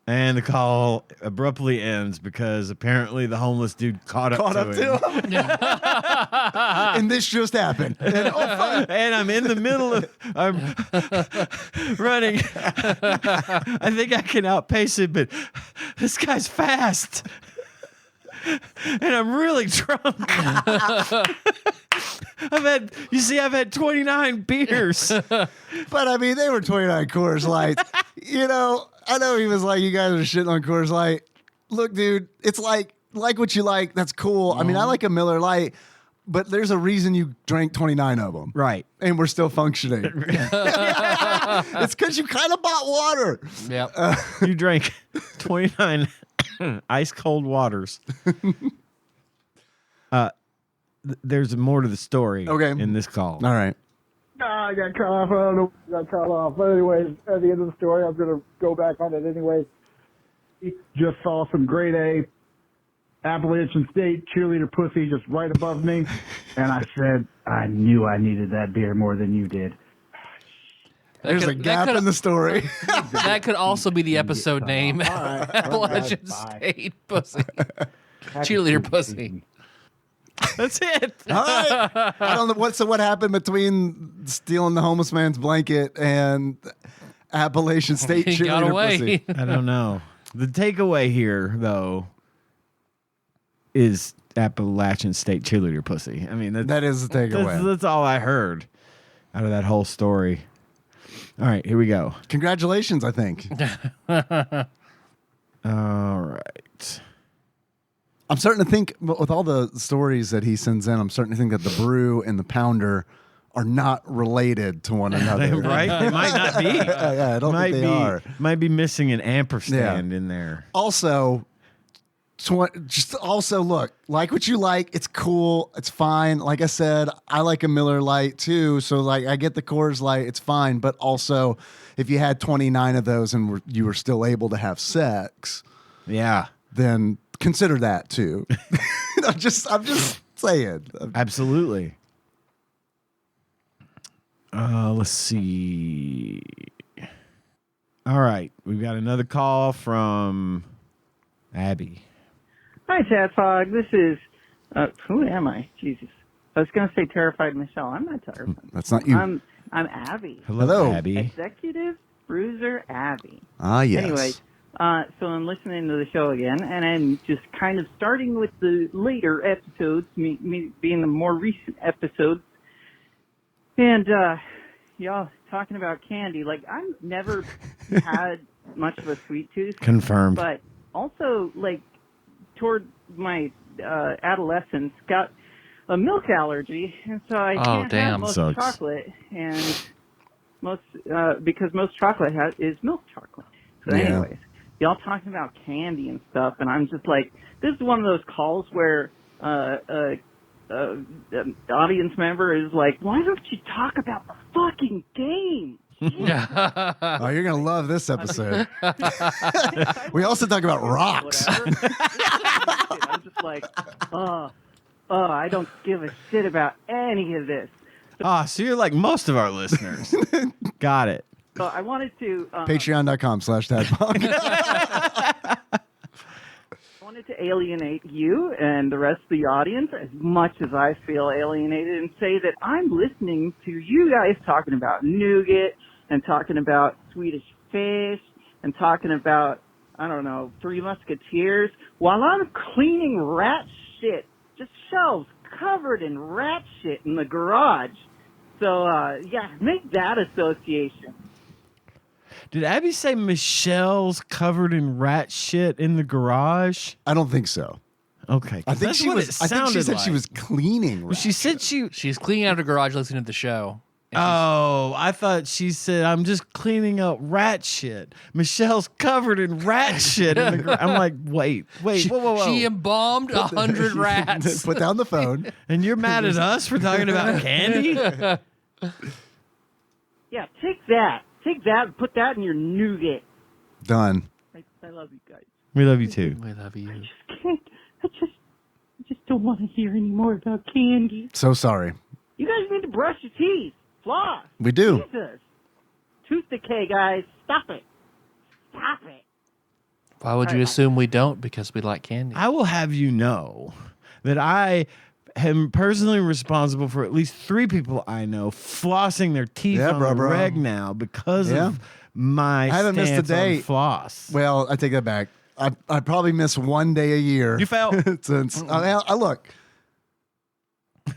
[SPEAKER 4] And the call abruptly ends because apparently the homeless dude caught up to him.
[SPEAKER 3] And this just happened. And, oh, fuck.
[SPEAKER 4] And I'm in the middle of I'm running. I think I can outpace him, but this guy's fast. And I'm really drunk. I've had 29 beers.
[SPEAKER 3] But I mean, they were 29 Coors Light. You know, I know he was like, you guys are shitting on Coors Light. Look, dude, it's like what you like. That's cool. I mean, I like a Miller Lite, but there's a reason you drank 29 of them.
[SPEAKER 4] Right.
[SPEAKER 3] And we're still functioning. It's because you kind of bought water.
[SPEAKER 2] Yep.
[SPEAKER 4] You drank 29 ice cold waters. There's more to the story in this call.
[SPEAKER 3] All right.
[SPEAKER 8] I got cut off. I don't know. I got cut off. But anyways, at the end of the story, I'm going to go back on it anyway. Just saw some grade A Appalachian State cheerleader pussy just right above me. And I said, I knew I needed that beer more than you did.
[SPEAKER 3] There's a gap in the story.
[SPEAKER 2] That could also be the episode name.
[SPEAKER 8] right.
[SPEAKER 2] Appalachian
[SPEAKER 8] Bye.
[SPEAKER 2] State pussy. Cheerleader pussy.
[SPEAKER 4] That's it.
[SPEAKER 3] All right. I don't know what happened between stealing the homeless man's blanket and Appalachian State
[SPEAKER 2] He got
[SPEAKER 3] cheerleader
[SPEAKER 2] away.
[SPEAKER 3] pussy.
[SPEAKER 4] I don't know. The takeaway here, though, is Appalachian State cheerleader pussy. I mean,
[SPEAKER 3] That is the takeaway.
[SPEAKER 4] that's all I heard out of that whole story. All right, here we go.
[SPEAKER 3] Congratulations, I think.
[SPEAKER 4] All right.
[SPEAKER 3] I'm starting to think, with all the stories that he sends in, I'm starting to think that the brew and the pounder are not related to one another.
[SPEAKER 4] Right? They might not be.
[SPEAKER 3] Yeah, I don't think they are.
[SPEAKER 4] Might be missing an ampersand in there.
[SPEAKER 3] Also, just also look, like what you like. It's cool. It's fine. Like I said, I like a Miller Lite too. So like, I get the Coors Light. It's fine. But also, if you had 29 of those and you were still able to have sex,
[SPEAKER 4] Yeah.
[SPEAKER 3] then consider that too. I'm just saying.
[SPEAKER 4] Absolutely. Let's see. All right. We've got another call from Abby.
[SPEAKER 7] Hi, TADPOG. This is, who am I? Jesus. I was going to say Terrified Michelle. I'm not terrified.
[SPEAKER 3] That's not you.
[SPEAKER 7] I'm Abby.
[SPEAKER 3] Hello.
[SPEAKER 4] Abby.
[SPEAKER 7] Executive Bruiser Abby.
[SPEAKER 3] Ah, yes.
[SPEAKER 7] Anyway, so I'm listening to the show again, and I'm just kind of starting with the later episodes, me being the more recent episodes. And y'all talking about candy. Like, I've never had much of a sweet tooth.
[SPEAKER 4] Confirmed.
[SPEAKER 7] But also, like, toward my adolescence, got a milk allergy, and so I can't have most
[SPEAKER 4] Sucks.
[SPEAKER 7] chocolate, and most because most chocolate is milk chocolate. So
[SPEAKER 3] Yeah.
[SPEAKER 7] anyways, y'all talking about candy and stuff, and I'm just like, this is one of those calls where the audience member is like, why don't you talk about the fucking game?
[SPEAKER 3] Oh, you're gonna love this episode. We also talk about rocks.
[SPEAKER 7] Whatever. I'm just like, I don't give a shit about any of this.
[SPEAKER 4] So you're like most of our listeners. Got it.
[SPEAKER 7] So I wanted to
[SPEAKER 3] Patreon.com/TADPOG.
[SPEAKER 7] I wanted to alienate you and the rest of the audience as much as I feel alienated and say that I'm listening to you guys talking about nougat and talking about Swedish fish and talking about, I don't know, Three Musketeers while I'm cleaning rat shit, just shelves covered in rat shit in the garage. So, yeah, make that association.
[SPEAKER 4] Did Abby say Michelle's covered in rat shit in the garage?
[SPEAKER 3] I don't think so.
[SPEAKER 4] Okay.
[SPEAKER 3] I think she was. I think she said she was cleaning.
[SPEAKER 4] Well, she said
[SPEAKER 2] She's cleaning out her garage listening to the show.
[SPEAKER 4] Oh, I thought she said, I'm just cleaning out rat shit. Michelle's covered in rat shit in the garage. I'm like, wait, whoa.
[SPEAKER 2] She embalmed 100 rats.
[SPEAKER 3] Put down the phone.
[SPEAKER 4] And you're mad at us for talking about candy?
[SPEAKER 7] Yeah, take that. Take that and put that in your nougat.
[SPEAKER 3] Done.
[SPEAKER 7] I love you guys.
[SPEAKER 4] We love you too.
[SPEAKER 2] We love you.
[SPEAKER 7] I just don't want to hear any more about candy.
[SPEAKER 3] So sorry.
[SPEAKER 7] You guys need to brush your teeth. Floss.
[SPEAKER 3] We do.
[SPEAKER 7] Jesus. Tooth decay, guys. Stop it. Stop it.
[SPEAKER 2] Why would you assume we don't? Because we like candy.
[SPEAKER 4] I will have you know that I am personally responsible for at least 3 people I know flossing their teeth on the reg now because of my
[SPEAKER 3] I haven't missed a
[SPEAKER 4] stance on
[SPEAKER 3] day.
[SPEAKER 4] floss.
[SPEAKER 3] Well, I take that back. I probably miss one day a year.
[SPEAKER 4] You fail.
[SPEAKER 3] Since I look.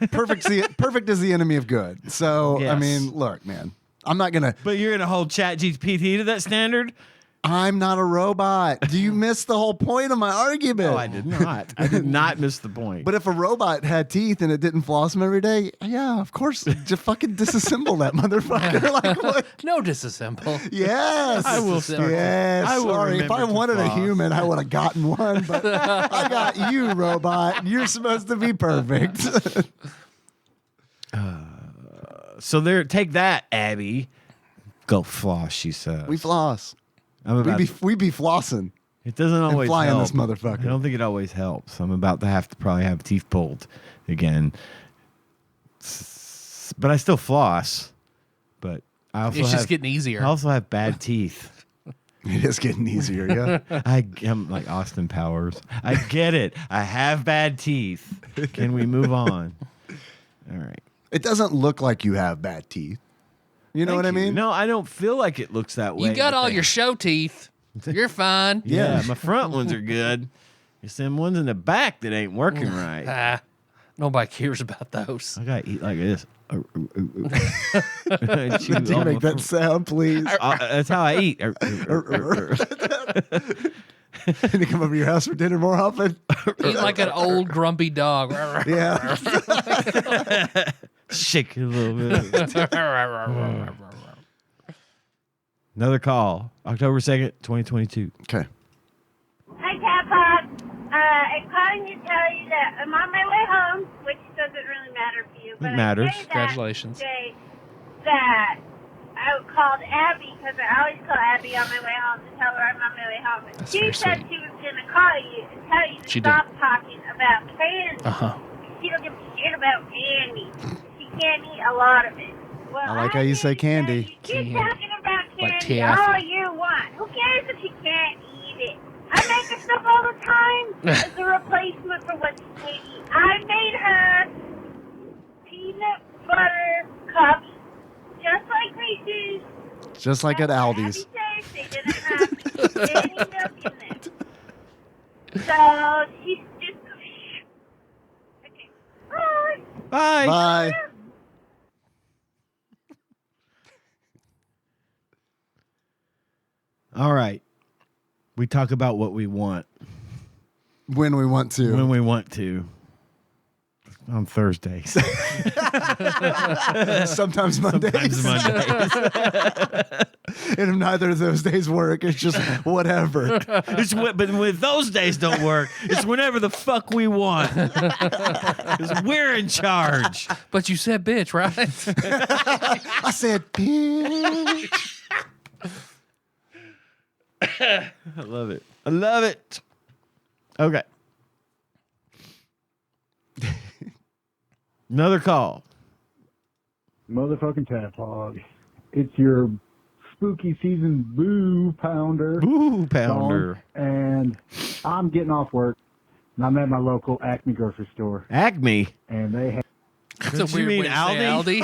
[SPEAKER 3] Perfect is the enemy of good. So
[SPEAKER 4] Yes.
[SPEAKER 3] I mean, look, man. I'm not gonna.
[SPEAKER 4] But you're gonna hold ChatGPT to that standard?
[SPEAKER 3] I'm not a robot. Do you miss the whole point of my argument?
[SPEAKER 4] No, I did not. I did not miss the point.
[SPEAKER 3] But if a robot had teeth and it didn't floss them every day, yeah, of course, just fucking disassemble that motherfucker. Like what?
[SPEAKER 2] No disassemble.
[SPEAKER 3] Yes,
[SPEAKER 4] I will start.
[SPEAKER 3] Yes,
[SPEAKER 4] I will
[SPEAKER 3] sorry. If I
[SPEAKER 4] remember to
[SPEAKER 3] wanted a
[SPEAKER 4] floss.
[SPEAKER 3] human, I would have gotten one. But I got you, robot. You're supposed to be perfect.
[SPEAKER 4] So there, take that, Abby. Go floss, she says.
[SPEAKER 3] We floss.
[SPEAKER 4] I'm about
[SPEAKER 3] We be flossing.
[SPEAKER 4] It doesn't always
[SPEAKER 3] flying
[SPEAKER 4] help.
[SPEAKER 3] this motherfucker.
[SPEAKER 4] I don't think it always helps. I'm about to have to probably have teeth pulled again. But I still floss. But I also
[SPEAKER 2] It's
[SPEAKER 4] have,
[SPEAKER 2] just getting easier.
[SPEAKER 4] I also have bad teeth.
[SPEAKER 3] It is getting easier, yeah.
[SPEAKER 4] I'm like Austin Powers. I get it. I have bad teeth. Can we move on? All right.
[SPEAKER 3] It doesn't look like you have bad teeth. You know
[SPEAKER 4] Thank
[SPEAKER 3] what I
[SPEAKER 4] you.
[SPEAKER 3] mean?
[SPEAKER 4] No, I don't feel like it looks that way.
[SPEAKER 2] You got
[SPEAKER 4] but
[SPEAKER 2] all
[SPEAKER 4] they-
[SPEAKER 2] your show teeth. You're fine.
[SPEAKER 4] Yeah, my front ones are good. It's them ones in the back that ain't working right.
[SPEAKER 2] Ah, nobody cares about those.
[SPEAKER 4] I gotta eat like this.
[SPEAKER 3] Do you make that sound, please?
[SPEAKER 4] That's how I eat.
[SPEAKER 3] Can you come over to your house for dinner more often?
[SPEAKER 2] Eat like an old grumpy dog.
[SPEAKER 3] Yeah.
[SPEAKER 4] Shake it a little bit. Another call. October 2nd, 2022.
[SPEAKER 3] Okay.
[SPEAKER 9] Hi, TADPOG. I'm calling to tell you that I'm on my way home, which doesn't really matter for you. But
[SPEAKER 4] It matters.
[SPEAKER 9] I say that
[SPEAKER 2] Congratulations.
[SPEAKER 9] Today that I called Abby, because I always call Abby on my way home to tell her I'm on my way home. And
[SPEAKER 2] That's
[SPEAKER 9] she
[SPEAKER 2] very
[SPEAKER 9] said
[SPEAKER 2] sweet.
[SPEAKER 9] she was going to call you and tell you to
[SPEAKER 2] She
[SPEAKER 9] stop talking about candy.
[SPEAKER 2] Uh-huh.
[SPEAKER 9] She don't give a shit about candy. She can't eat a lot of it. Well,
[SPEAKER 3] I like how you say candy.
[SPEAKER 9] Keep talking about
[SPEAKER 2] Like
[SPEAKER 9] candy
[SPEAKER 2] taffy.
[SPEAKER 9] all you want. Who cares if you can't eat it? I make her stuff all the time as a replacement for what she can't eat. I made her peanut butter cups, just like Reese's.
[SPEAKER 3] Just like at Aldi's.
[SPEAKER 9] Abby says they didn't have any milk in them. So she's just. Okay. Bye.
[SPEAKER 4] Bye.
[SPEAKER 3] Bye.
[SPEAKER 4] All right. We talk about what we want
[SPEAKER 3] When we want to.
[SPEAKER 4] when we want to on Thursdays.
[SPEAKER 3] Sometimes Mondays.
[SPEAKER 4] Sometimes Mondays.
[SPEAKER 3] And if neither of those days work, it's just whatever.
[SPEAKER 4] But when those days don't work, it's whenever the fuck we want. 'Cause we're in charge.
[SPEAKER 2] But you said bitch, right?
[SPEAKER 3] I said, bitch.
[SPEAKER 4] I love it. I love it. Okay. Another call.
[SPEAKER 8] Motherfucking TADPOG. It's your spooky season boo pounder.
[SPEAKER 4] Ooh, pounder.
[SPEAKER 8] And I'm getting off work. And I'm at my local Acme grocery store.
[SPEAKER 4] Acme.
[SPEAKER 8] And they have
[SPEAKER 2] That's
[SPEAKER 4] Don't
[SPEAKER 2] a
[SPEAKER 4] you
[SPEAKER 2] weird
[SPEAKER 4] mean
[SPEAKER 2] way to say
[SPEAKER 4] Aldi?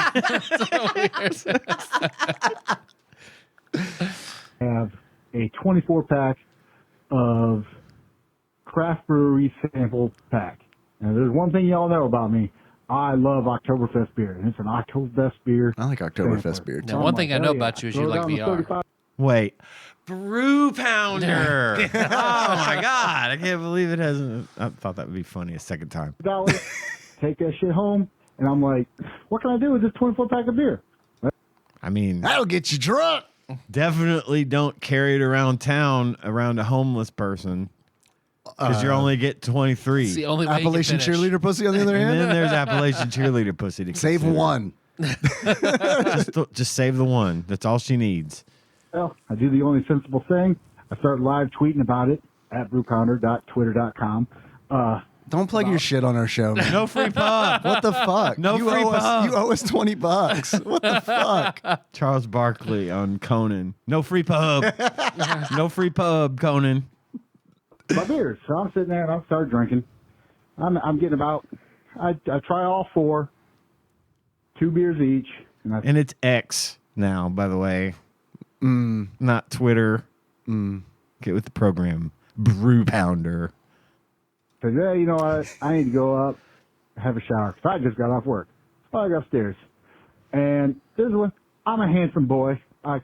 [SPEAKER 2] Aldi.
[SPEAKER 8] have a 24-pack of craft brewery sample pack. Now, there's one thing y'all know about me. I love Oktoberfest beer, and it's an Oktoberfest beer.
[SPEAKER 3] I like Oktoberfest beer,
[SPEAKER 2] Now, one thing I know about you is you
[SPEAKER 8] Throw
[SPEAKER 2] like
[SPEAKER 8] down the
[SPEAKER 2] VR.
[SPEAKER 8] 35
[SPEAKER 4] Wait. Brew pounder. Oh my God. I can't believe it hasn't. I thought that would be funny a second time.
[SPEAKER 8] $, take that shit home, and I'm like, what can I do with this 24-pack of beer?
[SPEAKER 4] I mean,
[SPEAKER 3] That'll get you drunk.
[SPEAKER 4] definitely don't carry it around town around a homeless person because you only get 23.
[SPEAKER 2] It's the only way
[SPEAKER 3] Appalachian
[SPEAKER 2] you can finish.
[SPEAKER 3] cheerleader pussy on the other
[SPEAKER 4] And
[SPEAKER 3] hand.
[SPEAKER 4] then there's Appalachian cheerleader pussy to
[SPEAKER 3] Save
[SPEAKER 4] consider.
[SPEAKER 3] one.
[SPEAKER 4] Just save the one. That's all she needs.
[SPEAKER 8] Well, I do the only sensible thing. I start live tweeting about it at brewpounder.twitter.com.
[SPEAKER 3] Don't plug your shit on our show, man.
[SPEAKER 4] No free pub.
[SPEAKER 3] What the fuck?
[SPEAKER 4] No
[SPEAKER 3] you
[SPEAKER 4] free
[SPEAKER 3] owe us,
[SPEAKER 4] pub.
[SPEAKER 3] You owe us $20. What the fuck?
[SPEAKER 4] Charles Barkley on Conan. No free pub. No free pub, Conan.
[SPEAKER 8] My beers. So I'm sitting there and I start drinking. I'm getting about, I try all 4, 2 beers each.
[SPEAKER 4] And it's X now, by the way. Not Twitter. Get with the program. Brew pounder.
[SPEAKER 8] So yeah, you know what? I need to go up, have a shower. 'Cause I just got off work. So I go upstairs. And this one, I'm a handsome boy. To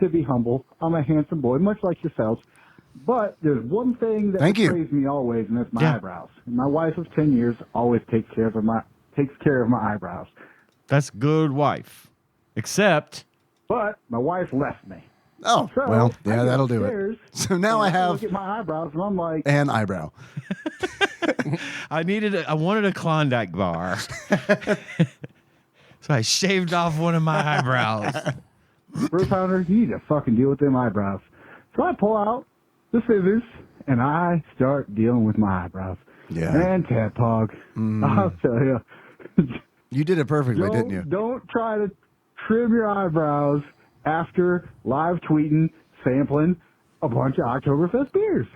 [SPEAKER 8] be humble, I'm a handsome boy, much like yourselves. But there's one thing that
[SPEAKER 3] Thank you.
[SPEAKER 8] betrays me always, and that's my
[SPEAKER 4] Yeah.
[SPEAKER 8] eyebrows. And my wife of 10 years always takes care of my eyebrows.
[SPEAKER 4] That's good wife. Except
[SPEAKER 8] But my wife left me.
[SPEAKER 3] Oh,
[SPEAKER 8] So
[SPEAKER 3] well,
[SPEAKER 8] I
[SPEAKER 3] yeah,
[SPEAKER 8] go
[SPEAKER 3] that'll do it.
[SPEAKER 8] upstairs,
[SPEAKER 3] So now
[SPEAKER 8] and
[SPEAKER 3] I have
[SPEAKER 8] look at my eyebrows, and I'm like,
[SPEAKER 3] an eyebrow.
[SPEAKER 4] I wanted a Klondike bar. So I shaved off one of my eyebrows.
[SPEAKER 8] Brew pounder, you need to fucking deal with them eyebrows. So I pull out the scissors and I start dealing with my eyebrows.
[SPEAKER 3] Yeah.
[SPEAKER 8] And TADPOG, I'll tell you.
[SPEAKER 3] You did it perfectly, didn't you?
[SPEAKER 8] Don't try to trim your eyebrows after live tweeting, sampling a bunch of Oktoberfest beers.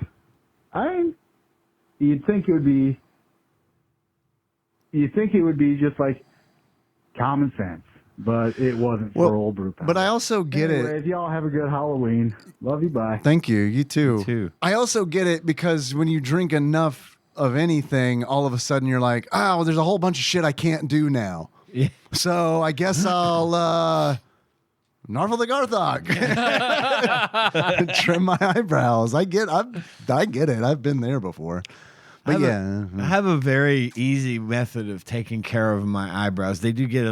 [SPEAKER 8] You'd think it would be just like common sense. but it wasn't
[SPEAKER 3] Well,
[SPEAKER 8] for old brew powder.
[SPEAKER 3] But I also get it.
[SPEAKER 8] Anyways, y'all have a good Halloween. Love you. Bye.
[SPEAKER 3] Thank you. You too.
[SPEAKER 4] You too.
[SPEAKER 3] I also get it because when you drink enough of anything, all of a sudden you're like, oh, there's a whole bunch of shit I can't do now.
[SPEAKER 4] Yeah.
[SPEAKER 3] So I guess I'll Narvel the Garthok. Trim my eyebrows. I get it. I've been there before. But
[SPEAKER 4] I have a very easy method of taking care of my eyebrows. They do get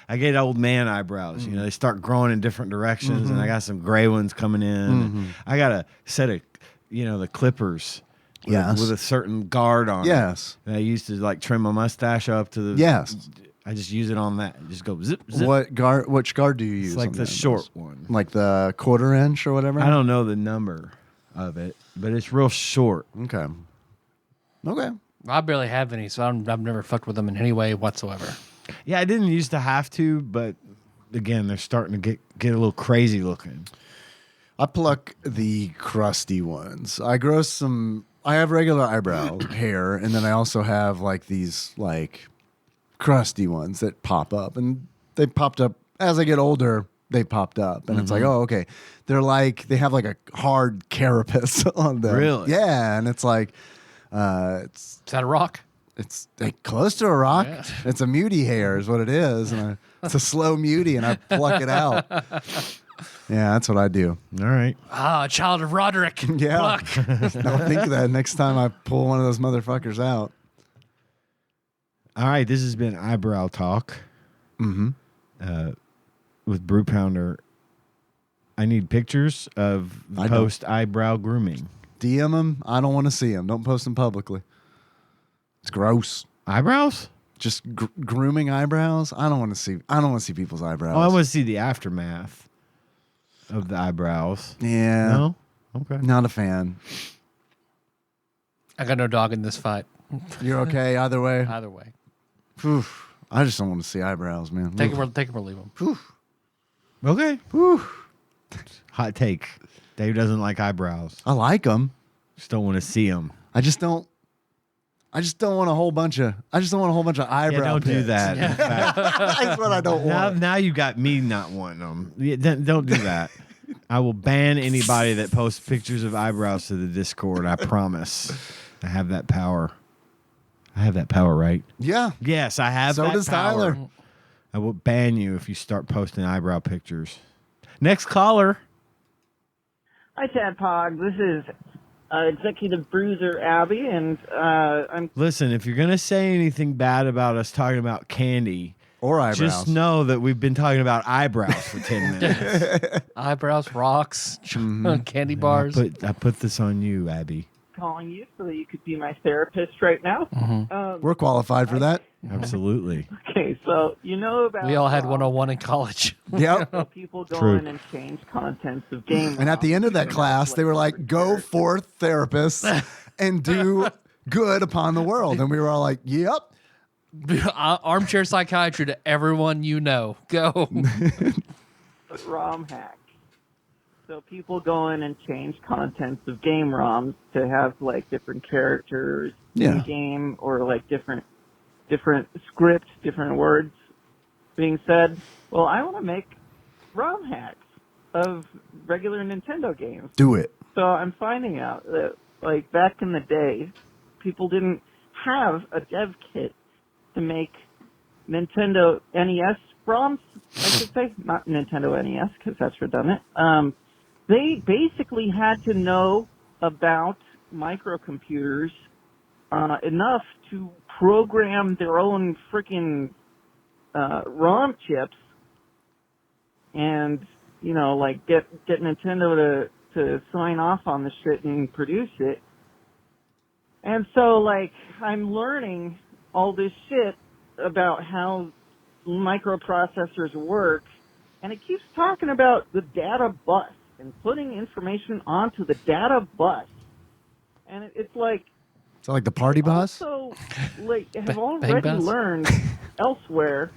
[SPEAKER 4] I get old man eyebrows. You know, they start growing in different directions, and I got some gray ones coming in. I got a set of, the clippers. With a certain guard on it.
[SPEAKER 3] Yes.
[SPEAKER 4] And I used to like trim my mustache up to the.
[SPEAKER 3] Yes.
[SPEAKER 4] I just use it on that. Just go zip, zip.
[SPEAKER 3] Which guard do you use?
[SPEAKER 4] It's like the short one.
[SPEAKER 3] Like the 1/4 inch or whatever?
[SPEAKER 4] I don't know the number of it, but it's real short.
[SPEAKER 3] Okay.
[SPEAKER 2] I barely have any, so I've never fucked with them in any way whatsoever.
[SPEAKER 4] Yeah, I didn't used to have to, but again, they're starting to get a little crazy looking.
[SPEAKER 3] I pluck the crusty ones. I have regular eyebrow hair, and then I also have like these like crusty ones that pop up, and they popped up as I get older. They popped up, and it's like, oh, okay. They're like they have like a hard carapace on them.
[SPEAKER 4] Really?
[SPEAKER 3] Yeah, and it's like,
[SPEAKER 2] Is that a rock?
[SPEAKER 3] it's like close to a rock.
[SPEAKER 2] Yeah.
[SPEAKER 3] It's a mutie hair, is what it is, and it's a slow mutie, and I pluck it out. Yeah, that's what I do.
[SPEAKER 4] All right.
[SPEAKER 2] Ah, child of Roderick.
[SPEAKER 3] Yeah.
[SPEAKER 2] Pluck.
[SPEAKER 3] I'll think of that next time I pull one of those motherfuckers out.
[SPEAKER 4] All right. This has been Eyebrow Talk. With Brew Pounder. I need pictures of the post eyebrow grooming.
[SPEAKER 3] DM them. I don't want to see them. Don't post them publicly. It's gross.
[SPEAKER 4] Eyebrows?
[SPEAKER 3] Just grooming eyebrows. I don't want to see people's eyebrows.
[SPEAKER 4] Oh, I want to see the aftermath of the eyebrows.
[SPEAKER 3] Yeah.
[SPEAKER 4] No? Okay.
[SPEAKER 3] Not a fan.
[SPEAKER 2] I got no dog in this fight.
[SPEAKER 3] You're okay either way?
[SPEAKER 2] Either way.
[SPEAKER 3] Whew. I just don't want to see eyebrows, man.
[SPEAKER 2] Take them or leave them.
[SPEAKER 4] Okay. Whew. Hot take. Dave doesn't like eyebrows.
[SPEAKER 3] I like them.
[SPEAKER 4] Just don't want to see them.
[SPEAKER 3] I just don't want a whole bunch of eyebrow.
[SPEAKER 4] Yeah, don't do
[SPEAKER 3] pits.
[SPEAKER 4] that.
[SPEAKER 2] Yeah.
[SPEAKER 3] That's what I don't want.
[SPEAKER 4] Now you got me not wanting them. Yeah, don't do that. I will ban anybody that posts pictures of eyebrows to the Discord. I promise. I have that power. I have that power, right?
[SPEAKER 3] Yeah.
[SPEAKER 4] Yes, I have
[SPEAKER 3] So
[SPEAKER 4] that
[SPEAKER 3] does
[SPEAKER 4] power.
[SPEAKER 3] Tyler.
[SPEAKER 4] I will ban you if you start posting eyebrow pictures. Next caller.
[SPEAKER 7] Hi, TADPOG. This is Executive Bruiser Abby, and I'm...
[SPEAKER 4] Listen, if you're going to say anything bad about us talking about candy...
[SPEAKER 3] Or eyebrows.
[SPEAKER 4] Just know that we've been talking about eyebrows for 10 minutes.
[SPEAKER 2] Eyebrows, rocks, candy bars.
[SPEAKER 4] I put this on you, Abby.
[SPEAKER 7] calling you so that you could be my therapist right now.
[SPEAKER 3] We're qualified for that.
[SPEAKER 4] Absolutely.
[SPEAKER 7] Okay, so you know about...
[SPEAKER 2] We all had 101 in college.
[SPEAKER 3] Yep.
[SPEAKER 7] people go
[SPEAKER 3] True.
[SPEAKER 7] in and change contents of games.
[SPEAKER 3] And at the end of that class, they were like, go forth, therapists, and do good upon the world. And we were all like, yep.
[SPEAKER 2] Armchair psychiatry to everyone you know. Go.
[SPEAKER 7] ROM hack. So people go in and change contents of game ROMs to have like different characters in the game, or like different scripts, different words being said. Well, I want to make ROM hacks of regular Nintendo games.
[SPEAKER 3] Do it.
[SPEAKER 7] So I'm finding out that like back in the day, people didn't have a dev kit to make Nintendo NES ROMs, I should say, not Nintendo NES, because that's redundant. They basically had to know about microcomputers enough to program their own freaking ROM chips, and you know, like get Nintendo to sign off on the shit and produce it. And so, like, I'm learning all this shit about how microprocessors work, and it keeps talking about the data bus and putting information onto the data bus. And it's like...
[SPEAKER 3] Is that like the party bus?
[SPEAKER 7] Also, like, have
[SPEAKER 3] Bang
[SPEAKER 7] already
[SPEAKER 3] bus?
[SPEAKER 7] learned elsewhere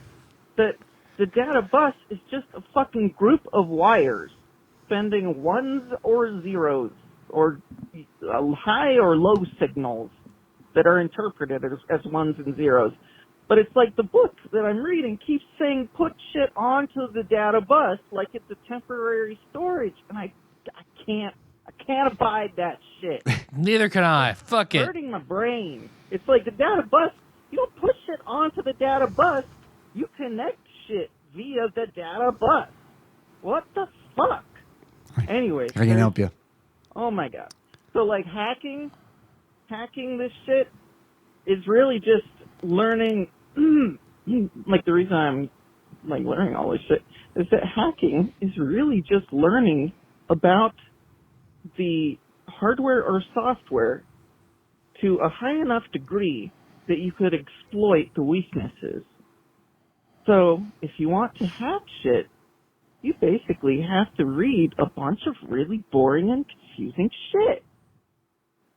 [SPEAKER 7] that the data bus is just a fucking group of wires sending ones or zeros, or high or low signals that are interpreted as ones and zeros. But it's like the book that I'm reading keeps saying put shit onto the data bus like it's a temporary storage, and I can't abide that shit.
[SPEAKER 2] Neither can I. Fuck
[SPEAKER 7] It's
[SPEAKER 2] it.
[SPEAKER 7] hurting my brain. It's like the data bus. You don't push shit onto the data bus. You connect shit via the data bus. What the fuck? Anyways,
[SPEAKER 3] I can help you.
[SPEAKER 7] Oh my god. So like hacking this shit is really just learning. Like the reason I'm like learning all this shit is that hacking is really just learning about the hardware or software to a high enough degree that you could exploit the weaknesses. So if you want to hack shit, you basically have to read a bunch of really boring and confusing shit.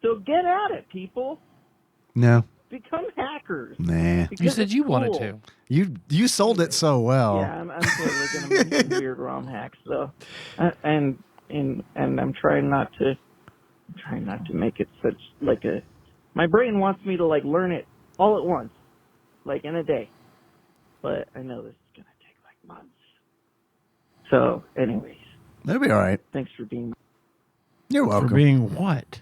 [SPEAKER 7] So get at it, people.
[SPEAKER 3] No.
[SPEAKER 7] Become hackers.
[SPEAKER 3] Nah.
[SPEAKER 2] You said you wanted to.
[SPEAKER 3] You sold it so well.
[SPEAKER 7] Yeah, I'm totally gonna make some weird ROM hacks though, and I'm trying not to make it such like a. My brain wants me to like learn it all at once, like in a day, but I know this is gonna take like months. So, anyways,
[SPEAKER 3] That'll be all right.
[SPEAKER 7] thanks for being.
[SPEAKER 3] You're welcome.
[SPEAKER 4] For being what?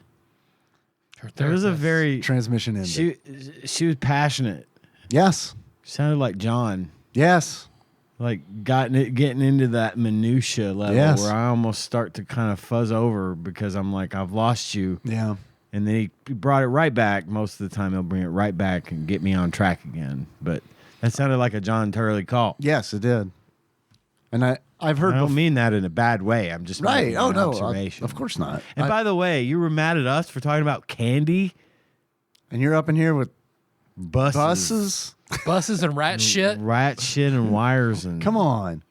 [SPEAKER 4] There was a very
[SPEAKER 3] transmission ended.
[SPEAKER 4] She was passionate.
[SPEAKER 3] Yes.
[SPEAKER 4] Sounded like John.
[SPEAKER 3] Yes.
[SPEAKER 4] Like getting into that minutia level where I almost start to kind of fuzz over because I'm like, I've lost you.
[SPEAKER 3] Yeah.
[SPEAKER 4] And then he brought it right back. Most of the time he'll bring it right back and get me on track again. But that sounded like a John Turley call.
[SPEAKER 3] Yes, it did. And I've heard.
[SPEAKER 4] I don't mean that in a bad way. I'm just
[SPEAKER 3] right.
[SPEAKER 4] making
[SPEAKER 3] Oh
[SPEAKER 4] an
[SPEAKER 3] no,
[SPEAKER 4] observation.
[SPEAKER 3] of course not.
[SPEAKER 4] And by the way, you were mad at us for talking about candy,
[SPEAKER 3] and you're up in here with
[SPEAKER 4] buses
[SPEAKER 2] and rat shit,
[SPEAKER 4] and wires and.
[SPEAKER 3] Come on.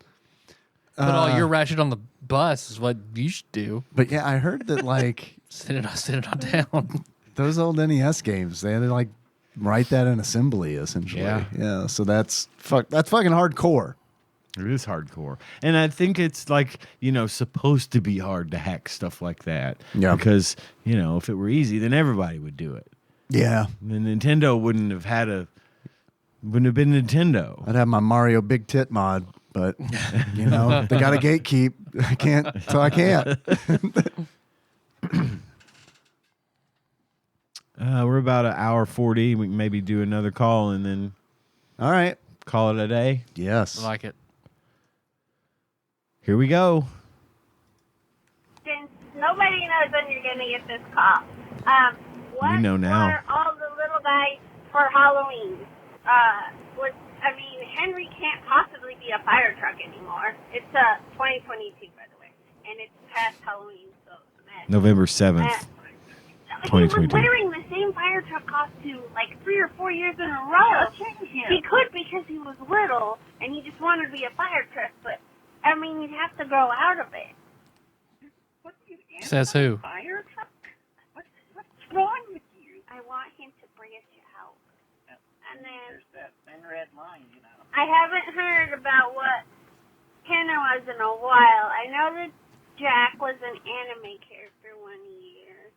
[SPEAKER 2] Put all your rat shit on the bus is what you should do.
[SPEAKER 3] But yeah, I heard that like
[SPEAKER 2] send it on down.
[SPEAKER 3] Those old NES games, they had to like write that in assembly essentially. Yeah. So that's fucking hardcore.
[SPEAKER 4] It is hardcore. And I think it's like, supposed to be hard to hack stuff like that.
[SPEAKER 3] Yeah.
[SPEAKER 4] Because, if it were easy, then everybody would do it.
[SPEAKER 3] Yeah.
[SPEAKER 4] And Nintendo wouldn't have been Nintendo.
[SPEAKER 3] I'd have my Mario Big Tit mod, but they got a gatekeep. I can't.
[SPEAKER 4] We're about an hour 40. We can maybe do another call and then
[SPEAKER 3] all right,
[SPEAKER 4] call it a day.
[SPEAKER 3] Yes.
[SPEAKER 2] I like it.
[SPEAKER 4] Here we go.
[SPEAKER 9] Since nobody knows when you're going to get this call, what
[SPEAKER 4] We know now.
[SPEAKER 9] were all the little guys for Halloween? Henry can't possibly be a fire truck anymore. It's 2022, by the way, and it's past Halloween, so it's a mess.
[SPEAKER 4] November 7th,
[SPEAKER 9] He was
[SPEAKER 4] 2022.
[SPEAKER 9] wearing the same fire truck costume like 3 or 4 years in a row. He could because he was little and he just wanted to be a fire truck, but you'd have to grow out of it.
[SPEAKER 2] Says who?
[SPEAKER 9] Fire truck? What's wrong with you? I want him to branch out. And then there's that thin red line, I haven't heard about what Kenna was in a while. I know that Jack was an anime character one year.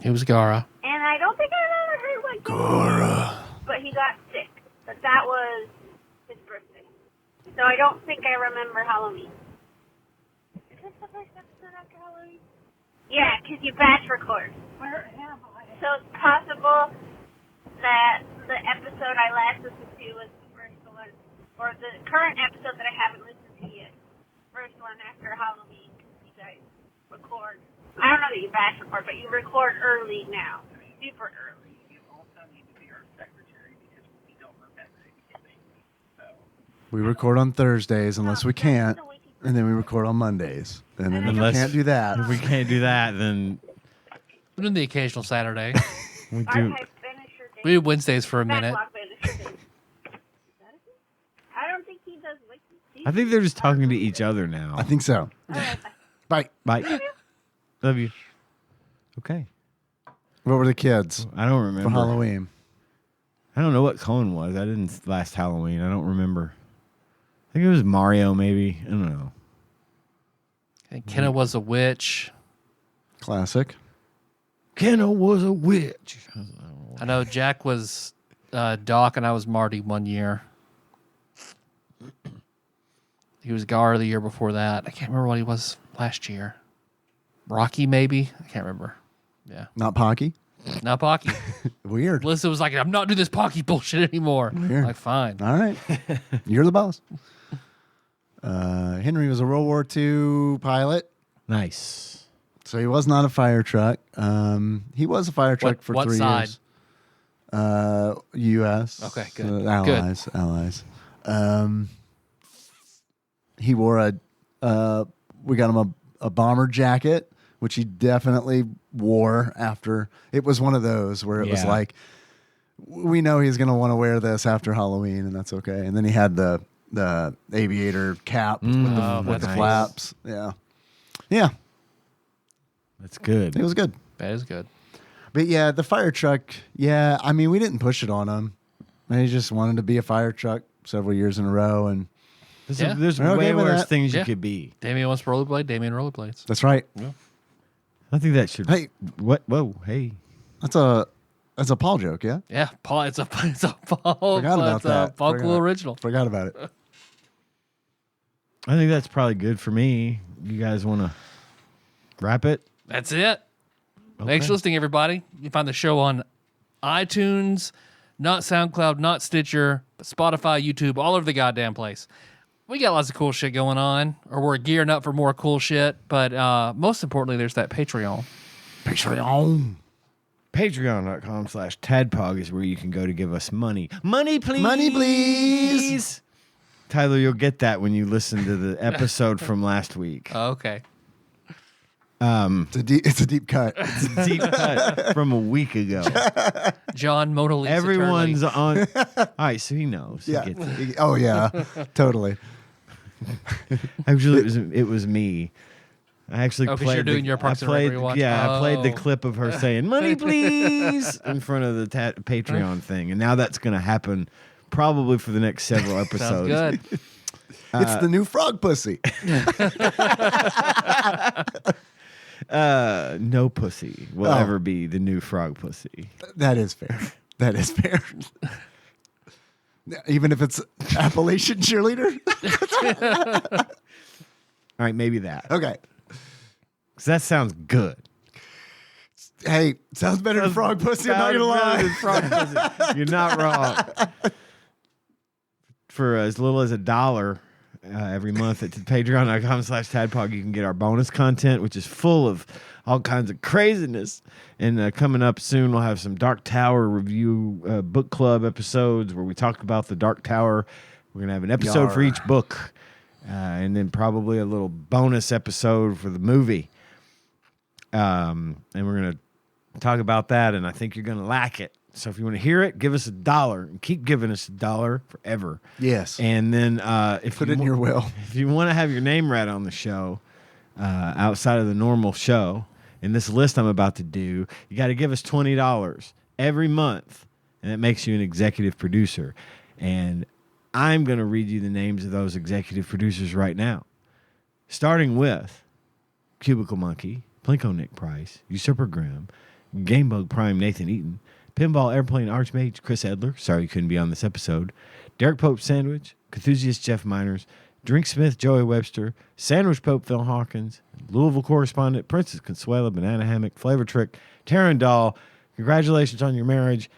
[SPEAKER 2] It was Gara.
[SPEAKER 9] And I don't think I've ever heard what
[SPEAKER 3] Gara.
[SPEAKER 9] But he got sick. But that was his birthday. So I don't think I remember Halloween. Is this the first episode after Halloween? Yeah, because you batch record. Where am I? So it's possible that the episode I last listened to was the first one, or the current episode that I haven't listened to yet. First one after Halloween, because you guys record. I don't know that you batch record, but you record early now. Super early. You also need to be our secretary because we don't remember anything.
[SPEAKER 3] We record on Thursdays unless we can't, and then we record on Mondays. And then if we can't do that,
[SPEAKER 4] If we can't do that, then
[SPEAKER 2] We're doing the occasional Saturday.
[SPEAKER 4] we do.
[SPEAKER 2] We do Wednesdays for a minute.
[SPEAKER 9] I don't think he does wiki.
[SPEAKER 4] I think they're just talking to each other now.
[SPEAKER 3] I think so. Bye.
[SPEAKER 4] Bye. Love you. Okay.
[SPEAKER 3] What were the kids
[SPEAKER 4] I don't remember.
[SPEAKER 3] for Halloween?
[SPEAKER 4] I don't know what Cohen was. I didn't last Halloween. I don't remember. I think it was Mario, maybe. I don't know.
[SPEAKER 2] I think Kenna was a witch.
[SPEAKER 3] Classic.
[SPEAKER 4] Kenna was a witch.
[SPEAKER 2] I know Jack was Doc and I was Marty one year. He was Gar the year before that. I can't remember what he was last year. Rocky, maybe? I can't remember. Yeah.
[SPEAKER 3] Not Pocky?
[SPEAKER 2] Not Pocky.
[SPEAKER 3] Weird.
[SPEAKER 2] Melissa was like, I'm not doing this Pocky bullshit anymore.
[SPEAKER 3] Weird.
[SPEAKER 2] Like, fine.
[SPEAKER 3] All right. You're the boss. Henry was a World War II pilot.
[SPEAKER 4] Nice.
[SPEAKER 3] So he was not a fire truck. He was a fire truck for
[SPEAKER 2] what
[SPEAKER 3] 3
[SPEAKER 2] side?
[SPEAKER 3] years. U.S.
[SPEAKER 2] Okay, good.
[SPEAKER 3] Allies. He wore we got him a bomber jacket, which he definitely wore after. It was one of those where it was like, we know he's going to want to wear this after Halloween, and that's okay. And then he had the aviator cap with the flaps. Yeah. Yeah.
[SPEAKER 4] That's good.
[SPEAKER 3] It was good.
[SPEAKER 2] That is good.
[SPEAKER 3] But yeah, the fire truck, I mean, we didn't push it on him. He just wanted to be a fire truck several years in a row, and
[SPEAKER 4] there's
[SPEAKER 3] We're okay
[SPEAKER 4] way
[SPEAKER 3] with
[SPEAKER 4] worse
[SPEAKER 3] that.
[SPEAKER 4] things you could be.
[SPEAKER 2] Damien wants rollerblade. Damien rollerblades.
[SPEAKER 3] that's right.
[SPEAKER 4] I think that should.
[SPEAKER 3] Hey.
[SPEAKER 4] What? Whoa. Hey.
[SPEAKER 3] That's a Paul joke, yeah?
[SPEAKER 2] Yeah, Paul. It's a Paul.
[SPEAKER 3] Forgot about
[SPEAKER 2] it's
[SPEAKER 3] that.
[SPEAKER 2] A Paul Cool original.
[SPEAKER 3] Forgot about it.
[SPEAKER 4] I think that's probably good for me. You guys want to wrap it?
[SPEAKER 2] That's it. Thanks for listening, everybody. You can find the show on iTunes, not SoundCloud, not Stitcher, but Spotify, YouTube, all over the goddamn place. We got lots of cool shit going on, or we're gearing up for more cool shit. But most importantly, there's that Patreon.
[SPEAKER 4] Patreon.com/TADPOG is where you can go to give us money. Money, please.
[SPEAKER 3] Money, please.
[SPEAKER 4] Tyler, you'll get that when you listen to the episode from last week.
[SPEAKER 2] Okay.
[SPEAKER 3] It's a deep cut.
[SPEAKER 4] It's a deep cut from a week ago.
[SPEAKER 2] John Mona Lisa.
[SPEAKER 4] Everyone's on. All right, so he knows. He
[SPEAKER 3] Yeah.
[SPEAKER 4] gets it.
[SPEAKER 3] Oh, yeah. Totally.
[SPEAKER 4] Actually, it was me. I actually
[SPEAKER 2] Oh, 'cause
[SPEAKER 4] played.
[SPEAKER 2] you're doing your Parks and
[SPEAKER 4] played,
[SPEAKER 2] Rec rewatch?
[SPEAKER 4] Yeah, I played the
[SPEAKER 2] Oh.
[SPEAKER 4] clip of her saying "money, please" in front of the Patreon thing, and now that's going to happen probably for the next several episodes.
[SPEAKER 2] Sounds good.
[SPEAKER 3] It's the new frog pussy.
[SPEAKER 4] No pussy will ever be the new frog pussy.
[SPEAKER 3] That is fair. That is fair. Even if it's Appalachian cheerleader?
[SPEAKER 4] All right, maybe that.
[SPEAKER 3] Okay.
[SPEAKER 4] 'Cause that sounds good.
[SPEAKER 3] Hey, sounds better than frog pussy, I'm not going to lie.
[SPEAKER 4] Frog pussy. You're not wrong. For as little as $1 every month at patreon.com/TADPOG, you can get our bonus content, which is full of all kinds of craziness. And coming up soon, we'll have some Dark Tower review book club episodes where we talk about the Dark Tower. We're going to have an episode for each book, and then probably a little bonus episode for the movie. And we're going to talk about that, and I think you're going to like it. So if you want to hear it, give us $1 and keep giving us $1 forever.
[SPEAKER 3] Yes.
[SPEAKER 4] And then if
[SPEAKER 3] Put
[SPEAKER 4] you
[SPEAKER 3] it in your will.
[SPEAKER 4] if you want to have your name read on the show, outside of the normal show, in this list I'm about to do, you got to give us $20 every month, and it makes you an executive producer. And I'm going to read you the names of those executive producers right now, starting with Cubicle Monkey, Plinko Nick Price, Usurper Grimm, Gamebug Prime Nathan Eaton, Pinball Airplane Archmage Chris Edler, sorry you couldn't be on this episode, Derek Pope Sandwich, Cthusiast Jeff Miners, Drinksmith Joey Webster, Sandwich Pope Phil Hawkins, Louisville Correspondent Princess Consuela Banana Hammock, Flavor Trick, Taryn Doll, congratulations on your marriage.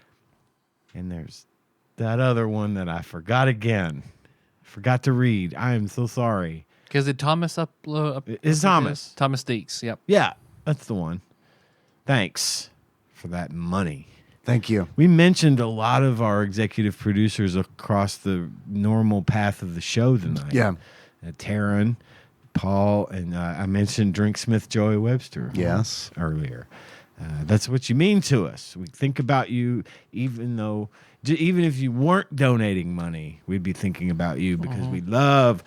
[SPEAKER 4] And there's that other one that I forgot again. Forgot to read. I am so sorry.
[SPEAKER 2] Because it Thomas
[SPEAKER 4] It's Thomas.
[SPEAKER 2] Thomas Deeks. Yep.
[SPEAKER 4] Yeah, that's the one. Thanks for that money.
[SPEAKER 3] Thank you.
[SPEAKER 4] We mentioned a lot of our executive producers across the normal path of the show tonight.
[SPEAKER 3] Yeah.
[SPEAKER 4] Taryn, Paul, and I mentioned Drinksmith Joey Webster.
[SPEAKER 3] Yes.
[SPEAKER 4] Earlier. That's what you mean to us. We think about you even if you weren't donating money, we'd be thinking about you because we love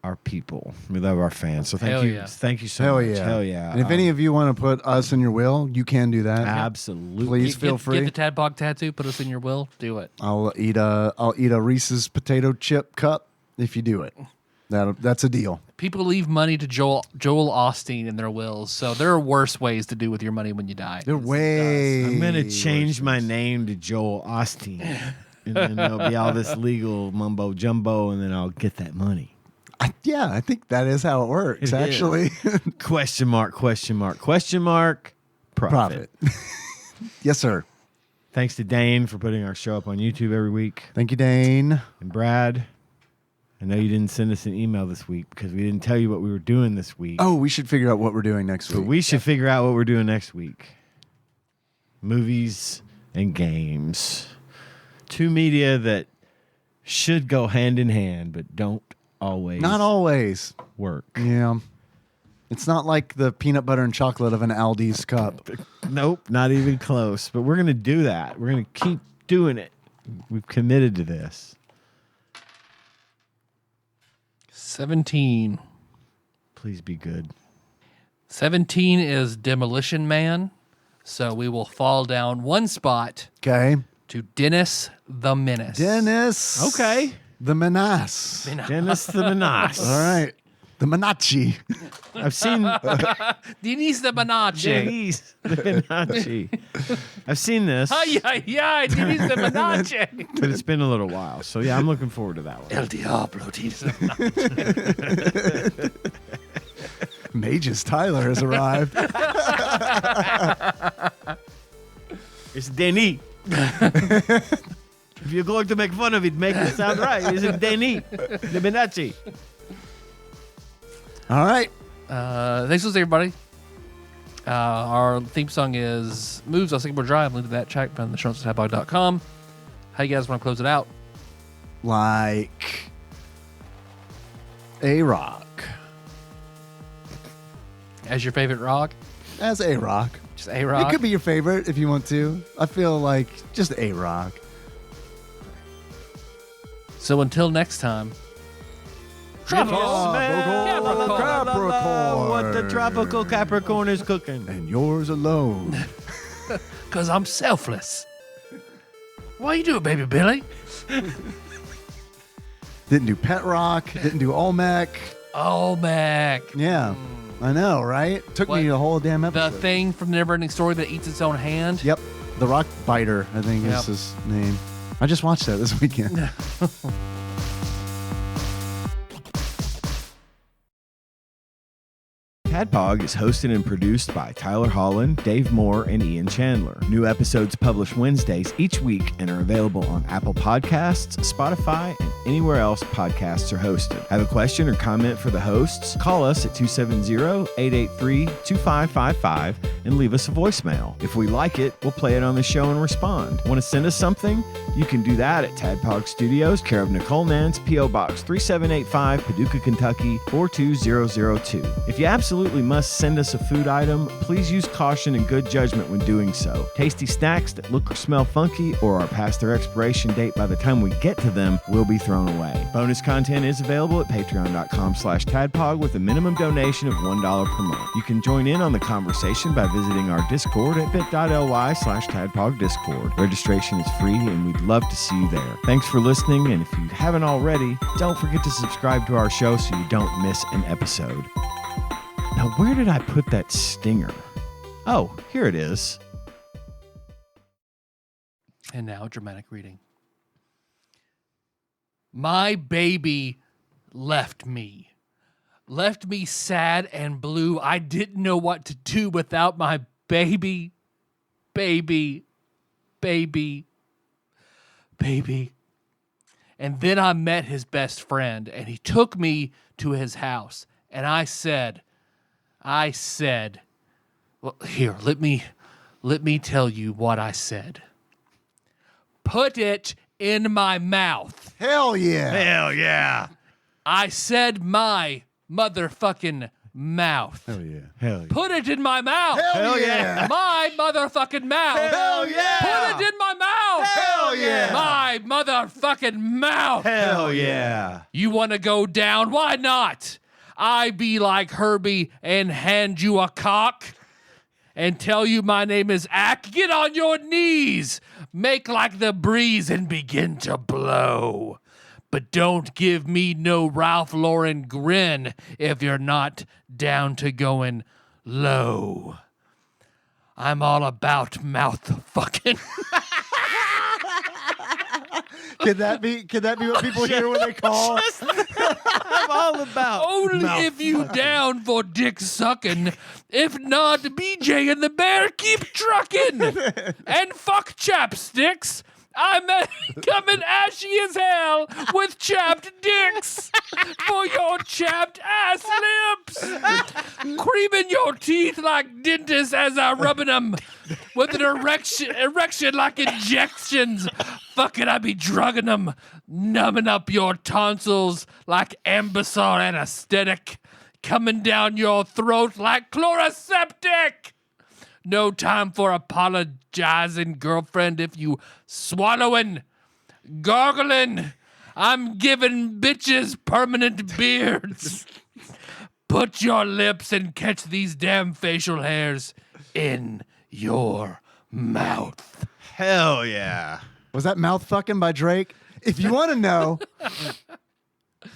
[SPEAKER 4] our people. We love our fans. So thank
[SPEAKER 2] Hell
[SPEAKER 4] you.
[SPEAKER 2] yeah.
[SPEAKER 4] Thank you so
[SPEAKER 3] Hell
[SPEAKER 4] much.
[SPEAKER 3] yeah.
[SPEAKER 4] Hell yeah.
[SPEAKER 3] And if any of you want to put us in your will, you can do that.
[SPEAKER 4] Absolutely.
[SPEAKER 3] Please feel free.
[SPEAKER 2] Get the Tadpog tattoo. Put us in your will. Do it.
[SPEAKER 3] I'll eat a Reese's potato chip cup if you do it. That's a deal.
[SPEAKER 2] People leave money to Joel Osteen in their wills, so there are worse ways to do with your money when you die.
[SPEAKER 3] They're way.
[SPEAKER 4] I'm going to change my name to Joel Osteen. And then there'll be all this legal mumbo jumbo, and then I'll get that money.
[SPEAKER 3] I think that is how it works, actually.
[SPEAKER 4] Question mark, question mark, question mark. Profit.
[SPEAKER 3] Yes, sir.
[SPEAKER 4] Thanks to Dane for putting our show up on YouTube every week.
[SPEAKER 3] Thank you, Dane.
[SPEAKER 4] And Brad, I know you didn't send us an email this week because we didn't tell you what we were doing this week.
[SPEAKER 3] Oh, we should figure out what we're doing next
[SPEAKER 4] But
[SPEAKER 3] week.
[SPEAKER 4] we should figure out what we're doing next week. Movies and games. Two media that should go hand in hand, but don't always.
[SPEAKER 3] Not always
[SPEAKER 4] work.
[SPEAKER 3] Yeah. It's not like the peanut butter and chocolate of an Aldi's cup.
[SPEAKER 4] Nope, not even close. But we're going to do that. We're going to keep doing it. We've committed to this.
[SPEAKER 2] 17.
[SPEAKER 4] Please be good.
[SPEAKER 2] 17 is Demolition Man, so we will fall down one spot.
[SPEAKER 3] Okay.
[SPEAKER 2] To Dennis the Menace.
[SPEAKER 3] Dennis.
[SPEAKER 4] Okay.
[SPEAKER 3] The Menace.
[SPEAKER 4] Dennis the Menace.
[SPEAKER 3] All right. The Menace.
[SPEAKER 4] I've seen
[SPEAKER 2] Denise the Menace.
[SPEAKER 4] Denise the Menace. I've seen this.
[SPEAKER 2] Ay, Denise the Menace.
[SPEAKER 4] But it's been a little while. So, yeah, I'm looking forward to that one.
[SPEAKER 2] El Diablo, Denise the Menace.
[SPEAKER 3] Mages Tyler has arrived.
[SPEAKER 4] It's Denis. If you're going to make fun of it, make it sound right. It's Denis the Menace.
[SPEAKER 3] All right.
[SPEAKER 2] Thanks for listening, everybody. Our theme song is Moves on Sycamore Drive. Link to that track from the show notes at TADPOG.com. How you guys want to close it out?
[SPEAKER 3] Like a rock.
[SPEAKER 2] As your favorite rock?
[SPEAKER 3] As a rock.
[SPEAKER 2] Just a rock?
[SPEAKER 3] It could be your favorite if you want to. I feel like just a rock.
[SPEAKER 2] So until next time.
[SPEAKER 3] Capricorn.
[SPEAKER 4] What the tropical Capricorn is cooking.
[SPEAKER 3] And yours alone.
[SPEAKER 2] Because I'm selfless. Why you do it, baby Billy?
[SPEAKER 3] Didn't do Pet Rock. Didn't do Olmec.
[SPEAKER 2] Olmec.
[SPEAKER 3] Yeah. I know, right? Took me the whole damn episode.
[SPEAKER 2] The thing from the Neverending Story that eats its own hand?
[SPEAKER 3] Yep. The Rock Biter, I think is his name. I just watched that this weekend.
[SPEAKER 4] TADPOG is hosted and produced by Tyler Holland, Dave Moore, and Ian Chandler. New episodes published Wednesdays each week and are available on Apple Podcasts, Spotify, and anywhere else podcasts are hosted. Have a question or comment for the hosts? Call us at 270-883-2555 and leave us a voicemail. If we like it, we'll play it on the show and respond. Want to send us something? You can do that at TADPOG Studios, care of Nicole Nance, P.O. Box 3785, Paducah, Kentucky 42002. If you absolutely must send us a food item, please use caution and good judgment when doing so. Tasty snacks that look or smell funky or are past their expiration date by the time we get to them will be thrown away. Bonus content is available at patreon.com/tadpog with a minimum donation of $1 per month. You can join in on the conversation by visiting our Discord at bit.ly/tadpogdiscord. Registration is free and we'd love to see you there. Thanks for listening, and if you haven't already, don't forget to subscribe to our show so you don't miss an episode. Now, where did I put that stinger? Oh, here it is.
[SPEAKER 2] And now, dramatic reading. My baby left me. Left me sad and blue. I didn't know what to do without my baby. Baby. And then I met his best friend, and he took me to his house. And I said, well, here, let me tell you what I said. Put it in my mouth.
[SPEAKER 3] Hell yeah.
[SPEAKER 4] Hell yeah.
[SPEAKER 2] I said my motherfucking mouth.
[SPEAKER 3] Hell yeah.
[SPEAKER 4] Hell yeah.
[SPEAKER 2] Put it in my mouth.
[SPEAKER 3] Hell yeah.
[SPEAKER 2] My motherfucking mouth.
[SPEAKER 3] Hell yeah.
[SPEAKER 2] Put it in my mouth.
[SPEAKER 3] Hell yeah.
[SPEAKER 2] My motherfucking mouth.
[SPEAKER 4] Hell yeah.
[SPEAKER 2] You want to go down? Why not? I be like Herbie and hand you a cock and tell you my name is Ack. Get on your knees. Make like the breeze and begin to blow. But don't give me no Ralph Lauren grin if you're not down to going low. I'm all about mouth fucking.
[SPEAKER 3] Can that be what people hear when they call?
[SPEAKER 4] I'm all about
[SPEAKER 2] Only if you down for dick sucking. If not, BJ and the bear keep trucking. And fuck chapsticks. I'm coming ashy as hell with chapped dicks for your chapped ass lips. Creaming your teeth like dentists as I rubbing them with an erection like injections. Fucking I be drugging them, numbing up your tonsils like Ambisar anesthetic, coming down your throat like chloroseptic. No time for apologizing, girlfriend, if you swallowing, gargling. I'm giving bitches permanent beards. Put your lips and catch these damn facial hairs in your mouth.
[SPEAKER 4] Hell yeah.
[SPEAKER 3] Was that Mouth Fucking by Drake? If you want to know,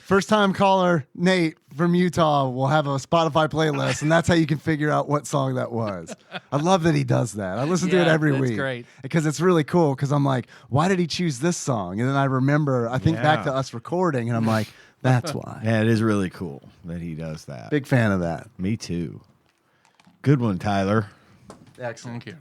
[SPEAKER 3] first time caller Nate from Utah will have a Spotify playlist, and that's how you can figure out what song that was. I love that he does that. I listen to it every week.
[SPEAKER 2] Great.
[SPEAKER 3] Because it's really cool, because I'm like, why did he choose this song? And then I think back to us recording, and I'm like, that's why.
[SPEAKER 4] Yeah, it is really cool that he does that.
[SPEAKER 3] Big fan of that.
[SPEAKER 4] Me too. Good one, Tyler.
[SPEAKER 3] Excellent.
[SPEAKER 2] Thank you.